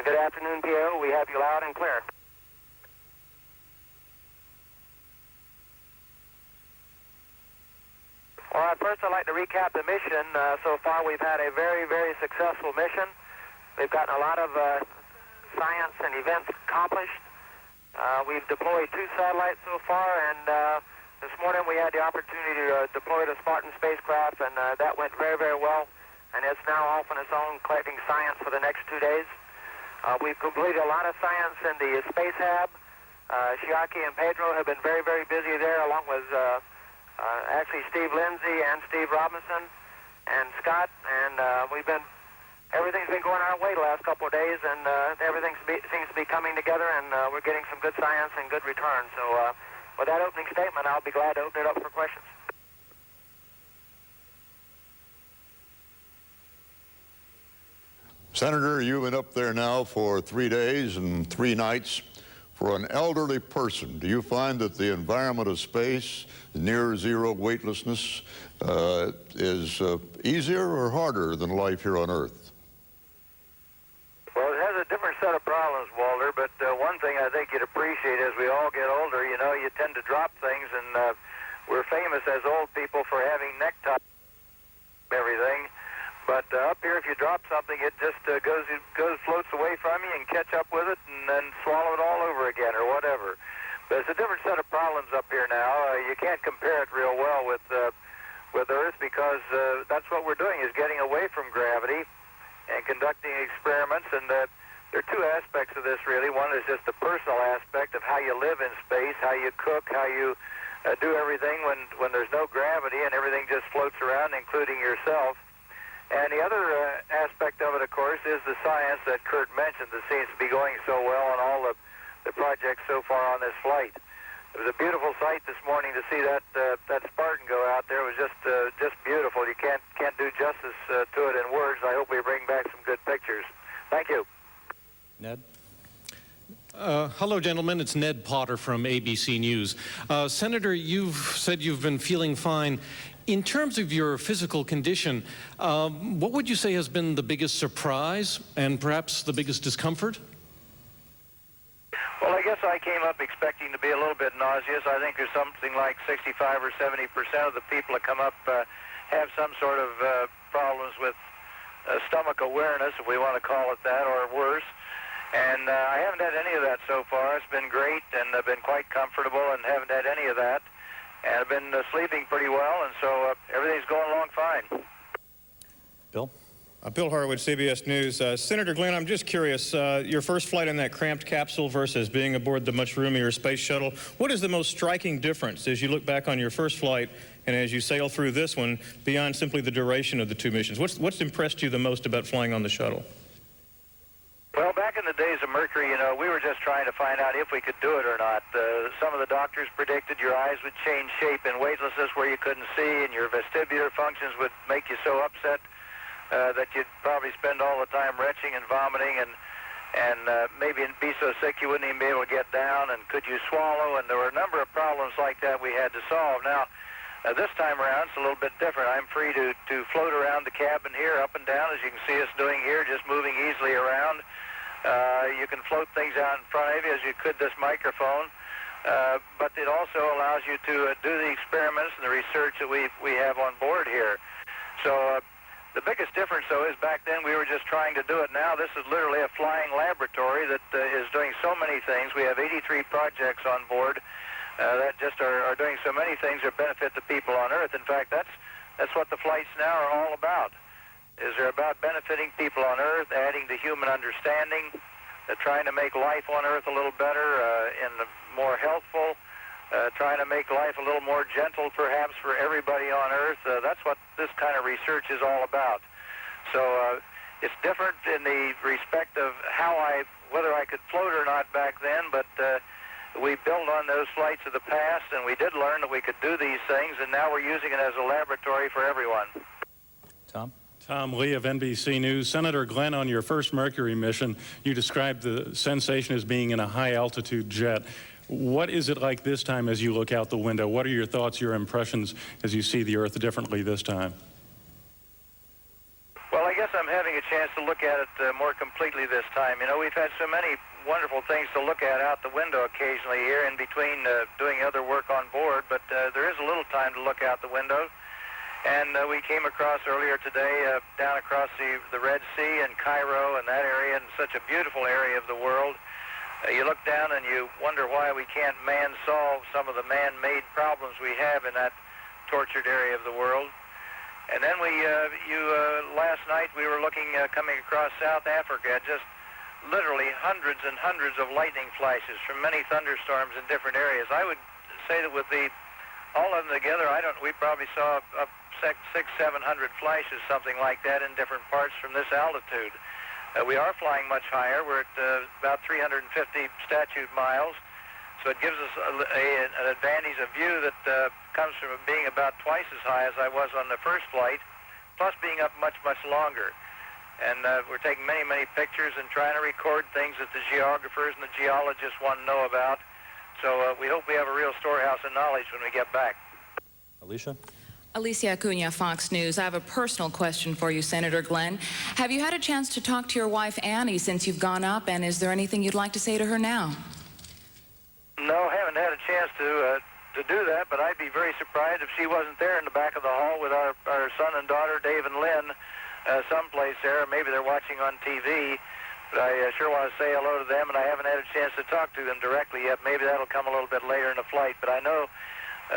S2: Good afternoon, PAO. We have you loud and clear. All right, first I'd like to recap the mission. So far we've had a very, very successful mission. We've gotten a lot of science and events accomplished. We've deployed 2 satellites so far, and this morning we had the opportunity to deploy the Spartan spacecraft, and that went very, very well. And it's now off on its own collecting science for the next 2 days. We've completed a lot of science in the Space Hab. Shiaki and Pedro have been very, very busy there, along with actually Steve Lindsay and Steve Robinson and Scott, and everything's been going our way the last couple of days, and everything seems to be coming together, and we're getting some good science and good returns. So with that opening statement, I'll be glad to open it up for questions.
S20: Senator, you've been up there now for 3 days and 3 nights. For an elderly person, do you find that the environment of space, near zero weightlessness, is easier or harder than life here on Earth?
S2: set of problems, Walter, but one thing I think you'd appreciate as we all get older, you know, you tend to drop things, and we're famous as old people for having neckties and everything. But up here, if you drop something, it just floats away from you and catch up with it and then swallow it all over again or whatever. But it's a different set of problems up here now. You can't compare it real well with Earth because that's what we're doing is getting away from gravity and conducting experiments. And there are two aspects of this, really. One is just the personal aspect of how you live in space, how you cook, how you do everything when there's no gravity and everything just floats around, including yourself. And the other aspect of it, of course, is the science that Kurt mentioned that seems to be going so well on all the projects so far on this flight. It was a beautiful sight this morning to see that Spartan go out there. It was just beautiful. You can't do justice to it in words. I hope we bring back some good pictures. Thank you.
S1: Ned? Hello, gentlemen. It's Ned Potter from ABC News. Senator, you've said you've been feeling fine. In terms of your physical condition, what would you say has been the biggest surprise and perhaps the biggest discomfort?
S2: Well, I guess I came up expecting to be a little bit nauseous. I think there's something like 65 or 70% of the people that come up have some sort of problems with stomach awareness, if we want to call it that, or worse. And I haven't had any of that so far. It's been great, and I've been quite comfortable and haven't had any of that. And I've been sleeping pretty well, and so everything's going along fine.
S1: Bill?
S4: Bill Horowitz, CBS News. Senator Glenn, I'm just curious, your first flight in that cramped capsule versus being aboard the much roomier space shuttle, what is the most striking difference as you look back on your first flight and as you sail through this one beyond simply the duration of the two missions? What's impressed you the most about flying on the shuttle?
S2: Well, back in the days of Mercury, you know, we were just trying to find out if we could do it or not. Some of the doctors predicted your eyes would change shape in weightlessness where you couldn't see, and your vestibular functions would make you so upset that you'd probably spend all the time retching and vomiting, and maybe be so sick you wouldn't even be able to get down, and could you swallow, and there were a number of problems like that we had to solve. Now, this time around, it's a little bit different. I'm free to float around the cabin here, up and down, as you can see us doing here, just moving easily around. You can float things out in front of you as you could this microphone, but it also allows you to do the experiments and the research that we have on board here. So the biggest difference, though, is back then we were just trying to do it. Now this is literally a flying laboratory that is doing so many things. We have 83 projects on board that just are doing so many things that benefit the people on Earth. In fact, that's what the flights now are all about. They're about benefiting people on Earth, adding to human understanding, trying to make life on Earth a little better and more healthful, trying to make life a little more gentle, perhaps, for everybody on Earth. That's what this kind of research is all about. So it's different in the respect of whether I could float or not back then, but we built on those flights of the past, and we did learn that we could do these things, and now we're using it as a laboratory for everyone.
S1: Tom? Tom Lee of NBC News. Senator Glenn, on your first Mercury mission, you described the sensation as being in a high-altitude jet. What is it like this time as you look out the window? What are your thoughts, your impressions as you see the Earth differently this time?
S2: Well, I guess I'm having a chance to look at it more completely this time. You know, we've had so many wonderful things to look at out the window occasionally here in between doing other work on board, but there is a little time to look out the window. And we came across earlier today down across the Red Sea and Cairo and that area, and such a beautiful area of the world. You look down and you wonder why we can't man-solve some of the man-made problems we have in that tortured area of the world. And then last night we were looking, coming across South Africa, just literally hundreds and hundreds of lightning flashes from many thunderstorms in different areas. I would say that with all of them together, we probably saw 600-700 flashes, something like that, in different parts from this altitude. We are flying much higher. We're at about 350 statute miles, so it gives us an advantage of view that comes from being about twice as high as I was on the first flight, plus being up much, much longer. And we're taking many, many pictures and trying to record things that the geographers and the geologists want to know about. So we hope we have a real storehouse of knowledge when we get back.
S1: Alicia?
S7: Alicia Acuna, Fox News. I have a personal question for you, Senator Glenn. Have you had a chance to talk to your wife, Annie, since you've gone up, and is there anything you'd like to say to her now?
S2: No, haven't had a chance to do that, but I'd be very surprised if she wasn't there in the back of the hall with our son and daughter, Dave and Lynn, someplace there. Maybe they're watching on TV, but I sure want to say hello to them, and I haven't had a chance to talk to them directly yet. Maybe that'll come a little bit later in the flight, but I know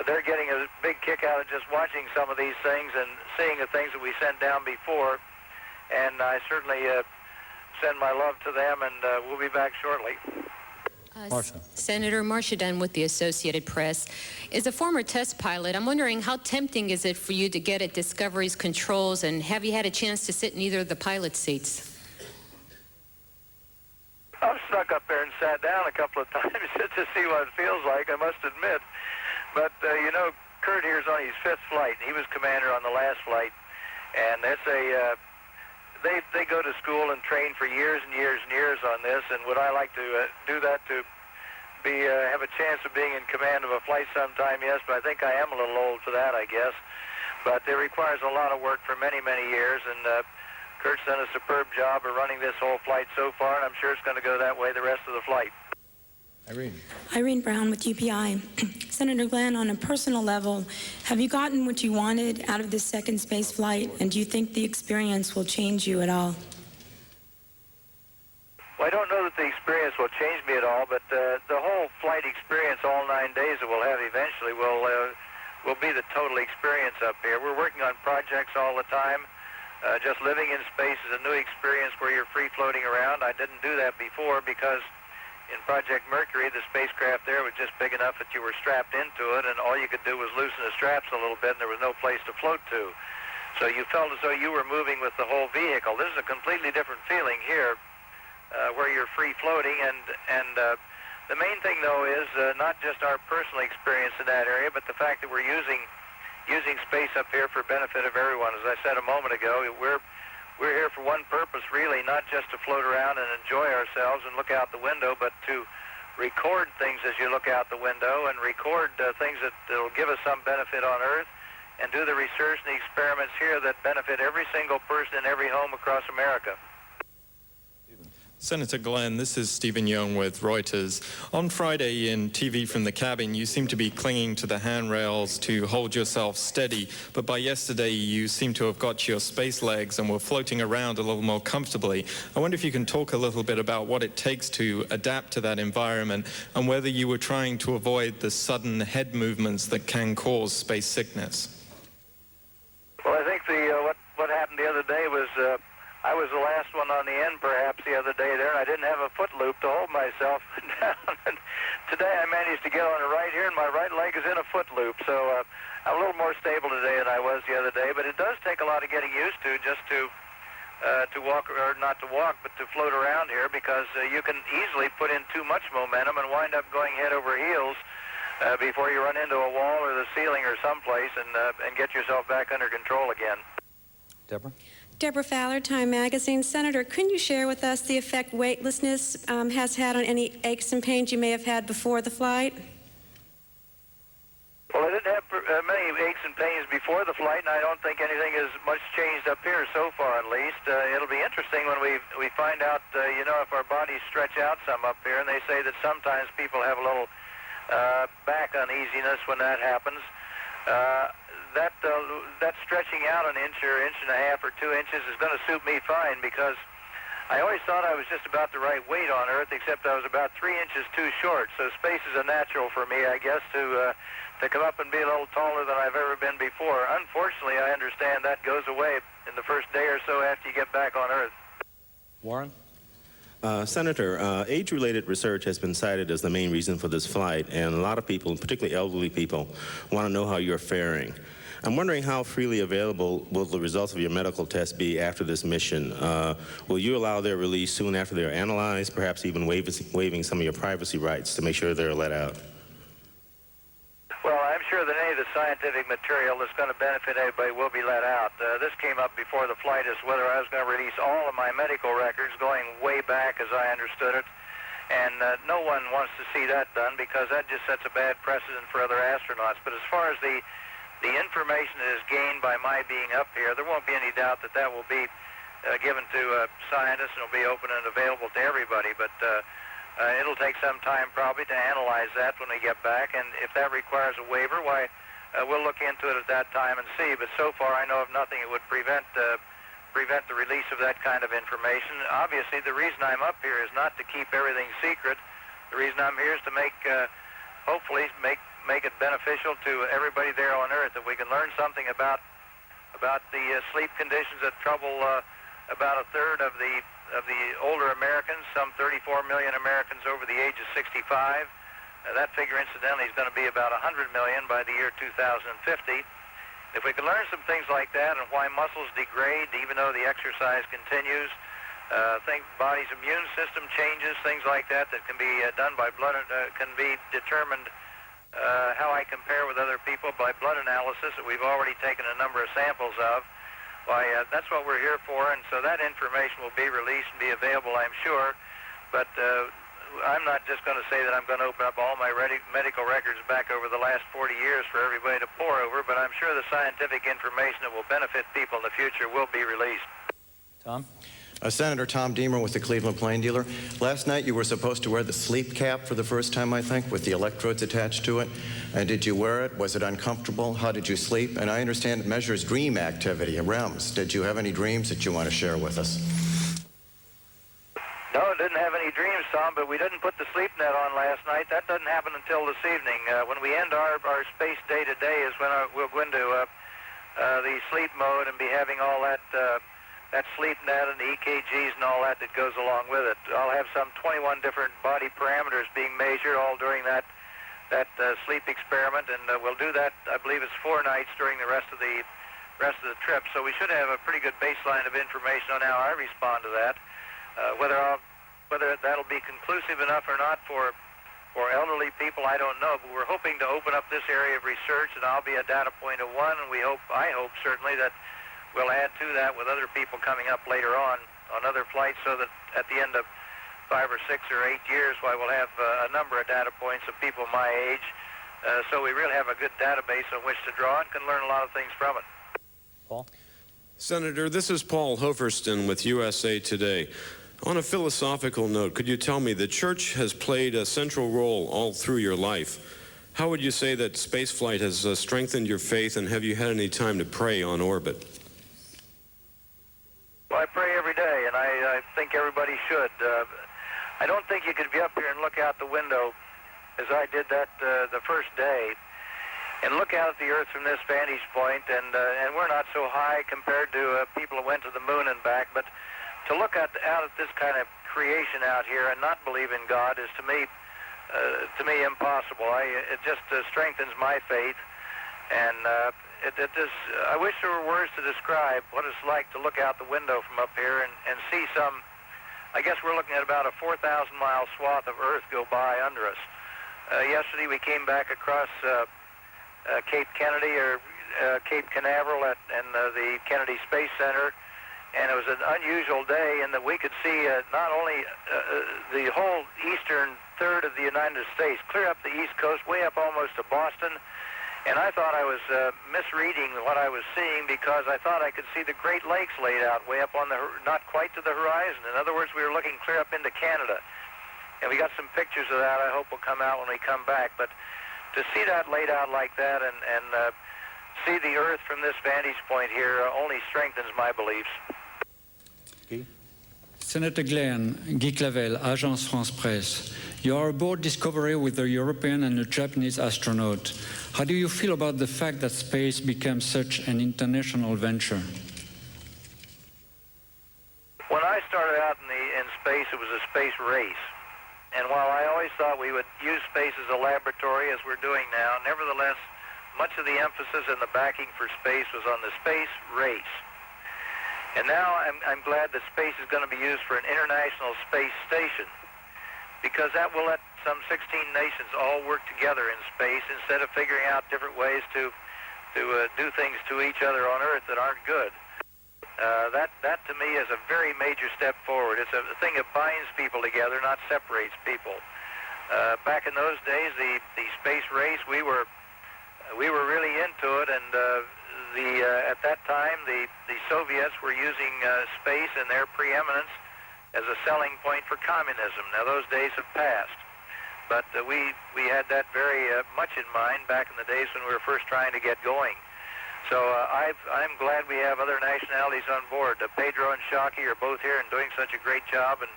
S2: they're getting a big kick out of just watching some of these things and seeing the things that we sent down before, and I certainly send my love to them, and we'll be back shortly.
S21: Senator Marcia Dunn with the Associated Press. As a former test pilot, I'm wondering how tempting is it for you to get at Discovery's controls, and have you had a chance to sit in either of the pilot seats?
S2: I've snuck up there and sat down a couple of times just to see what it feels like, I must admit. But, you know, Kurt here's on his 5th flight, and he was commander on the last flight. And it's they go to school and train for years and years and years on this, and would I like to do that to have a chance of being in command of a flight sometime? Yes, but I think I am a little old for that, I guess. But it requires a lot of work for many, many years, and Kurt's done a superb job of running this whole flight so far, and I'm sure it's going to go that way the rest of the flight.
S22: Irene Brown with UPI. Senator Glenn, on a personal level, have you gotten what you wanted out of this second space flight, and do you think the experience will change you at all?
S2: Well, I don't know that the experience will change me at all, but the whole flight experience, all 9 days that we'll have eventually, will be the total experience up here. We're working on projects all the time. Just living in space is a new experience where you're free floating around. I didn't do that before because in Project Mercury, the spacecraft there was just big enough that you were strapped into it, and all you could do was loosen the straps a little bit, and there was no place to float to. So you felt as though you were moving with the whole vehicle. This is a completely different feeling here, where you're free floating, and the main thing, though, is not just our personal experience in that area, but the fact that we're using space up here for benefit of everyone. As I said a moment ago, we're here for one purpose, really, not just to float around and enjoy ourselves and look out the window, but to record things as you look out the window and record things that will give us some benefit on Earth, and do the research and the experiments here that benefit every single person in every home across America.
S23: Senator Glenn, this is Stephen Young with Reuters. On Friday in TV from the cabin, you seem to be clinging to the handrails to hold yourself steady, but by yesterday you seem to have got your space legs and were floating around a little more comfortably. I wonder if you can talk a little bit about what it takes to adapt to that environment and whether you were trying to avoid the sudden head movements that can cause space sickness.
S2: Well, I think what happened the other day was I was the last one on the end, perhaps, the other day there, and I didn't have a foot loop to hold myself down. And today I managed to get on it right here, and my right leg is in a foot loop. So I'm a little more stable today than I was the other day, but it does take a lot of getting used to just to walk, or not to walk, but to float around here, because you can easily put in too much momentum and wind up going head over heels before you run into a wall or the ceiling or someplace and get yourself back under control again.
S23: Deborah?
S22: Deborah Fowler, Time Magazine. Senator, couldn't you share with us the effect weightlessness has had on any aches and pains you may have had before the flight?
S2: Well, I didn't have many aches and pains before the flight, and I don't think anything has much changed up here so far, at least. It'll be interesting when we find out, if our bodies stretch out some up here, and they say that sometimes people have a little back uneasiness when that happens. That stretching out an inch or inch and a half or 2 inches is going to suit me fine, because I always thought I was just about the right weight on Earth, except I was about 3 inches too short. So space is a natural for me, I guess, to come up and be a little taller than I've ever been before. Unfortunately, I understand that goes away in the first day or so after you get back on Earth.
S23: Warren?
S24: Senator, age-related research has been cited as the main reason for this flight, and a lot of people, particularly elderly people, want to know how you're faring. I'm wondering how freely available will the results of your medical test be after this mission? Will you allow their release soon after they're analyzed, perhaps even waiving some of your privacy rights to make sure they're let out?
S2: Well, I'm sure that any of the scientific material that's going to benefit anybody will be let out. This came up before the flight as whether I was going to release all of my medical records going way back, as I understood it. And no one wants to see that done, because that just sets a bad precedent for other astronauts. But as far as the the information that is gained by my being up here, there won't be any doubt that that will be given to scientists and will be open and available to everybody. But it'll take some time probably to analyze that when we get back. And if that requires a waiver, why, we'll look into it at that time and see. But so far, I know of nothing that would prevent the release of that kind of information. Obviously, the reason I'm up here is not to keep everything secret. The reason I'm here is to hopefully make it beneficial to everybody there on Earth, that we can learn something about the sleep conditions that trouble about a third of the older Americans, some 34 million Americans over the age of 65. That figure, incidentally, is going to be about 100 million by the year 2050. If we can learn some things like that and why muscles degrade even though the exercise continues, body's immune system changes, things like that can be done by blood, can be determined how I compare with other people by blood analysis that we've already taken a number of samples of. Why, that's what we're here for, and so that information will be released and be available, I'm sure. But I'm not just going to say that I'm going to open up all my medical records back over the last 40 years for everybody to pore over, but I'm sure the scientific information that will benefit people in the future will be released.
S8: Tom?
S10: Senator Tom Deemer with the Cleveland Plain Dealer. Last night you were supposed to wear the sleep cap for the first time, I think, with the electrodes attached to it. Did you wear it? Was it uncomfortable? How did you sleep? And I understand it measures dream activity, REMs. Did you have any dreams that you want to share with us?
S2: No, I didn't have any dreams, Tom, but we didn't put the sleep net on last night. That doesn't happen until this evening. When we end our space day today is when we'll go into the sleep mode and be having all that sleep net and the EKGs and all that goes along with it. I'll have some 21 different body parameters being measured all during that sleep experiment, and we'll do that, I believe it's 4 nights during the rest of the trip. So we should have a pretty good baseline of information on how I respond to that. Whether that'll be conclusive enough or not for elderly people, I don't know, but we're hoping to open up this area of research, and I'll be a data point of one, and I hope certainly that we'll add to that with other people coming up later on other flights, so that at the end of 5 or 6 or 8 years, we'll have a number of data points of people my age, so we really have a good database on which to draw and can learn a lot of things from it.
S8: Paul?
S11: Senator, this is Paul Hoferston with USA Today. On a philosophical note, could you tell me the church has played a central role all through your life. How would you say that spaceflight has strengthened your faith, and have you had any time to pray on orbit?
S2: Well, I pray every day, and I think everybody should. I don't think you could be up here and look out the window, as I did that the first day, and look out at the Earth from this vantage point, and we're not so high compared to people who went to the moon and back, but to look out at this kind of creation out here and not believe in God is, to me impossible. It just strengthens my faith, and I wish there were words to describe what it's like to look out the window from up here and see some. I guess we're looking at about a 4,000-mile swath of Earth go by under us. Yesterday we came back across Cape Kennedy or Cape Canaveral and the Kennedy Space Center, and it was an unusual day in that we could see not only the whole eastern third of the United States, clear up the East Coast, way up almost to Boston. And I thought I was misreading what I was seeing, because I thought I could see the Great Lakes laid out way up on not quite to the horizon. In other words, we were looking clear up into Canada. And we got some pictures of that I hope will come out when we come back. But to see that laid out like that and see the Earth from this vantage point here only strengthens my beliefs.
S14: Senator Glenn, Guy Clavel, Agence France Presse. You are aboard Discovery with a European and a Japanese astronaut. How do you feel about the fact that space became such an international venture?
S2: When I started out in space, it was a space race. And while I always thought we would use space as a laboratory, as we're doing now, nevertheless, much of the emphasis and the backing for space was on the space race. And now I'm glad that space is going to be used for an international space station, because that will let some 16 nations all work together in space instead of figuring out different ways to do things to each other on Earth that aren't good. That to me is a very major step forward. It's a thing that binds people together, not separates people. Back in those days, the space race, we were we were really into it, and at that time, the Soviets were using space and their preeminence as a selling point for communism. Now, those days have passed, but we had that very much in mind back in the days when we were first trying to get going. So I'm glad we have other nationalities on board. Pedro and Shockey are both here and doing such a great job, and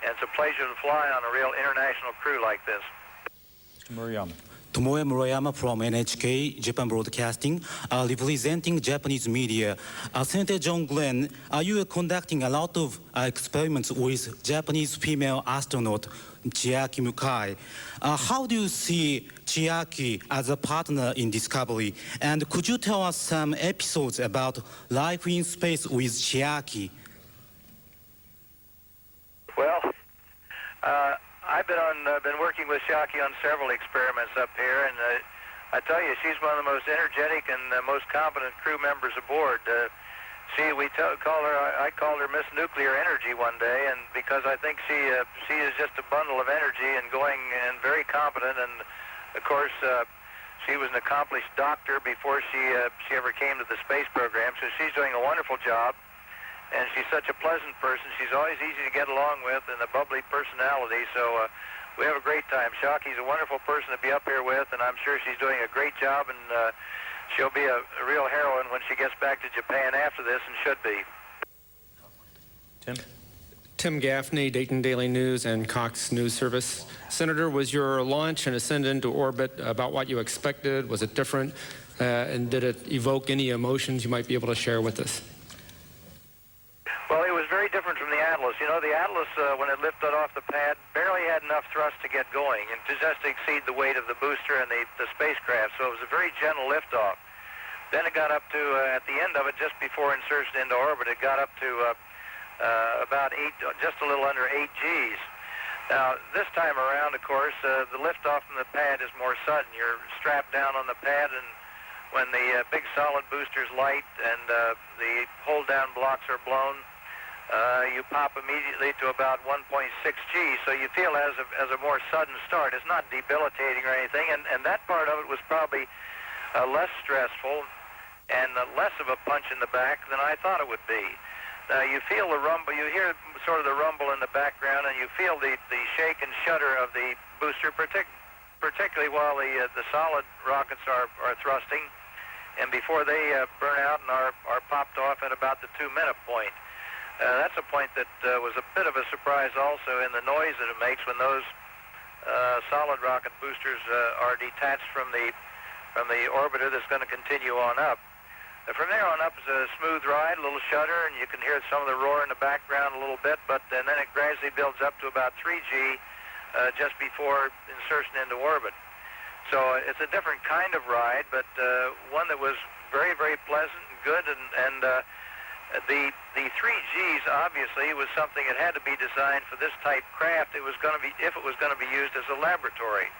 S2: it's a pleasure to fly on a real international crew like this.
S5: Mr. Murayama.
S8: Tomoe Murayama from NHK Japan Broadcasting, representing Japanese media. Senator John Glenn, you are conducting a lot of experiments with Japanese female astronaut Chiaki Mukai. How do you see Chiaki as a partner in discovery? And could you tell us some episodes about life in space with Chiaki?
S2: Well, I've been working with Shockey on several experiments up here, and I tell you, she's one of the most energetic and most competent crew members aboard. I called her Miss Nuclear Energy one day, and because I think she is just a bundle of energy and going and very competent. And of course, she was an accomplished doctor before she ever came to the space program, so she's doing a wonderful job. And she's such a pleasant person. She's always easy to get along with and a bubbly personality. So we have a great time. Shockey's a wonderful person to be up here with, and I'm sure she's doing a great job. And she'll be a real heroine when she gets back to Japan after this, and should be.
S5: Tim?
S13: Tim Gaffney, Dayton Daily News and Cox News Service. Senator, was your launch and ascent into orbit about what you expected? Was it different? And did it evoke any emotions you might be able to share with us?
S2: Well, it was very different from the Atlas. You know, the Atlas, when it lifted off the pad, barely had enough thrust to get going and to just exceed the weight of the booster and the spacecraft. So it was a very gentle liftoff. Then it got up to, at the end of it, just before insertion into orbit, it got up to about just a little under 8 Gs. Now, this time around, of course, the liftoff from the pad is more sudden. You're strapped down on the pad, and when the big solid boosters light and the hold-down blocks are blown, you pop immediately to about 1.6 G, so you feel as a more sudden start. It's not debilitating or anything, and that part of it was probably less stressful and less of a punch in the back than I thought it would be. Now, you feel the rumble, you hear sort of the rumble in the background, and you feel the shake and shudder of the booster, particularly while the solid rockets are thrusting, and before they burn out and are popped off at about the 2-minute point. That's a point that was a bit of a surprise also in the noise that it makes when those solid rocket boosters are detached from the orbiter that's going to continue on up. From there on up is a smooth ride, a little shudder, and you can hear some of the roar in the background a little bit, and then it gradually builds up to about 3 G just before insertion into orbit. So it's a different kind of ride, but one that was very, very pleasant and good, and the 3 Gs obviously was something that had to be designed for this type craft. It was going to be, if it was going to be used as a laboratory.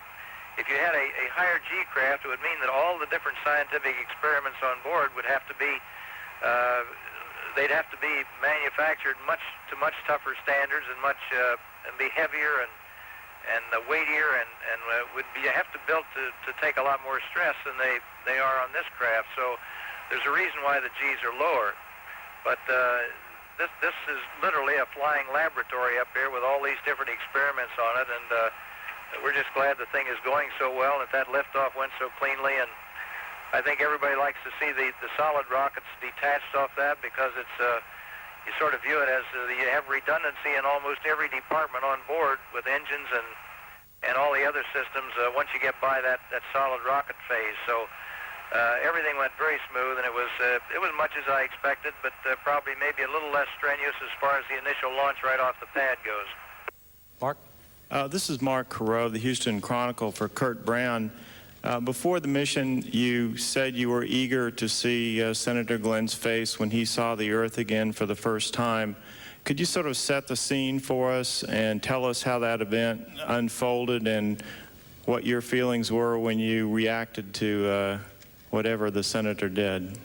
S2: If you had a higher G craft, it would mean that all the different scientific experiments on board would have to be, they'd have to be manufactured to much tougher standards and and be heavier and weightier and would have to build to take a lot more stress than they are on this craft. So there's a reason why the Gs are lower. But this is literally a flying laboratory up here with all these different experiments on it, and we're just glad the thing is going so well and that liftoff went so cleanly. And I think everybody likes to see the solid rockets detached off that, because it's you sort of view it as you have redundancy in almost every department on board with engines and all the other systems once you get by that solid rocket phase. So everything went very smooth, and it was much as I expected, but probably maybe a little less strenuous as far as the initial launch right off the pad goes.
S5: Mark?
S17: This is Mark Carreau, the Houston Chronicle, for Kurt Brown. Before the mission, you said you were eager to see Senator Glenn's face when he saw the Earth again for the first time. Could you sort of set the scene for us and tell us how that event unfolded and what your feelings were when you reacted to whatever the senator did?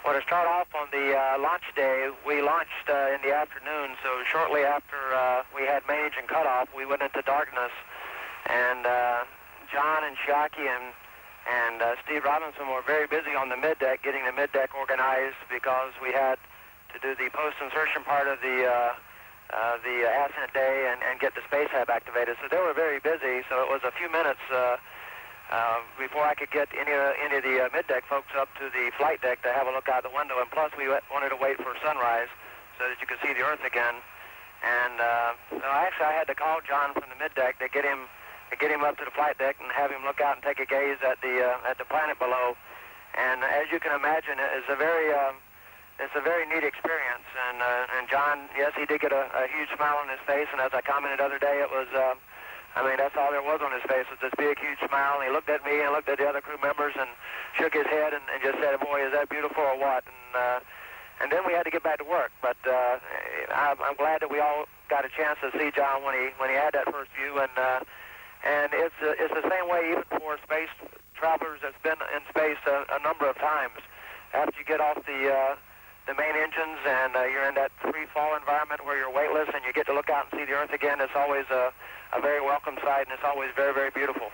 S2: Well, to start off on the launch day, we launched in the afternoon, so shortly after we had managed and cutoff, we went into darkness, and John and Shockey and Steve Robinson were very busy on the middeck, getting the middeck organized because we had to do the post-insertion part of the ascent day and get the space hab activated. So they were very busy, so it was a few minutes before I could get any of the middeck folks up to the flight deck to have a look out the window. And plus, we wanted to wait for sunrise so that you could see the Earth again. And so actually, I had to call John from the middeck to get him up to the flight deck and have him look out and take a gaze at the planet below. And as you can imagine, it's a very neat experience. And John, yes, he did get a huge smile on his face. And as I commented the other day, it was, that's all there was on his face was this big, huge smile. And he looked at me and looked at the other crew members and shook his head and just said, "Boy, is that beautiful or what?" And then we had to get back to work. But I'm glad that we all got a chance to see John when he had that first view. And it's the same way even for space travelers that's been in space a number of times. After you get off the main engines and you're in that free fall environment where you're weightless and you get to look out and see the Earth again, it's always a very welcome sight, and it's always very, very beautiful.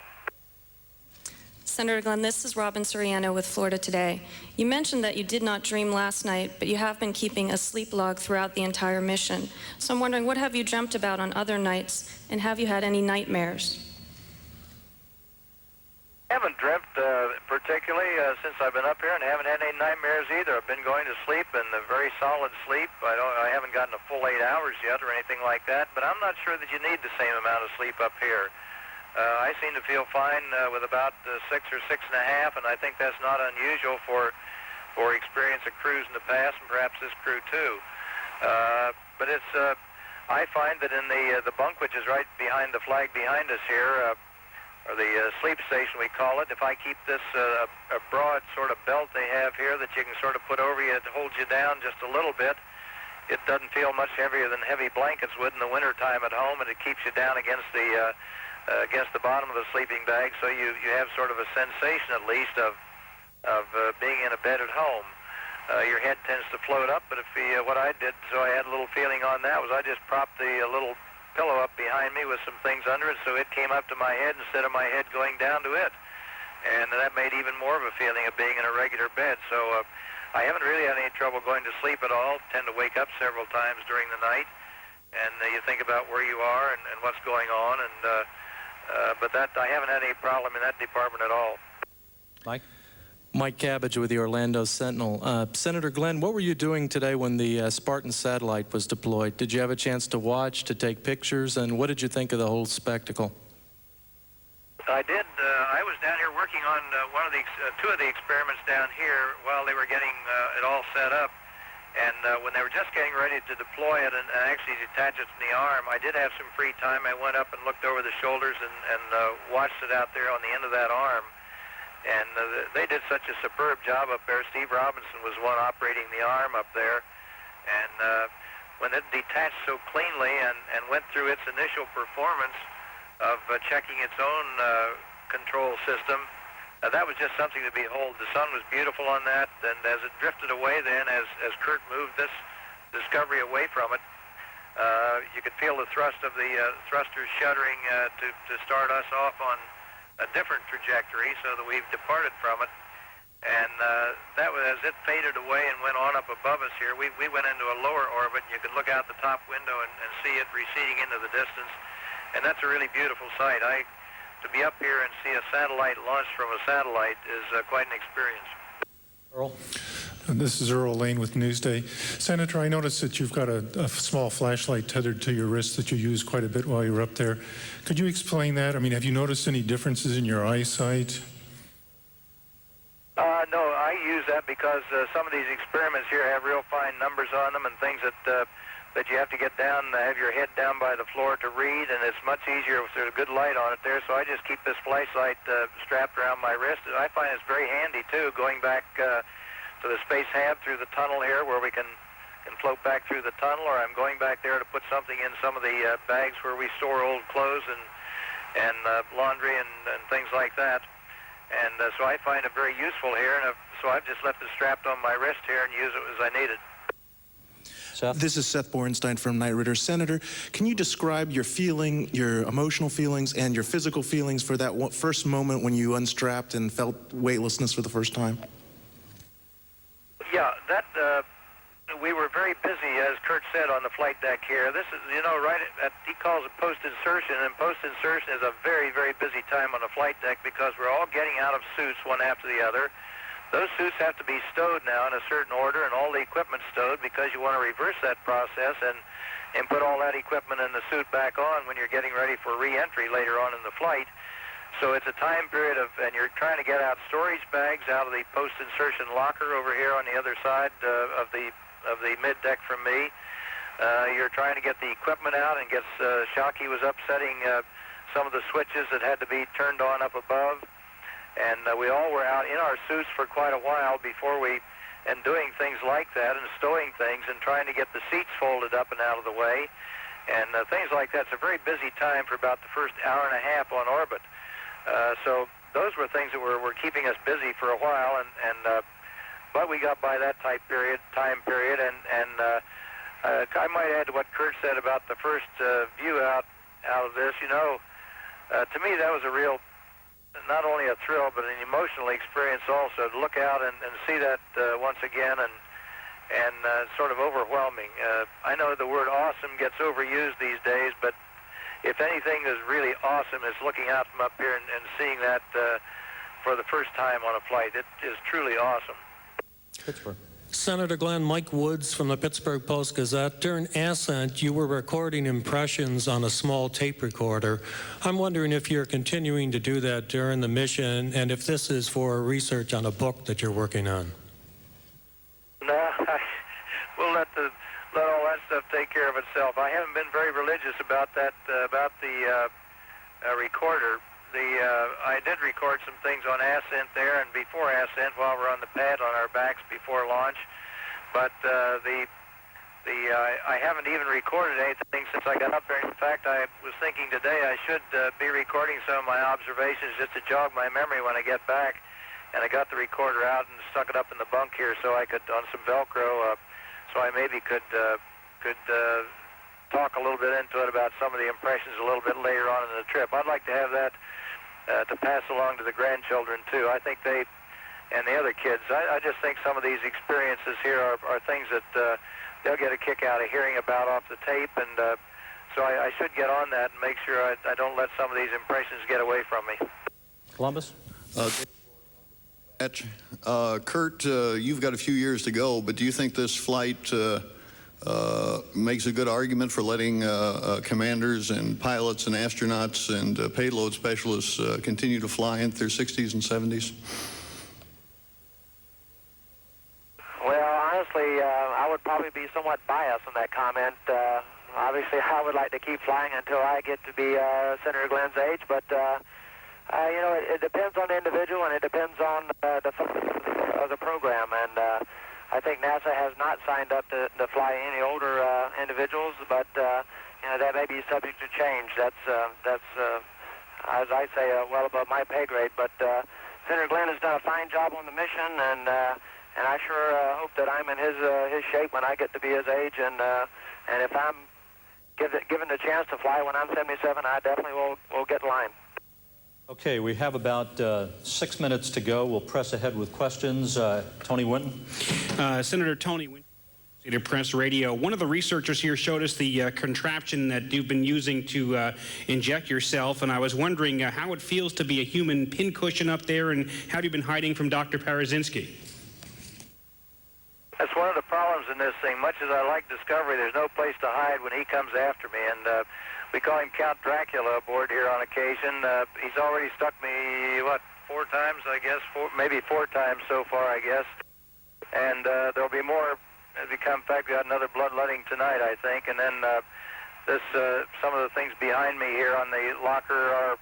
S3: Senator Glenn, this is Robin Soriano with Florida Today. You mentioned that you did not dream last night, but you have been keeping a sleep log throughout the entire mission. So I'm wondering, what have you dreamt about on other nights, and have you had any nightmares?
S2: I haven't dreamt particularly since I've been up here, and I haven't had any nightmares either. I've been going to sleep in a very solid sleep. I haven't gotten a full 8 hours yet or anything like that, but I'm not sure that you need the same amount of sleep up here. I seem to feel fine with about 6 or 6.5, and I think that's not unusual for experienced crews in the past, and perhaps this crew too. But it's I find that in the bunk, which is right behind the flag behind us here, or the sleep station we call it, if I keep this a broad sort of belt they have here that you can sort of put over you, it holds you down just a little bit. It doesn't feel much heavier than heavy blankets would in the wintertime at home, and it keeps you down against the bottom of the sleeping bag, so you have sort of a sensation at least of being in a bed at home. Your head tends to float up, but what I did, so I had a little feeling on that, was I just propped the little pillow up behind me with some things under it, so it came up to my head instead of my head going down to it. And that made even more of a feeling of being in a regular bed. So I haven't really had any trouble going to sleep at all. Tend to wake up several times during the night, and you think about where you are and what's going on, but I haven't had any problem in that department at all.
S5: Mike?
S6: Mike Cabbage with the Orlando Sentinel. Senator Glenn, what were you doing today when the Spartan satellite was deployed? Did you have a chance to watch, to take pictures, and what did you think of the whole spectacle?
S2: I did. I was down here working on two of the experiments down here while they were getting it all set up. And when they were just getting ready to deploy it and actually detach it from the arm, I did have some free time. I went up and looked over the shoulders and watched it out there on the end of that arm. And they did such a superb job up there. Steve Robinson was one operating the arm up there. And when it detached so cleanly and went through its initial performance of checking its own control system, that was just something to behold. The sun was beautiful on that, and as it drifted away then, as Kurt moved this Discovery away from it, you could feel the thrust of the thrusters shuddering to start us off on a different trajectory, so that we've departed from it. And that was, as it faded away and went on up above us here, we went into a lower orbit, and you could look out the top window and see it receding into the distance. And that's a really beautiful sight. To be up here and see a satellite launched from a satellite is quite an experience.
S5: Earl?
S15: This is Earl Lane with Newsday. Senator, I noticed that you've got a small flashlight tethered to your wrist that you use quite a bit while you're up there. Could you explain that? I mean, have you noticed any differences in your eyesight?
S2: No, I use that because some of these experiments here have real fine numbers on them and things that you have to get down, have your head down by the floor to read, and it's much easier if there's a good light on it there, so I just keep this flashlight strapped around my wrist. I find it's very handy, too, going back to the space hab through the tunnel here where we can float back through the tunnel, or I'm going back there to put something in some of the bags where we store old clothes and laundry and things like that. And so I find it very useful here, and so I've just left it strapped on my wrist here and use it as I need it.
S5: Seth?
S9: This is Seth Bornstein from Knight Ridder. Senator, can you describe your feeling, your emotional feelings, and your physical feelings for that first moment when you unstrapped and felt weightlessness for the first time?
S2: Yeah, we were very busy, as Kurt said, on the flight deck here. This is, right at, he calls it post-insertion, and post-insertion is a very, very busy time on the flight deck because we're all getting out of suits one after the other. Those suits have to be stowed now in a certain order, and all the equipment stowed because you want to reverse that process and put all that equipment in the suit back on when you're getting ready for re-entry later on in the flight. So it's a time period of, and you're trying to get out storage bags out of the post-insertion locker over here on the other side of the mid-deck from me. You're trying to get the equipment out, and Shockey was upsetting some of the switches that had to be turned on up above. And we all were out in our suits for quite a while before and doing things like that and stowing things and trying to get the seats folded up and out of the way. And things like that. It's a very busy time for about the first hour and a half on orbit. So those were things that were keeping us busy for a while, but we got by that time period, and I might add to what Kurt said about the first view out of this. To me that was a real, not only a thrill, but an emotional experience also, to look out and see that once again, and sort of overwhelming. I know the word awesome gets overused these days, but if anything is really awesome, is looking out from up here and seeing that for the first time on a flight. It is truly awesome.
S5: Pittsburgh.
S12: Senator Glenn, Mike Woods from the Pittsburgh Post-Gazette. During ascent, you were recording impressions on a small tape recorder. I'm wondering if you're continuing to do that during the mission, and if this is for research on a book that you're working on.
S2: No, we'll let all that stuff take care of itself. I haven't been very religious about that, about the recorder. I did record some things on ascent there and before ascent while we're on the pad on our backs before launch, but I haven't even recorded anything since I got up there. In fact, I was thinking today I should be recording some of my observations just to jog my memory when I get back, and I got the recorder out and stuck it up in the bunk here so I could, on some Velcro, so I maybe could talk a little bit into it about some of the impressions a little bit later on in the trip. I'd like to have that to pass along to the grandchildren too. I think they, and the other kids, I just think some of these experiences here are things that they'll get a kick out of hearing about off the tape, and so I should get on that and make sure I don't let some of these impressions get away from me.
S5: Columbus?
S20: Kurt, you've got a few years to go, but do you think this flight makes a good argument for letting commanders and pilots and astronauts and payload specialists continue to fly into their 60s and 70s?
S2: Well, honestly, I would probably be somewhat biased on that comment. Obviously, I would like to keep flying until I get to be Senator Glenn's age, but it depends on the individual, and it depends on the program, and I think NASA has not signed up to fly any older individuals, but that may be subject to change. That's as I say, well above my pay grade. But Senator Glenn has done a fine job on the mission, and I sure hope that I'm in his shape when I get to be his age, and if I'm given the chance to fly when I'm 77, I definitely will get in line.
S5: Okay, we have about 6 minutes to go. We'll press ahead with questions. Tony Winton.
S16: Senator Tony Winton, Associated Press Radio. One of the researchers here showed us the contraption that you've been using to inject yourself, and I was wondering how it feels to be a human pincushion up there, and how have you been hiding from Dr. Parazinski?
S2: That's one of the problems in this thing. Much as I like Discovery, there's no place to hide when he comes after me, and we call him Count Dracula aboard here on occasion. He's already stuck me, 4 times, I guess? Maybe 4 times so far, I guess. And there'll be more as we come back. We got another bloodletting tonight, I think. And then some of the things behind me here on the locker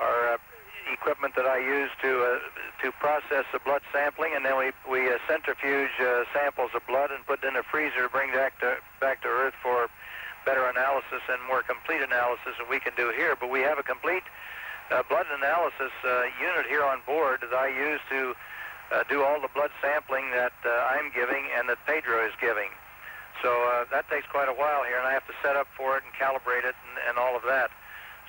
S2: are equipment that I use to process the blood sampling, and then we centrifuge samples of blood and put it in a freezer to bring back to Earth for better analysis and more complete analysis than we can do here. But we have a complete blood analysis unit here on board that I use to do all the blood sampling that I'm giving and that Pedro is giving. So that takes quite a while here, and I have to set up for it and calibrate it and all of that.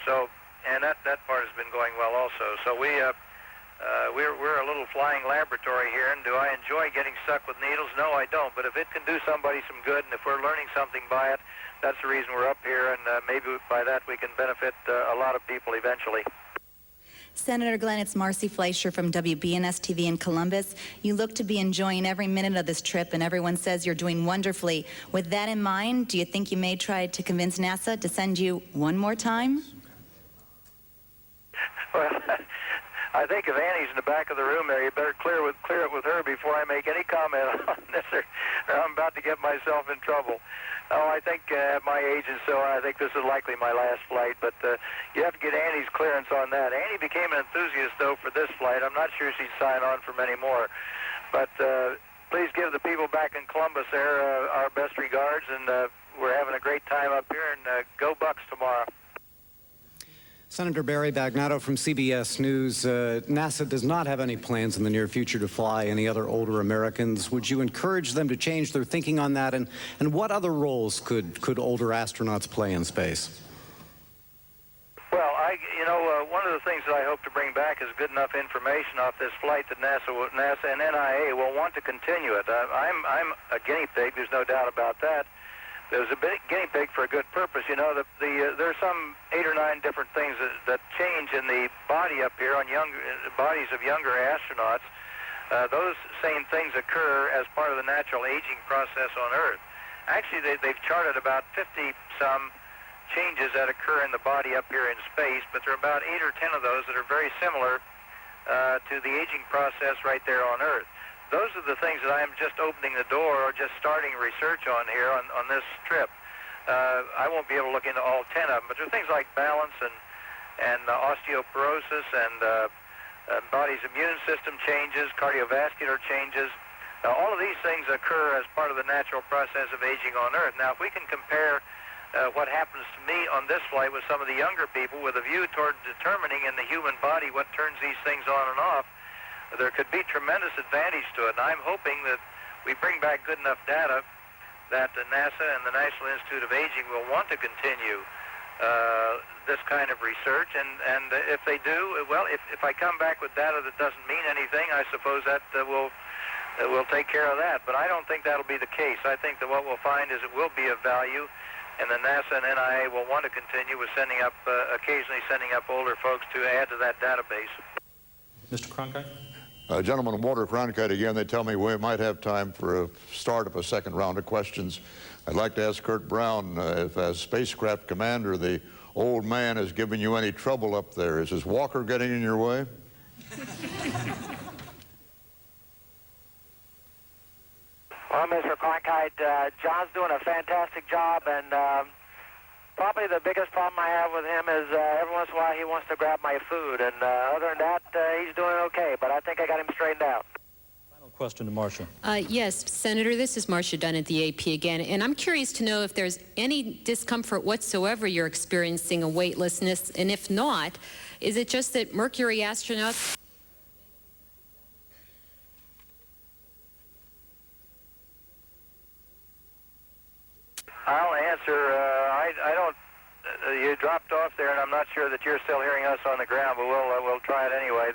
S2: So, and that part has been going well also. So we're a little flying laboratory here, and do I enjoy getting stuck with needles? No, I don't. But if it can do somebody some good, and if we're learning something by it, that's the reason we're up here, and maybe by that we can benefit a lot of people eventually.
S1: Senator Glenn, it's Marcy Fleischer from WBNS TV in Columbus. You look to be enjoying every minute of this trip, and everyone says you're doing wonderfully. With that in mind, do you think you may try to convince NASA to send you one more time?
S2: Well, I think if Annie's in the back of the room there, you better clear it with her before I make any comment on this, or I'm about to get myself in trouble. Oh, I think at my age and so on, I think this is likely my last flight, but you have to get Annie's clearance on that. Annie became an enthusiast, though, for this flight. I'm not sure she'd sign on for many more. But please give the people back in Columbus there our best regards, and we're having a great time up here, and go Bucks tomorrow.
S4: Senator Barry Bagnato from CBS News. NASA does not have any plans in the near future to fly any other older Americans. Would you encourage them to change their thinking on that? And what other roles could older astronauts play in space?
S2: Well, one of the things that I hope to bring back is good enough information off this flight that NASA and NIA will want to continue it. I'm a guinea pig. There's no doubt about that. There's a guinea pig for a good purpose. There's some 8 or 9 different things that change in the body up here on bodies of younger astronauts. Those same things occur as part of the natural aging process on Earth. Actually, they've charted about 50-some changes that occur in the body up here in space, but there are about 8 or 10 of those that are very similar to the aging process right there on Earth. Those are the things that I am just opening the door or just starting research on here on this trip. I won't be able to look into all 10 of them, but there are things like balance and osteoporosis and body's immune system changes, cardiovascular changes. All of these things occur as part of the natural process of aging on Earth. Now, if we can compare what happens to me on this flight with some of the younger people with a view toward determining in the human body what turns these things on and off, there could be tremendous advantage to it. And I'm hoping that we bring back good enough data that NASA and the National Institute of Aging will want to continue this kind of research. And if they do, well, if I come back with data that doesn't mean anything, I suppose that we'll take care of that. But I don't think that'll be the case. I think that what we'll find is it will be of value, and the NASA and NIA will want to continue with occasionally sending up older folks to add to that database. Mr. Cronkite?
S18: Gentleman Walter Cronkite again. They tell me we might have time for a start of a second round of questions. I'd like to ask Kurt Brown, if as spacecraft commander, the old man has given you any trouble up there. Is his walker getting in your way?
S2: Well, Mr. Cronkite, John's doing a fantastic job, and probably the biggest problem I have with him is every once in a while he wants to grab my food, and other than that, he's doing okay, but I think I got him straightened out.
S5: Final question to Marcia.
S21: Yes, Senator, this is Marcia Dunn at the AP again, and I'm curious to know if there's any discomfort whatsoever you're experiencing a weightlessness, and if not, is it just that Mercury astronauts...
S2: I'll answer. I don't. You dropped off there, and I'm not sure that you're still hearing us on the ground, but we'll try it anyway.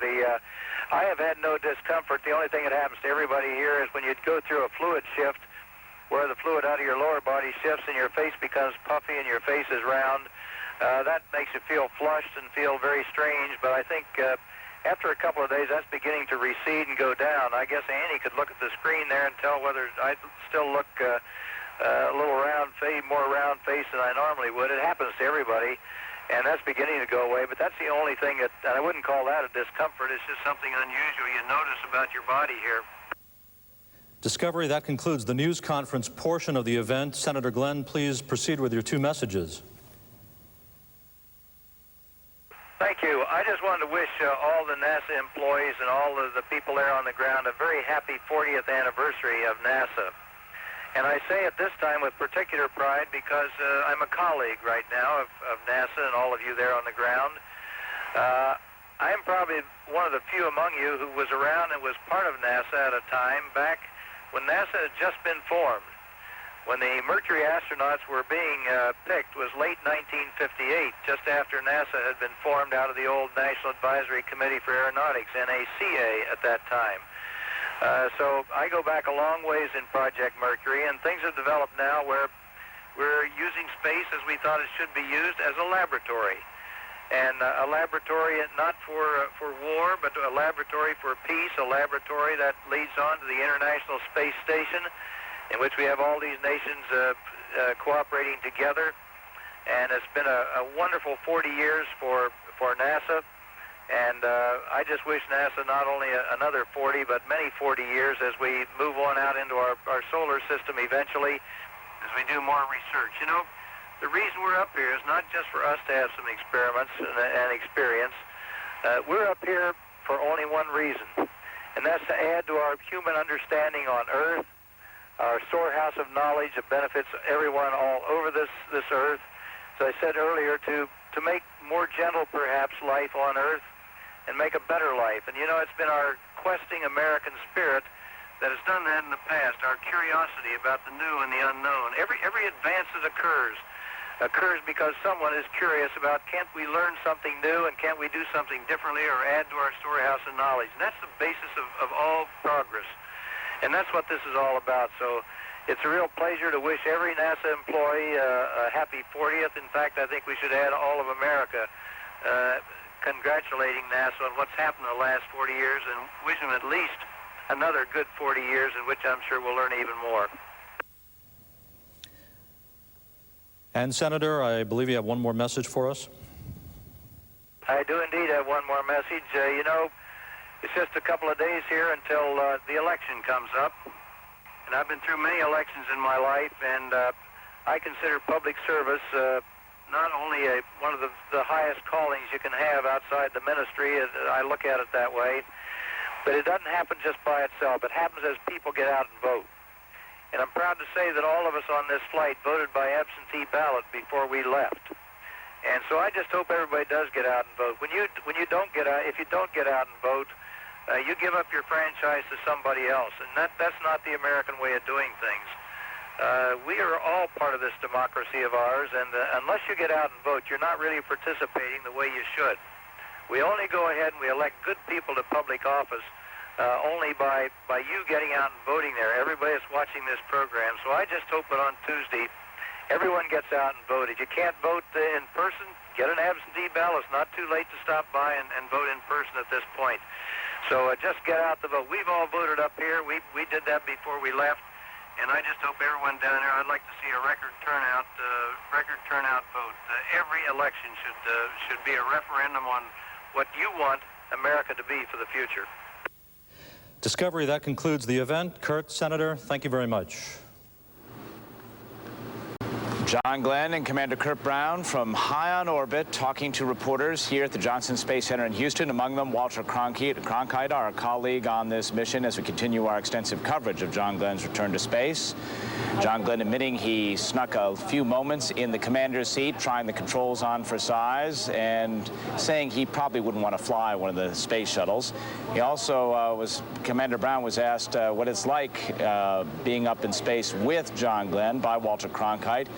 S2: I have had no discomfort. The only thing that happens to everybody here is when you go through a fluid shift, where the fluid out of your lower body shifts and your face becomes puffy and your face is round. That makes you feel flushed and feel very strange. But I think after a couple of days, that's beginning to recede and go down. I guess Annie could look at the screen there and tell whether I still look a little more round face than I normally would. It happens to everybody, and that's beginning to go away. But that's the only thing that, and I wouldn't call that a discomfort. It's just something unusual you notice about your body here.
S5: Discovery, that concludes the news conference portion of the event. Senator Glenn, please proceed with your 2 messages.
S2: Thank you. I just wanted to wish all the NASA employees and all of the people there on the ground a very happy 40th anniversary of NASA. And I say it this time with particular pride because I'm a colleague right now of NASA and all of you there on the ground. I'm probably one of the few among you who was around and was part of NASA at a time back when NASA had just been formed. when the Mercury astronauts were being picked was late 1958, just after NASA had been formed out of the old National Advisory Committee for Aeronautics, NACA at that time. So I go back a long ways in Project Mercury, and things have developed now where we're using space as we thought it should be used, as a laboratory. And a laboratory not for war, but a laboratory for peace, a laboratory that leads on to the International Space Station, in which we have all these nations cooperating together. And it's been a wonderful 40 years for NASA. And I just wish NASA not only another 40, but many 40 years as we move on out into our solar system eventually, as we do more research. You know, the reason we're up here is not just for us to have some experiments and experience. We're up here for only one reason, and that's to add to our human understanding on Earth, our storehouse of knowledge that benefits everyone all over this Earth. As I said earlier, to make more gentle, perhaps, life on Earth and make a better life. And, you know, it's been our questing American spirit that has done that in the past, our curiosity about the new and the unknown. Every advance that occurs because someone is curious about, can't we learn something new and can't we do something differently or add to our storehouse of knowledge? And that's the basis of all progress. And that's what this is all about. So it's a real pleasure to wish every NASA employee a happy 40th. In fact, I think we should add all of America congratulating NASA on what's happened in the last 40 years and wish them at least another good 40 years in which I'm sure we'll learn even more.
S5: And Senator, I believe you have one more message for us.
S2: I do indeed have one more message. You know, it's just a couple of days here until the election comes up. And I've been through many elections in my life, and I consider public service not only one of the highest callings you can have outside the ministry. I look at it that way. But it doesn't happen just by itself. It happens as people get out and vote. And I'm proud to say that all of us on this flight voted by absentee ballot before we left. And so I just hope everybody does get out and vote. When you don't get out, if you don't get out and vote, you give up your franchise to somebody else. And that's not the American way of doing things. We are all part of this democracy of ours, and unless you get out and vote, you're not really participating the way you should. We only go ahead and we elect good people to public office only by you getting out and voting there, everybody that's watching this program. So I just hope that on Tuesday, everyone gets out and vote. If you can't vote in person, get an absentee ballot. It's not too late to stop by and vote in person at this point. So just get out the vote. We've all voted up here. We did that before we left. And I just hope everyone down there, I'd like to see a record turnout vote. Every election should be a referendum on what you want America to be for the future.
S5: Discovery, that concludes the event. Kurt, Senator, thank you very much.
S7: John Glenn and Commander Kurt Brown from high on orbit talking to reporters here at the Johnson Space Center in Houston, among them Walter Cronkite, our colleague on this mission, as we continue our extensive coverage of John Glenn's return to space. John Glenn admitting he snuck a few moments in the commander's seat, trying the controls on for size, and saying he probably wouldn't want to fly one of the space shuttles. He also Commander Brown was asked what it's like being up in space with John Glenn by Walter Cronkite.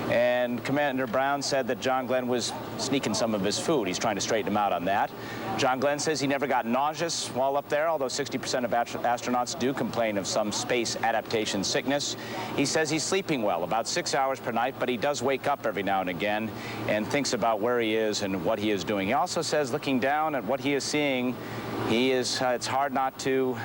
S7: And Commander Brown said that John Glenn was sneaking some of his food. He's trying to straighten him out on that. John Glenn says he never got nauseous while up there, although 60% of astronauts do complain of some space adaptation sickness. He says he's sleeping well, about 6 hours per night, but he does wake up every now and again and thinks about where he is and what he is doing. He also says, looking down at what he is seeing, it's hard not to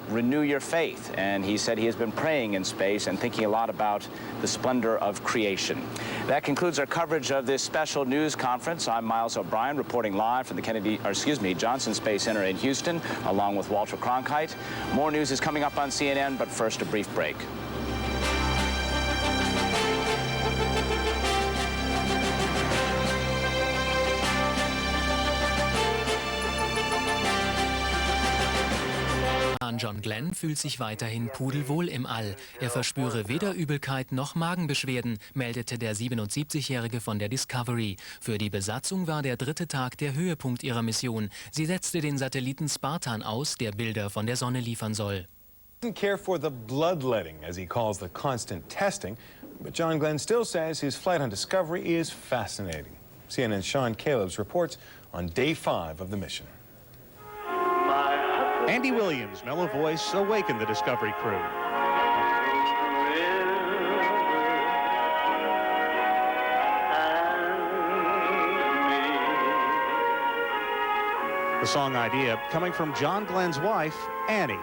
S7: renew your faith. And he said he has been praying in space and thinking a lot about the splendor of creation. That concludes our coverage of this special news conference. I'm Miles O'Brien, reporting live from the Johnson Space Center in Houston, along with Walter Cronkite. More news is coming up on CNN, but first a brief break.
S19: John Glenn fühlt sich weiterhin pudelwohl im All. Er verspüre weder Übelkeit noch Magenbeschwerden, meldete der 77-Jährige von der Discovery. Für die Besatzung war der 3. Tag der Höhepunkt ihrer Mission. Sie setzte den Satelliten Spartan aus, der Bilder von der Sonne liefern soll.
S10: Doesn't care for the bloodletting, as he calls the constant testing, but John Glenn still says his flight on Discovery is fascinating. CNN's Sean Caleb's reports on day 5 of the mission.
S22: Andy Williams' mellow voice awakened the Discovery crew. The song idea coming from John Glenn's wife, Annie.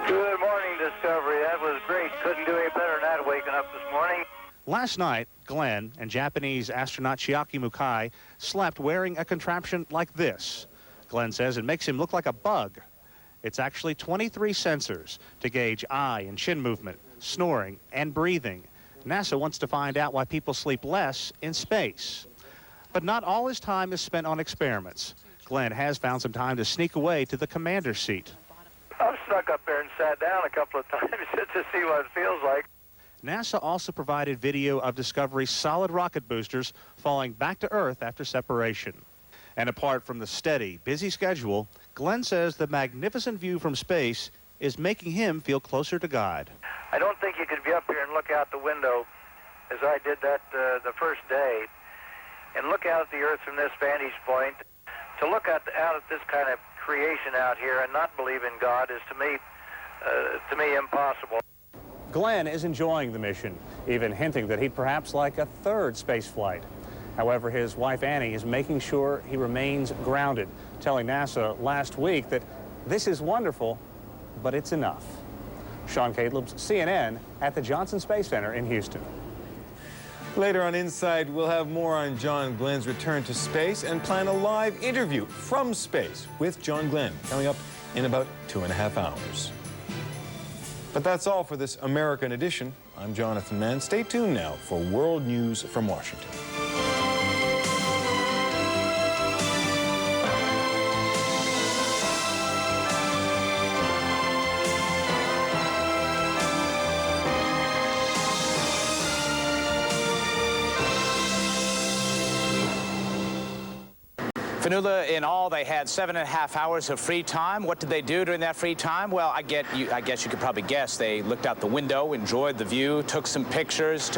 S2: Good morning, Discovery. That was great. Couldn't do any better than that waking up this morning.
S22: Last night, Glenn and Japanese astronaut Chiaki Mukai slept wearing a contraption like this. Glenn says it makes him look like a bug. It's actually 23 sensors to gauge eye and chin movement, snoring, and breathing. NASA wants to find out why people sleep less in space. But not all his time is spent on experiments. Glenn has found some time to sneak away to the commander's seat.
S2: I've snuck up there and sat down a couple of times just to see what it feels like.
S22: NASA also provided video of Discovery's solid rocket boosters falling back to Earth after separation. And apart from the steady, busy schedule, Glenn says the magnificent view from space is making him feel closer to God.
S2: I don't think you could be up here and look out the window, as I did that the first day, and look out at the Earth from this vantage point. To look out at this kind of creation out here and not believe in God is, to me, impossible.
S22: Glenn is enjoying the mission, even hinting that he'd perhaps like a third space flight. However, his wife Annie is making sure he remains grounded, telling NASA last week that this is wonderful, but it's enough. Sean Caleb's CNN at the Johnson Space Center in Houston.
S10: Later on Inside, we'll have more on John Glenn's return to space and plan a live interview from space with John Glenn coming up in about 2.5 hours. But that's all for this American edition. I'm Jonathan Mann. Stay tuned now for World News from Washington.
S7: Fanula, in all, they had 7.5 hours of free time. What did they do during that free time? Well, I guess you could probably guess. They looked out the window, enjoyed the view, took some pictures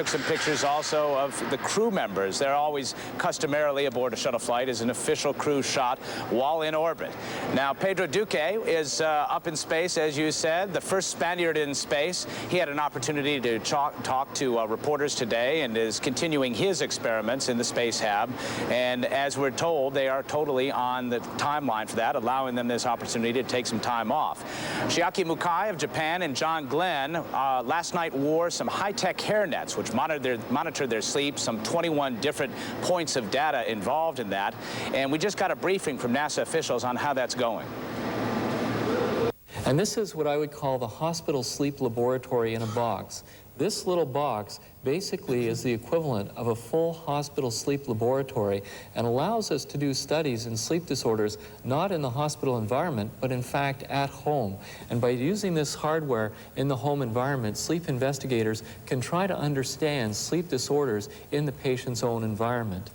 S7: also of the crew members. They're always customarily aboard a shuttle flight as an official crew shot while in orbit. Now, Pedro Duque is up in space, as you said, the first Spaniard in space. He had an opportunity to talk to reporters today and is continuing his experiments in the Space Hab. And as we're told, they are totally on the timeline for that, allowing them this opportunity to take some time off. Chiaki Mukai of Japan and John Glenn last night wore some high-tech hairnets, which monitored their sleep, some 21 different points of data involved in that. And we just got a briefing from NASA officials on how that's going.
S23: And this is what I would call the hospital sleep laboratory in a box. This little box basically is the equivalent of a full hospital sleep laboratory and allows us to do studies in sleep disorders not in the hospital environment, but in fact at home. And by using this hardware in the home environment, sleep investigators can try to understand sleep disorders in the patient's own environment.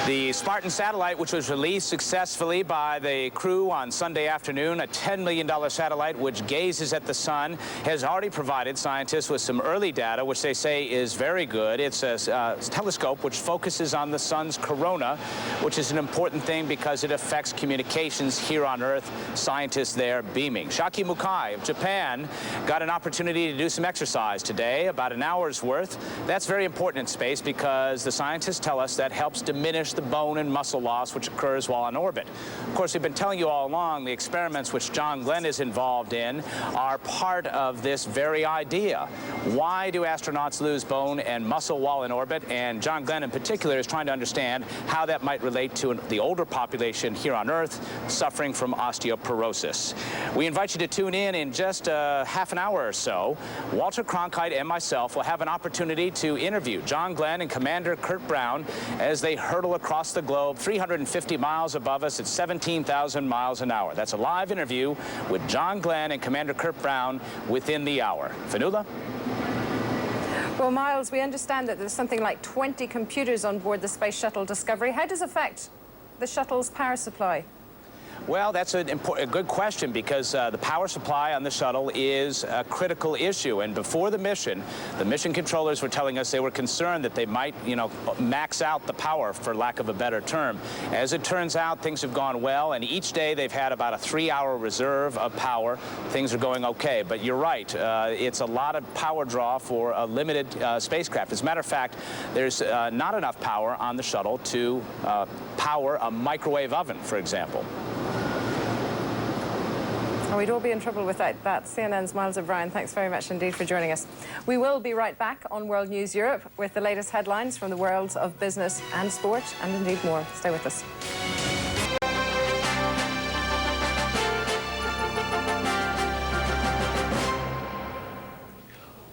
S7: The Spartan satellite, which was released successfully by the crew on Sunday afternoon, a $10 million satellite which gazes at the sun, has already provided scientists with some early data, which they say is very good. It's a telescope which focuses on the sun's corona, which is an important thing because it affects communications here on Earth. Scientists there beaming. Chiaki Mukai of Japan got an opportunity to do some exercise today, about an hour's worth. That's very important in space because the scientists tell us that helps diminish the bone and muscle loss which occurs while in orbit. Of course, we've been telling you all along the experiments which John Glenn is involved in are part of this very idea. Why do astronauts lose bone and muscle while in orbit? And John Glenn in particular is trying to understand how that might relate to the older population here on Earth suffering from osteoporosis. We invite you to tune in just half an hour or so. Walter Cronkite and myself will have an opportunity to interview John Glenn and Commander Kurt Brown as they hurtle across the globe 350 miles above us at 17,000 miles an hour. That's a live interview with John Glenn and Commander Kurt Brown within the hour. Fanula?
S24: Well, Miles, we understand that there's something like 20 computers on board the Space Shuttle Discovery. How does it affect the shuttle's power supply?
S7: Well, that's a good question because the power supply on the shuttle is a critical issue. And before the mission controllers were telling us they were concerned that they might, max out the power, for lack of a better term. As it turns out, things have gone well, and each day they've had about a 3-hour reserve of power. Things are going okay. But you're right, it's a lot of power draw for a limited spacecraft. As a matter of fact, there's not enough power on the shuttle to power a microwave oven, for example.
S24: Oh, we'd all be in trouble with that. CNN's Miles O'Brien, thanks very much indeed for joining us. We will be right back on World News Europe with the latest headlines from the worlds of business and sport, and indeed more. Stay with us.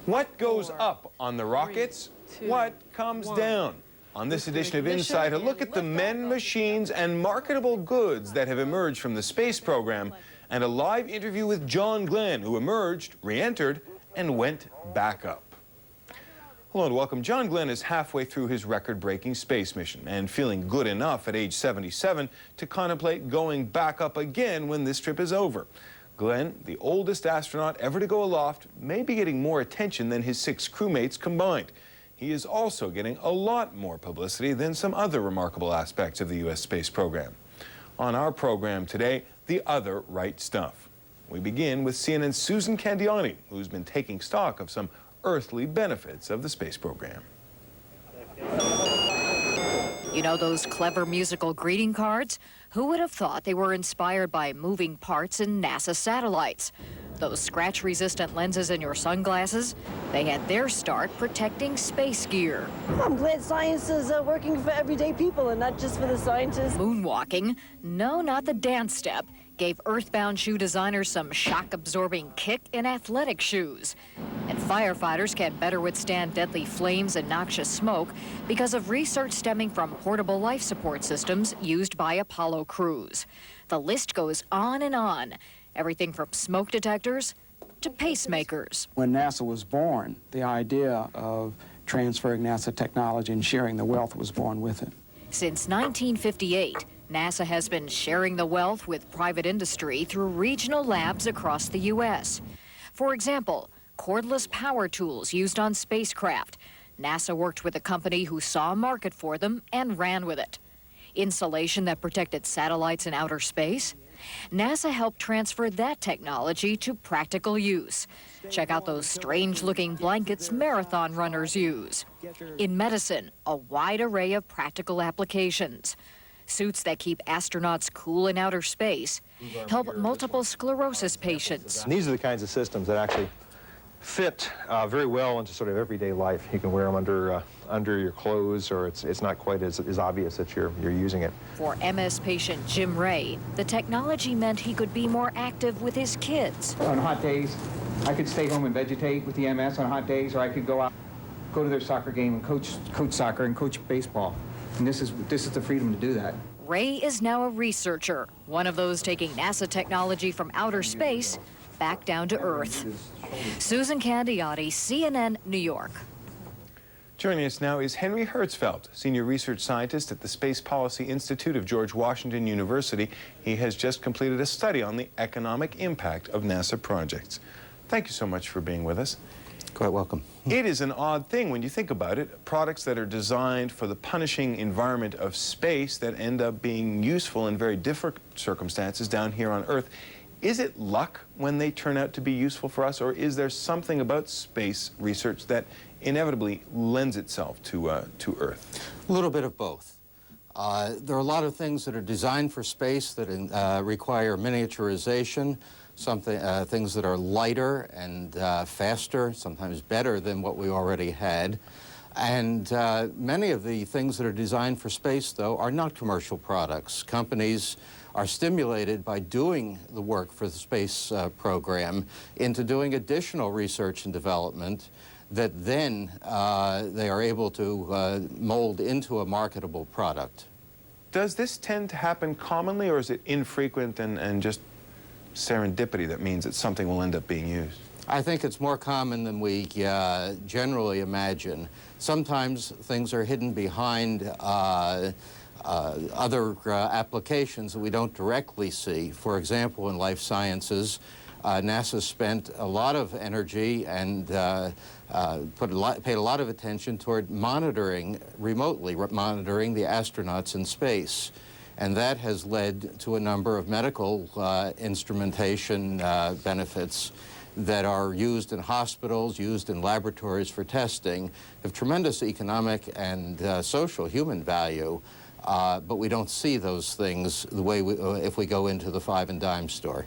S10: What goes up on the rockets? What comes down? On this edition of Inside, a look at the men, machines, and marketable goods that have emerged from the space program, and a live interview with John Glenn, who emerged, re-entered, and went back up. Hello and welcome. John Glenn is halfway through his record-breaking space mission and feeling good enough at age 77 to contemplate going back up again when this trip is over. Glenn, the oldest astronaut ever to go aloft, may be getting more attention than his 6 crewmates combined. He is also getting a lot more publicity than some other remarkable aspects of the U.S. space program. On our program today, the other right stuff. We begin with CNN's Susan Candiani, who's been taking stock of some earthly benefits of the space program.
S8: You know those clever musical greeting cards? Who would have thought they were inspired by moving parts in NASA satellites? Those scratch-resistant lenses in your sunglasses? They had their start protecting space gear.
S11: I'm glad science is working for everyday people and not just for the scientists.
S8: Moonwalking? No, not the dance step. Gave earthbound shoe designers some shock-absorbing kick in athletic shoes. And firefighters can better withstand deadly flames and noxious smoke because of research stemming from portable life support systems used by Apollo crews. The list goes on and on. Everything from smoke detectors to pacemakers.
S13: When NASA was born, the idea of transferring NASA technology and sharing the wealth was born with it.
S8: Since 1958, NASA has been sharing the wealth with private industry through regional labs across the U.S. For example, cordless power tools used on spacecraft. NASA worked with a company who saw a market for them and ran with it. Insulation that protected satellites in outer space. NASA helped transfer that technology to practical use. Check out those strange-looking blankets marathon runners use. In medicine, a wide array of practical applications. Suits that keep astronauts cool in outer space help multiple sclerosis patients.
S14: These are the kinds of systems that actually fit very well into sort of everyday life. You can wear them under your clothes, or it's not quite as obvious that you're using it.
S8: For MS patient Jim Ray, the technology meant he could be more active with his kids.
S25: On hot days, I could stay home and vegetate with the MS on hot days, or I could go out, go to their soccer game and coach soccer and coach baseball. And this is the freedom to do that.
S8: Ray is now a researcher, one of those taking NASA technology from outer space back down to Earth. Susan Candiani, CNN, New York.
S10: Joining us now is Henry Hertzfeld, Senior Research Scientist at the Space Policy Institute of George Washington University. He has just completed a study on the economic impact of NASA projects. Thank you so much for being with us.
S26: Quite welcome.
S10: It is an odd thing when you think about it. Products that are designed for the punishing environment of space that end up being useful in very different circumstances down here on Earth. Is it luck when they turn out to be useful for us, or is there something about space research that inevitably lends itself to Earth?
S26: A little bit of both. There are a lot of things that are designed for space that require miniaturization, things that are lighter and faster, sometimes better than what we already had. And many of the things that are designed for space, though, are not commercial products. Companies are stimulated by doing the work for the space program into doing additional research and development that then they are able to mold into a marketable product.
S10: Does this tend to happen commonly, or is it infrequent and just serendipity that means that something will end up being used?
S26: I think it's more common than we generally imagine. Sometimes things are hidden behind other applications that we don't directly see. For example, in life sciences, NASA spent a lot of energy and paid a lot of attention toward remotely monitoring the astronauts in space. And that has led to a number of medical instrumentation benefits that are used in hospitals, used in laboratories for testing, have tremendous economic and social human value, but we don't see those things the way if we go into the five and dime store.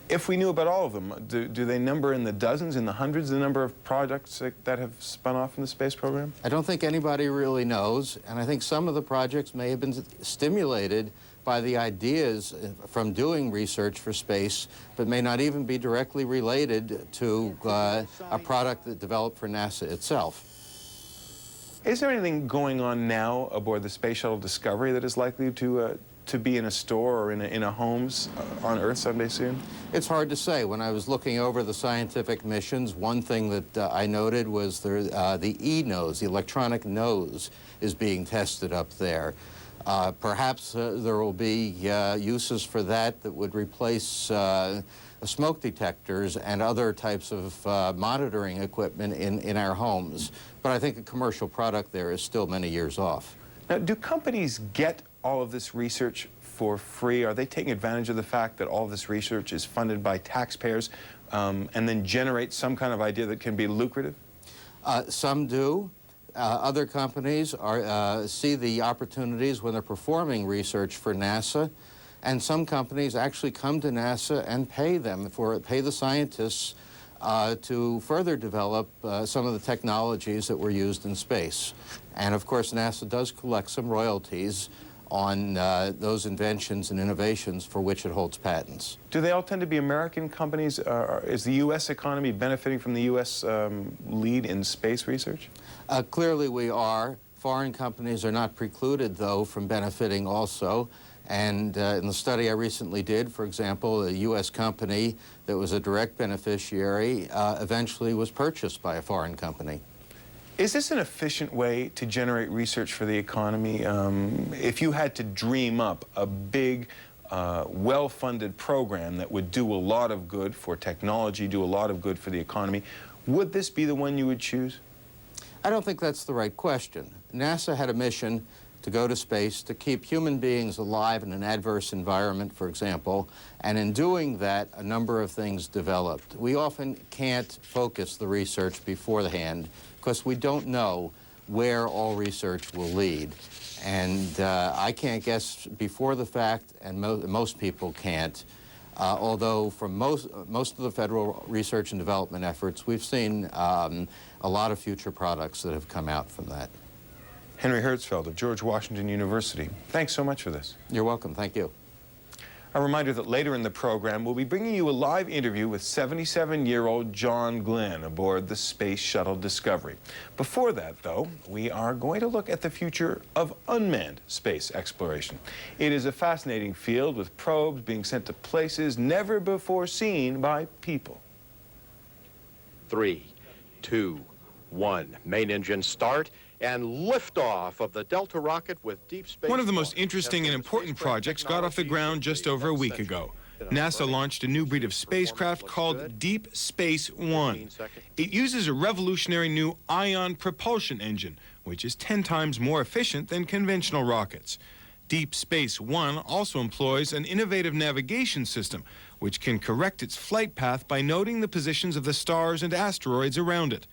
S10: If we knew about all of them, do they number in the dozens, in the hundreds, the number of projects that have spun off from the space program?
S26: I don't think anybody really knows, and I think some of the projects may have been stimulated by the ideas from doing research for space, but may not even be directly related to a product that developed for NASA itself.
S10: Is there anything going on now aboard the Space Shuttle Discovery that is likely to be in a store or in a homes on Earth someday soon?
S26: It's hard to say. When I was looking over the scientific missions, one thing that I noted was the E-nose, the electronic nose, is being tested up there. Perhaps there will be uses for that would replace smoke detectors and other types of monitoring equipment in our homes. But I think a commercial product there is still many years off.
S10: Now, do companies get all of this research for free? Are they taking advantage of the fact that all of this research is funded by taxpayers and then generate some kind of idea that can be lucrative?
S26: Some do. Other companies see the opportunities when they're performing research for NASA, and some companies actually come to NASA and pay the scientists to further develop some of the technologies that were used in space. And of course, NASA does collect some royalties on those inventions and innovations for which it holds patents.
S10: Do they all tend to be American companies? Is the U.S. economy benefiting from the U.S. lead in space research?
S26: Clearly we are. Foreign companies are not precluded, though, from benefiting also. And in the study I recently did, for example, a U.S. company that was a direct beneficiary eventually was purchased by a foreign company.
S10: Is this an efficient way to generate research for the economy? If you had to dream up a big, well-funded program that would do a lot of good for technology, do a lot of good for the economy, would this be the one you would choose?
S26: I don't think that's the right question. NASA had a mission to go to space to keep human beings alive in an adverse environment, for example, and in doing that, a number of things developed. We often can't focus the research beforehand because we don't know where all research will lead. And I can't guess before the fact, and most people can't. Although from most of the federal research and development efforts, we've seen a lot of future products that have come out from that.
S10: Henry Hertzfeld of George Washington University, thanks so much for this.
S26: You're welcome. Thank you.
S10: A reminder that later in the program, we'll be bringing you a live interview with 77-year-old John Glenn aboard the Space Shuttle Discovery. Before that, though, we are going to look at the future of unmanned space exploration. It is a fascinating field with probes being sent to places never before seen by people.
S3: 3, 2, 1. Main engine start and liftoff of the Delta rocket with deep space.
S6: One of the most interesting and important projects got off the ground just over a week ago. NASA launched a new breed of spacecraft called Deep Space One. It uses a revolutionary new ion propulsion engine, which is 10 times more efficient than conventional rockets. Deep Space One also employs an innovative navigation system, which can correct its flight path by noting the positions of the stars and asteroids around it.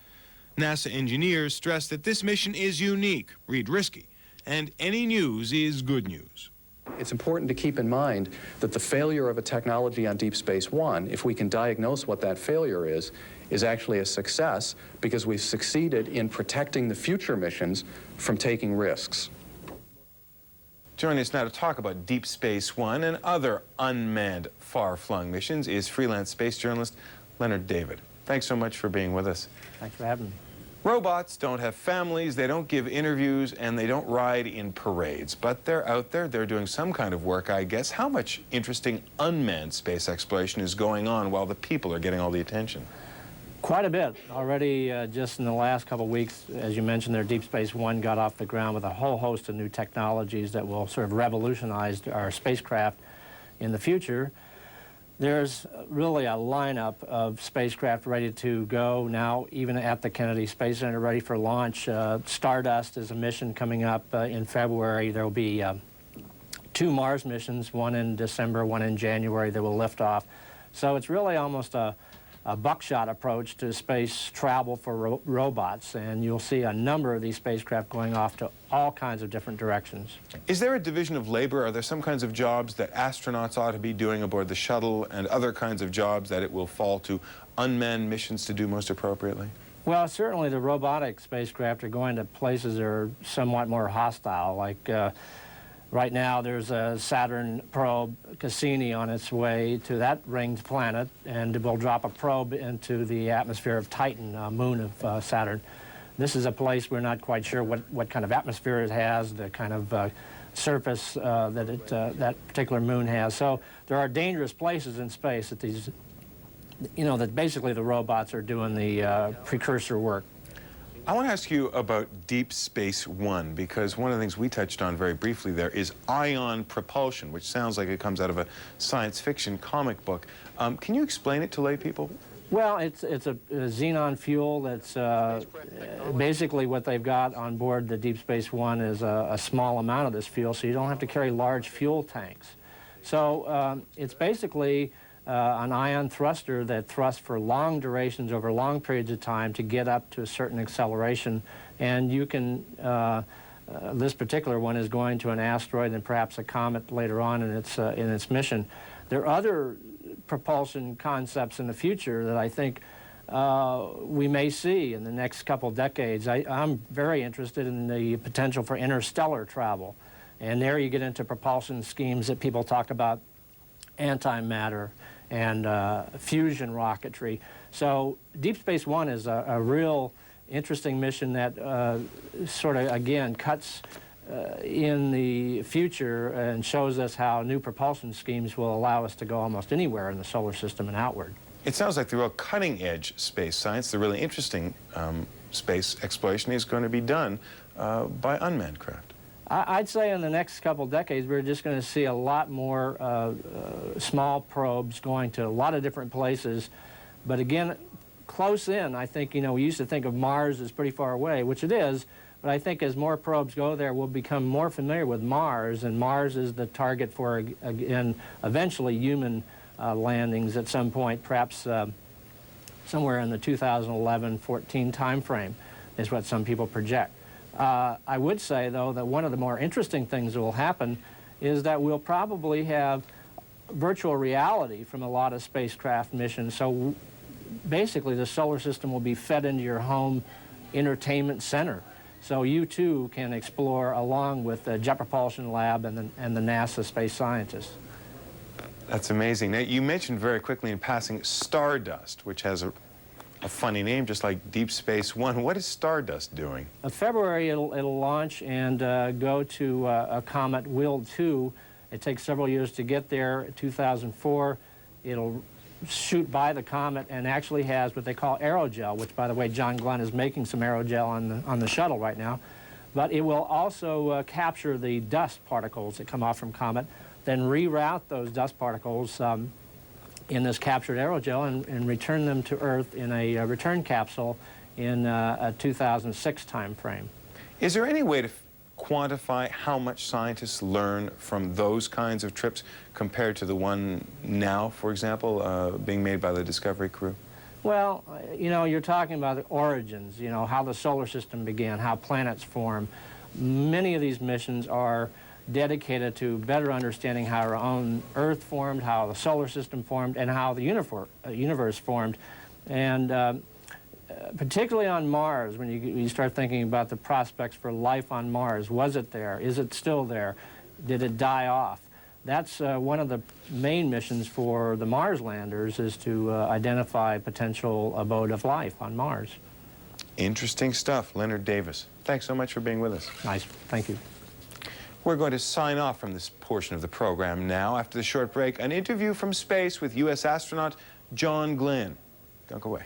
S6: NASA engineers stress that this mission is unique, read risky, and any news is good news.
S9: It's important to keep in mind that the failure of a technology on Deep Space One, if we can diagnose what that failure is actually a success because we've succeeded in protecting the future missions from taking risks.
S10: Joining us now to talk about Deep Space One and other unmanned far-flung missions is freelance space journalist Leonard David. Thanks so much for being with us.
S12: Thanks for having me.
S10: Robots don't have families, they don't give interviews, and they don't ride in parades. But they're out there, they're doing some kind of work, I guess. How much interesting unmanned space exploration is going on while the people are getting all the attention?
S1: Quite a bit. Already just in the last couple of weeks, as you mentioned there, Deep Space One got off the ground with a whole host of new technologies that will sort of revolutionize our spacecraft in the future. There's really a lineup of spacecraft ready to go now, even at the Kennedy Space Center, ready for launch. Stardust is a mission coming up in February. There will be 2 Mars missions, one in December, one in January, that will lift off. So it's really almost a buckshot approach to space travel for robots, and you'll see a number of these spacecraft going off to all kinds of different directions.
S6: Is there a division of labor? Are there some kinds of jobs that astronauts ought to be doing aboard the shuttle and other kinds of jobs that it will fall to unmanned missions to do most appropriately?
S1: Well, certainly the robotic spacecraft are going to places that are somewhat more hostile, like right now there's a Saturn probe, Cassini, on its way to that ringed planet, and will drop a probe into the atmosphere of Titan, a moon of Saturn. This is a place we're not quite sure what kind of atmosphere it has, the kind of surface that particular moon has. So there are dangerous places in space that these, that basically the robots are doing the precursor work.
S6: I want to ask you about Deep Space One, because one of the things we touched on very briefly there is ion propulsion, which sounds like it comes out of a science fiction comic book. Can you explain it to lay people?
S1: Well, it's a xenon fuel that's basically what they've got on board the Deep Space One is a small amount of this fuel, so you don't have to carry large fuel tanks. So it's basically an ion thruster that thrusts for long durations over long periods of time to get up to a certain acceleration. And you can, this particular one is going to an asteroid and perhaps a comet later on in its mission. There are other propulsion concepts in the future that I think we may see in the next couple decades. I'm very interested in the potential for interstellar travel. And there you get into propulsion schemes that people talk about, antimatter and fusion rocketry. So Deep Space One is a real interesting mission that sort of, again, cuts in the future and shows us how new propulsion schemes will allow us to go almost anywhere in the solar system and outward.
S6: It sounds like the real cutting-edge space science, the really interesting space exploration is going to be done by unmanned craft.
S1: I'd say in the next couple decades, we're just going to see a lot more small probes going to a lot of different places. But again, close in, I think, we used to think of Mars as pretty far away, which it is. But I think as more probes go there, we'll become more familiar with Mars, and Mars is the target for, again, eventually human landings at some point, perhaps somewhere in the 2011-14 time frame is what some people project. I would say, though, that one of the more interesting things that will happen is that we'll probably have virtual reality from a lot of spacecraft missions. So basically, the solar system will be fed into your home entertainment center. So you, too, can explore along with the Jet Propulsion Lab and the NASA space scientists.
S6: That's amazing. Now, you mentioned very quickly in passing Stardust, which has a funny name, just like Deep Space One. What is Stardust doing? In
S1: February, it'll launch and go to a comet, Will 2. It takes several years to get there. 2004, it'll shoot by the comet and actually has what they call aerogel, which, by the way, John Glenn is making some aerogel on the shuttle right now. But it will also capture the dust particles that come off from comet, then reroute those dust particles in this captured aerogel and return them to Earth in a return capsule in a 2006 time frame.
S6: Is there any way to quantify how much scientists learn from those kinds of trips compared to the one now, for example, being made by the Discovery crew?
S1: Well, you're talking about the origins, how the solar system began, how planets form. Many of these missions are dedicated to better understanding how our own Earth formed, how the solar system formed, and how the universe formed. And particularly on Mars, when you start thinking about the prospects for life on Mars, was it there? Is it still there? Did it die off? That's one of the main missions for the Mars landers, is to identify potential abode of life on Mars.
S6: Interesting stuff. Leonard Davis, thanks so much for being with us.
S1: Nice. Thank you.
S6: We're going to sign off from this portion of the program now. After the short break, an interview from space with U.S. astronaut John Glenn. Don't go away.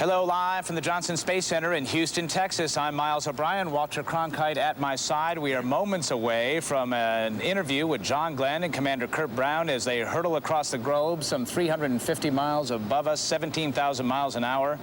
S7: Hello, live from the Johnson Space Center in Houston, Texas. I'm Miles O'Brien, Walter Cronkite at my side. We are moments away from an interview with John Glenn and Commander Kurt Brown as they hurtle across the globe, some 350 miles above us, 17,000 miles an hour.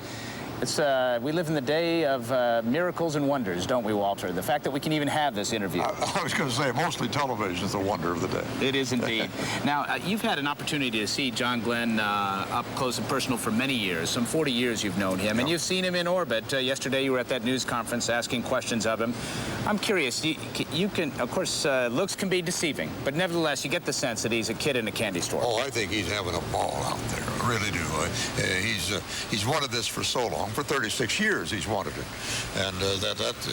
S7: We live in the day of miracles and wonders, don't we, Walter? The fact that we can even have this interview.
S18: I was going to say, mostly television is the wonder of the day.
S7: It is indeed. Now, you've had an opportunity to see John Glenn up close and personal for many years. Some 40 years you've known him, and you've seen him in orbit. Yesterday you were at that news conference asking questions of him. I'm curious, you can, of course, looks can be deceiving, but nevertheless, you get the sense that he's a kid in a candy store.
S18: Oh, I think he's having a ball out there. I really do. He's wanted this for so long. For 36 years he's wanted it, and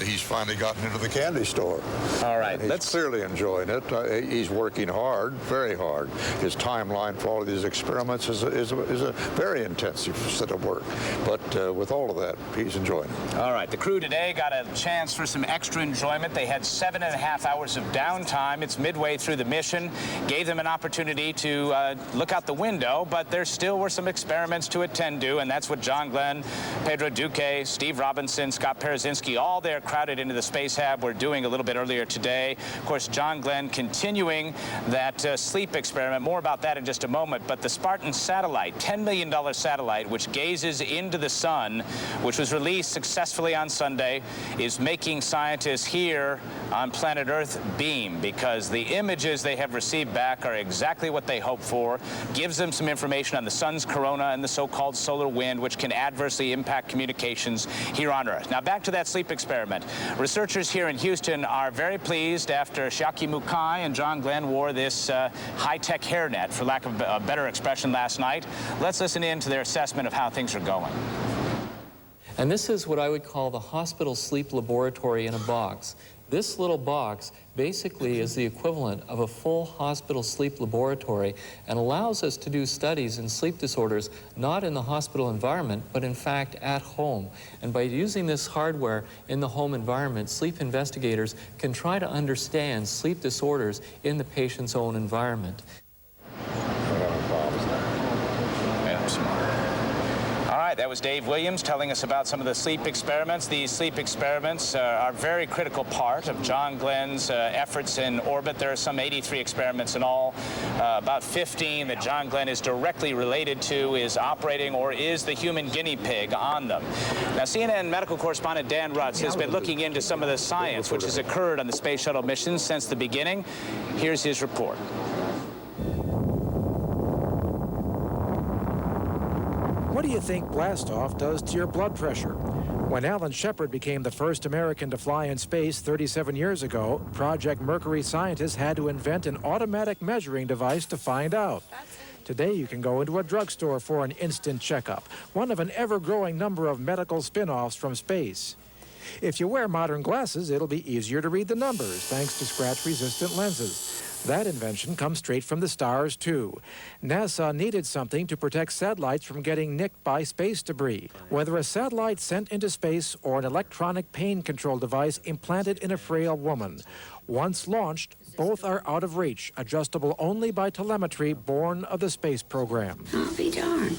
S18: he's finally gotten into the candy store.
S7: All right,
S18: he's clearly enjoying it. He's working hard, very hard. His timeline for all of these experiments is a very intensive set of work, but with all of that, he's enjoying it.
S7: All right, the crew today got a chance for some extra enjoyment. They had 7.5 hours of downtime. It's midway through the mission. Gave them an opportunity to look out the window, but there still were some experiments to attend to, and that's what John Glenn, Pedro Duque, Steve Robinson, Scott Parazynski, all there crowded into the Space Hab were doing a little bit earlier today. Of course, John Glenn continuing that sleep experiment. More about that in just a moment. But the Spartan satellite, $10 million satellite, which gazes into the sun, which was released successfully on Sunday, is making scientists here on planet Earth beam, because the images they have received back are exactly what they hoped for. Gives them some information on the sun's corona and the so-called solar wind, which can adversely impact communications here on Earth. Now back to that sleep experiment. Researchers here in Houston are very pleased after Shiaki Mukai and John Glenn wore this high-tech hairnet, for lack of a better expression, last night. Let's listen in to their assessment of how things are going.
S23: And this is what I would call the hospital sleep laboratory in a box. This little box basically is the equivalent of a full hospital sleep laboratory and allows us to do studies in sleep disorders not in the hospital environment, but in fact at home. And by using this hardware in the home environment, sleep investigators can try to understand sleep disorders in the patient's own environment.
S7: That was Dave Williams telling us about some of the sleep experiments. These sleep experiments are a very critical part of John Glenn's efforts in orbit. There are some 83 experiments in all. About 15 that John Glenn is directly related to, is operating or is the human guinea pig on them. Now, CNN medical correspondent Dan Rutz has been looking into some of the science which has occurred on the Space Shuttle mission since the beginning. Here's his report.
S4: What do you think blastoff does to your blood pressure? When Alan Shepard became the first American to fly in space 37 years ago, Project Mercury scientists had to invent an automatic measuring device to find out. Today you can go into a drugstore for an instant checkup, one of an ever-growing number of medical spin-offs from space. If you wear modern glasses, it'll be easier to read the numbers thanks to scratch-resistant lenses. That invention comes straight from the stars, too. NASA needed something to protect satellites from getting nicked by space debris. Whether a satellite sent into space or an electronic pain control device implanted in a frail woman, once launched, both are out of reach, adjustable only by telemetry born of the space program.
S12: I'll be darned.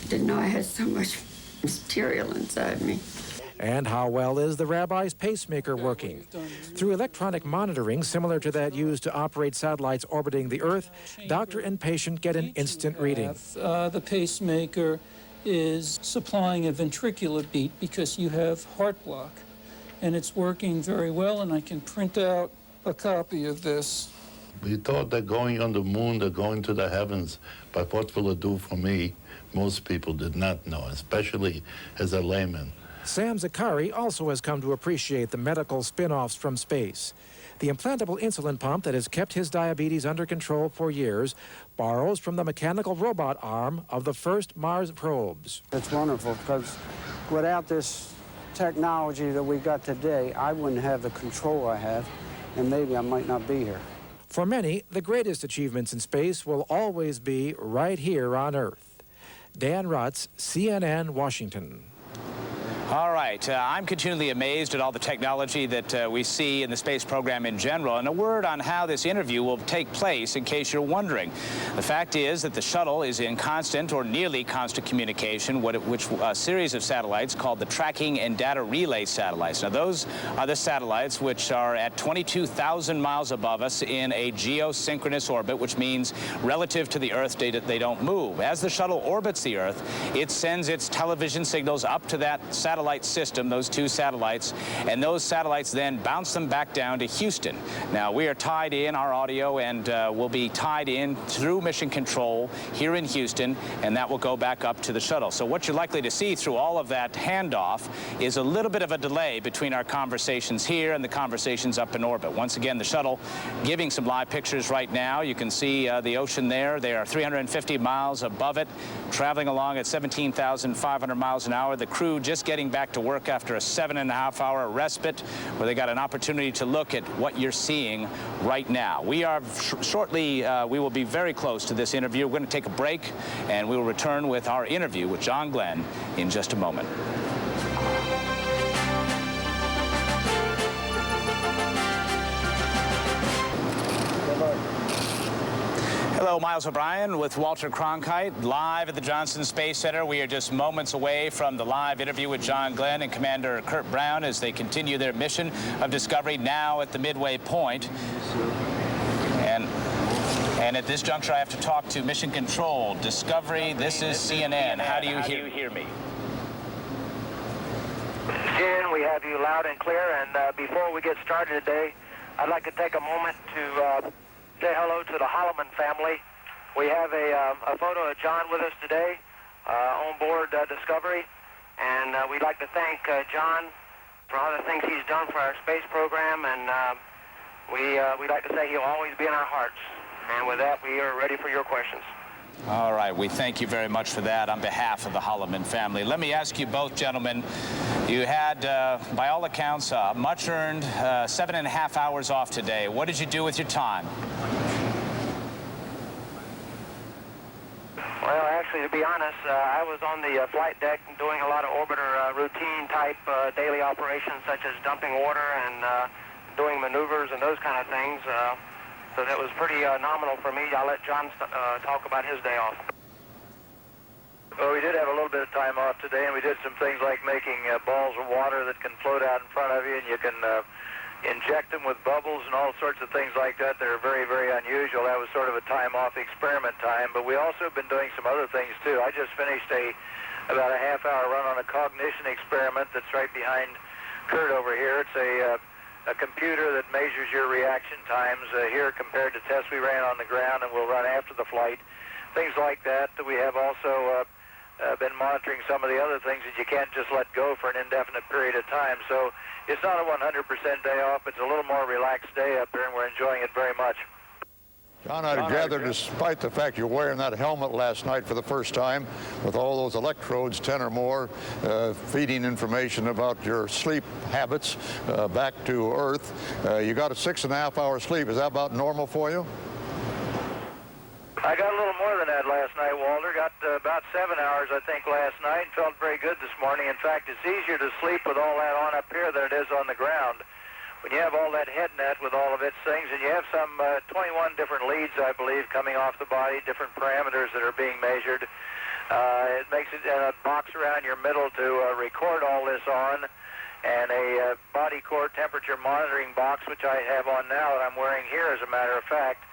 S12: Didn't know I had so much material inside me.
S4: And how well is the rabbi's pacemaker working? Through electronic monitoring similar to that used to operate satellites orbiting the Earth, doctor and patient get an instant reading.
S15: The pacemaker is supplying a ventricular beat because you have heart block. And it's working very well, and I can print out a copy of this.
S16: We thought that going on the moon, they're going to the heavens, but what will it do for me? Most people did not know, especially as a layman.
S4: Sam Zakari also has come to appreciate the medical spin-offs from space. The implantable insulin pump that has kept his diabetes under control for years borrows from the mechanical robot arm of the first Mars probes.
S13: It's wonderful because without this technology that we got today, I wouldn't have the control I have, and maybe I might not be here.
S4: For many, the greatest achievements in space will always be right here on Earth. Dan Rutz, CNN, Washington.
S7: All right, I'm continually amazed at all the technology that we see in the space program in general, and a word on how this interview will take place in case you're wondering. The fact is that the shuttle is in constant or nearly constant communication with a series of satellites called the Tracking and Data Relay Satellites. Now, those are the satellites which are at 22,000 miles above us in a geosynchronous orbit, which means relative to the Earth, they don't move. As the shuttle orbits the Earth, it sends its television signals up to that satellite system, those two satellites, and those satellites then bounce them back down to Houston. Now, we are tied in, our audio, and will be tied in through mission control here in Houston, and that will go back up to the shuttle. So what you're likely to see through all of that handoff is a little bit of a delay between our conversations here and the conversations up in orbit. Once again, the shuttle giving some live pictures right now. You can see the ocean there. They are 350 miles above it, traveling along at 17,500 miles an hour. The crew just getting back to work after a 7.5-hour respite, where they got an opportunity to look at what you're seeing right now. We are shortly, we will be very close to this interview. We're going to take a break, and we will return with our interview with John Glenn in just a moment. Hello, Miles O'Brien with Walter Cronkite, live at the Johnson Space Center. We are just moments away from the live interview with John Glenn and Commander Kurt Brown as they continue their mission of discovery now at the midway point. And at this juncture, I have to talk to Mission Control. Discovery, this is CNN. How do you hear me?
S2: CNN, we have you loud and clear. And before we get started today, I'd like to take a moment to say hello to the Holloman family. We have a photo of John with us today on board Discovery, and we'd like to thank John for all the things he's done for our space program, and we'd like to say he'll always be in our hearts. And with that, we are ready for your questions.
S7: All right, we thank you very much for that on behalf of the Holloman family. Let me ask you both, gentlemen, you had, by all accounts, much earned 7.5 hours off today. What did you do with your time?
S2: Well, actually, to be honest, I was on the flight deck doing a lot of orbiter routine type daily operations, such as dumping water and doing maneuvers and those kind of things. So that was pretty nominal for me. I'll let John talk about his day off.
S5: Well, we did have a little bit of time off today, and we did some things like making balls of water that can float out in front of you, and you can inject them with bubbles and all sorts of things like that. They're very, very unusual. That was sort of a time-off experiment time, but we also have been doing some other things, too. I just finished about a half-hour run on a cognition experiment that's right behind Kurt over here. It's a computer that measures your reaction times here compared to tests we ran on the ground and we'll run after the flight. Things like that. We have also been monitoring some of the other things that you can't just let go for an indefinite period of time. So it's not a 100% day off. It's a little more relaxed day up here, and we're enjoying it very much.
S18: John, I'd gather, despite the fact you're wearing that helmet last night for the first time, with all those electrodes, 10 or more, feeding information about your sleep habits back to Earth, you got a 6.5-hour sleep. Is that about normal for you?
S5: I got a little more than that last night, Walter. Got about 7 hours, I think, last night, and felt very good this morning. In fact, it's easier to sleep with all that on up here than it is on the ground. When you have all that head net with all of its things, and you have some 21 different leads, I believe, coming off the body, different parameters that are being measured, it makes it a box around your middle to record all this on, and a body core temperature monitoring box, which I have on now that I'm wearing here, as a matter of fact.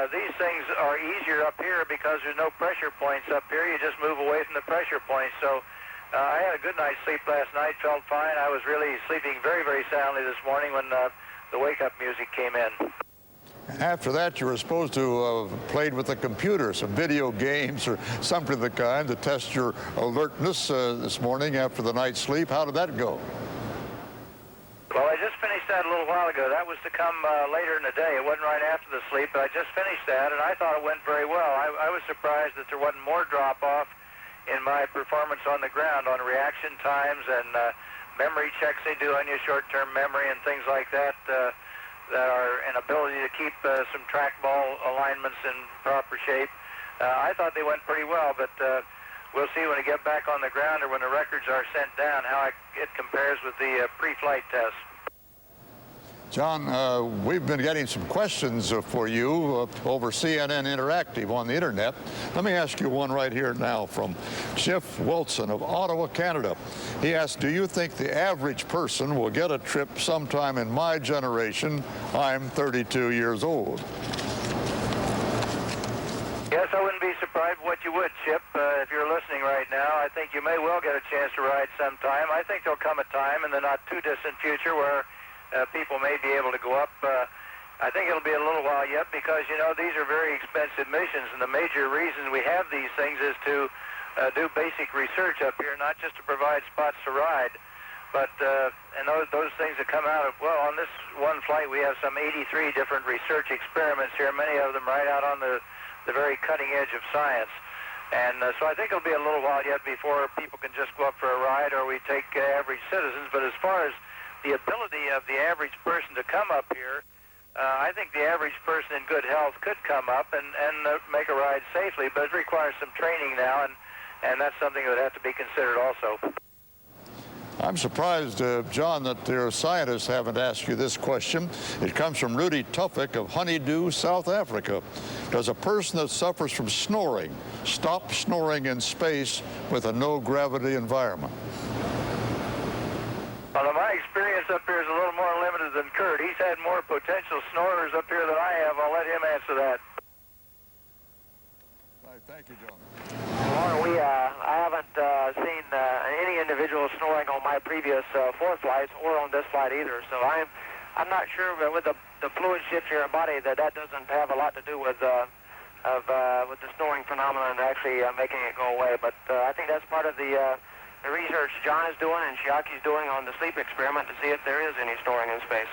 S5: These things are easier up here because there's no pressure points up here. You just move away from the pressure points. So I had a good night's sleep last night, felt fine. I was really sleeping very, very soundly this morning when the wake-up music came in.
S18: After that, you were supposed to have played with the computer, some video games or something of the kind to test your alertness this morning after the night's sleep. How did that go?
S5: Well, I just finished that a little while ago. That was to come later in the day. It wasn't right after the sleep, but I just finished that, and I thought it went very well. I was surprised that there wasn't more drop-off in my performance on the ground on reaction times and memory checks they do on your short-term memory and things like that that are an ability to keep some trackball alignments in proper shape. I thought they went pretty well, but we'll see when we get back on the ground or when the records are sent down how it compares with the pre-flight tests.
S18: John, we've been getting some questions for you over CNN Interactive on the internet. Let me ask you one right here now from Jeff Wilson of Ottawa, Canada. He asked, do you think the average person will get a trip sometime in my generation? I'm 32 years old.
S5: Yes, I wouldn't be surprised what you would, Chip. If you're listening right now, I think you may well get a chance to ride sometime. I think there'll come a time in the not too distant future where people may be able to go up. I think it'll be a little while yet because, you know, these are very expensive missions, and the major reason we have these things is to do basic research up here, not just to provide spots to ride, but and those things that come out of, well, on this one flight we have some 83 different research experiments here, many of them right out on the very cutting edge of science. And so I think it'll be a little while yet before people can just go up for a ride or we take average citizens. But as far as the ability of the average person to come up here, I think the average person in good health could come up and make a ride safely, but it requires some training now, and that's something that would have to be considered also.
S18: I'm surprised, John, that your scientists haven't asked you this question. It comes from Rudy Tufik of Honeydew, South Africa. Does a person that suffers from snoring stop snoring in space with a no-gravity environment?
S5: Well, my experience up here is a little more limited than Kurt. He's had more potential snorers up here than I have. I'll let him answer that.
S18: All right, thank you, John.
S2: Well, I haven't seen any individual snoring on my previous 4 flights or on this flight either. So I'm not sure with the fluid shift in your body that doesn't have a lot to do with the snoring phenomenon actually making it go away. But I think that's part of the research John is doing and Shiaki's doing on the sleep experiment to see if there is any snoring in space.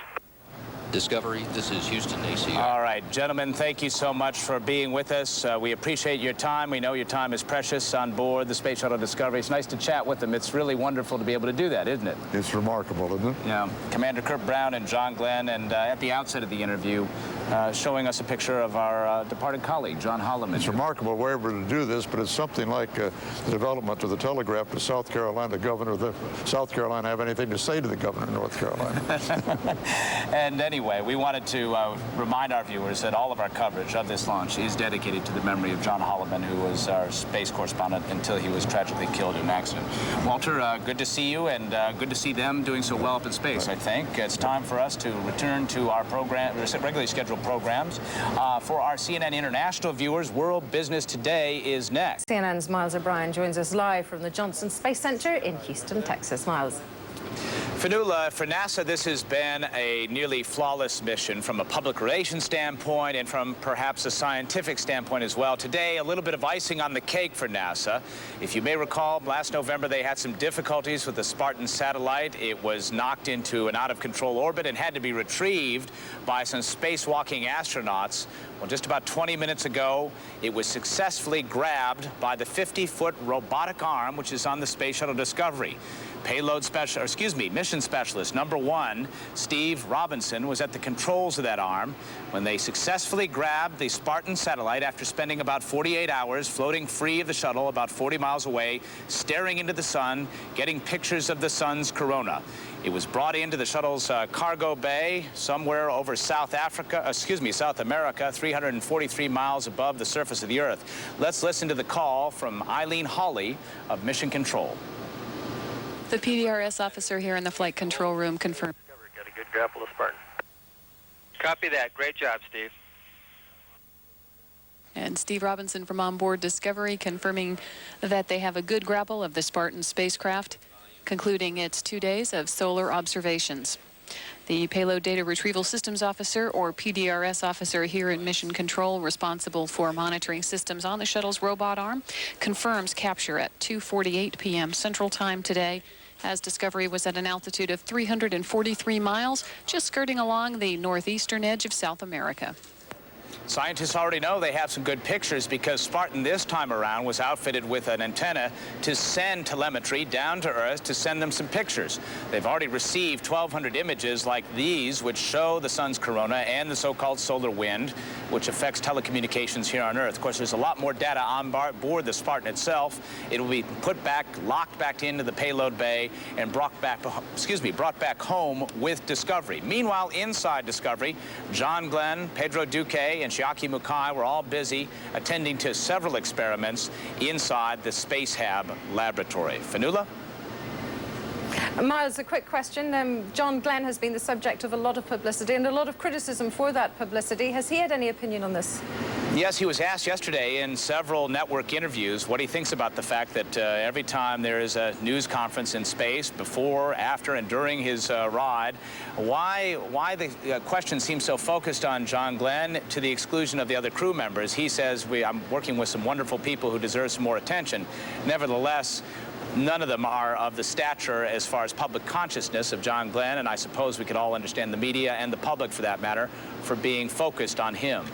S17: Discovery, this is Houston, ACR.
S7: All right, gentlemen, thank you so much for being with us. We appreciate your time. We know your time is precious on board the Space Shuttle Discovery. It's nice to chat with them. It's really wonderful to be able to do that, isn't it?
S18: It's remarkable, isn't it?
S7: Yeah. Commander Kurt Brown and John Glenn, and at the outset of the interview, showing us a picture of our departed colleague, John Holloman.
S18: It's remarkable we're able to do this, but it's something like the development of the telegraph to South Carolina. The governor of South Carolina have anything to say to the governor of North Carolina.
S7: And anyway, we wanted to remind our viewers that all of our coverage of this launch is dedicated to the memory of John Holloman, who was our space correspondent until he was tragically killed in an accident. Walter, good to see you, and good to see them doing so well up in space, I think. It's time for us to return to our program, regularly scheduled programs. For our CNN International viewers, World Business Today is next.
S19: CNN's Miles O'Brien joins us live from the Johnson Space Center in Houston, Texas. Miles.
S7: Fanula, for NASA, this has been a nearly flawless mission from a public relations standpoint and from perhaps a scientific standpoint as well. Today, a little bit of icing on the cake for NASA. If you may recall, last November they had some difficulties with the Spartan satellite. It was knocked into an out-of-control orbit and had to be retrieved by some spacewalking astronauts. Well, just about 20 minutes ago, it was successfully grabbed by the 50-foot robotic arm, which is on the Space Shuttle Discovery. Mission specialist number 1, Steve Robinson, was at the controls of that arm when they successfully grabbed the Spartan satellite after spending about 48 hours floating free of the shuttle about 40 miles away, staring into the sun, getting pictures of the sun's corona. It was brought into the shuttle's cargo bay somewhere over South America, 343 miles above the surface of the Earth. Let's listen to the call from Eileen Hawley of Mission Control.
S20: The PDRS officer here in the flight control room confirmed.
S5: Got a good grapple of Spartan. Copy that. Great job, Steve.
S20: And Steve Robinson from onboard Discovery confirming that they have a good grapple of the Spartan spacecraft, concluding its 2 days of solar observations. The Payload Data Retrieval Systems Officer, or PDRS officer here in Mission Control, responsible for monitoring systems on the shuttle's robot arm, confirms capture at 2:48 p.m. Central Time today, as Discovery was at an altitude of 343 miles, just skirting along the northeastern edge of South America.
S7: Scientists already know they have some good pictures because Spartan this time around was outfitted with an antenna to send telemetry down to Earth to send them some pictures. They've already received 1,200 images like these, which show the sun's corona and the so-called solar wind, which affects telecommunications here on Earth. Of course, there's a lot more data on board the Spartan itself. It will be put back, locked back into the payload bay, and brought back home with Discovery. Meanwhile, inside Discovery, John Glenn, Pedro Duque, and Chiaki Mukai were all busy attending to several experiments inside the Space Hab laboratory. Fanula?
S19: Miles, a quick question. John Glenn has been the subject of a lot of publicity and a lot of criticism for that publicity. Has he had any opinion on this?
S7: Yes, he was asked yesterday in several network interviews what he thinks about the fact that every time there is a news conference in space, before, after, and during his ride, why the question seems so focused on John Glenn to the exclusion of the other crew members. He says, I'm working with some wonderful people who deserve some more attention. Nevertheless, none of them are of the stature as far as public consciousness of John Glenn, and I suppose we could all understand the media and the public, for that matter, for being focused on him.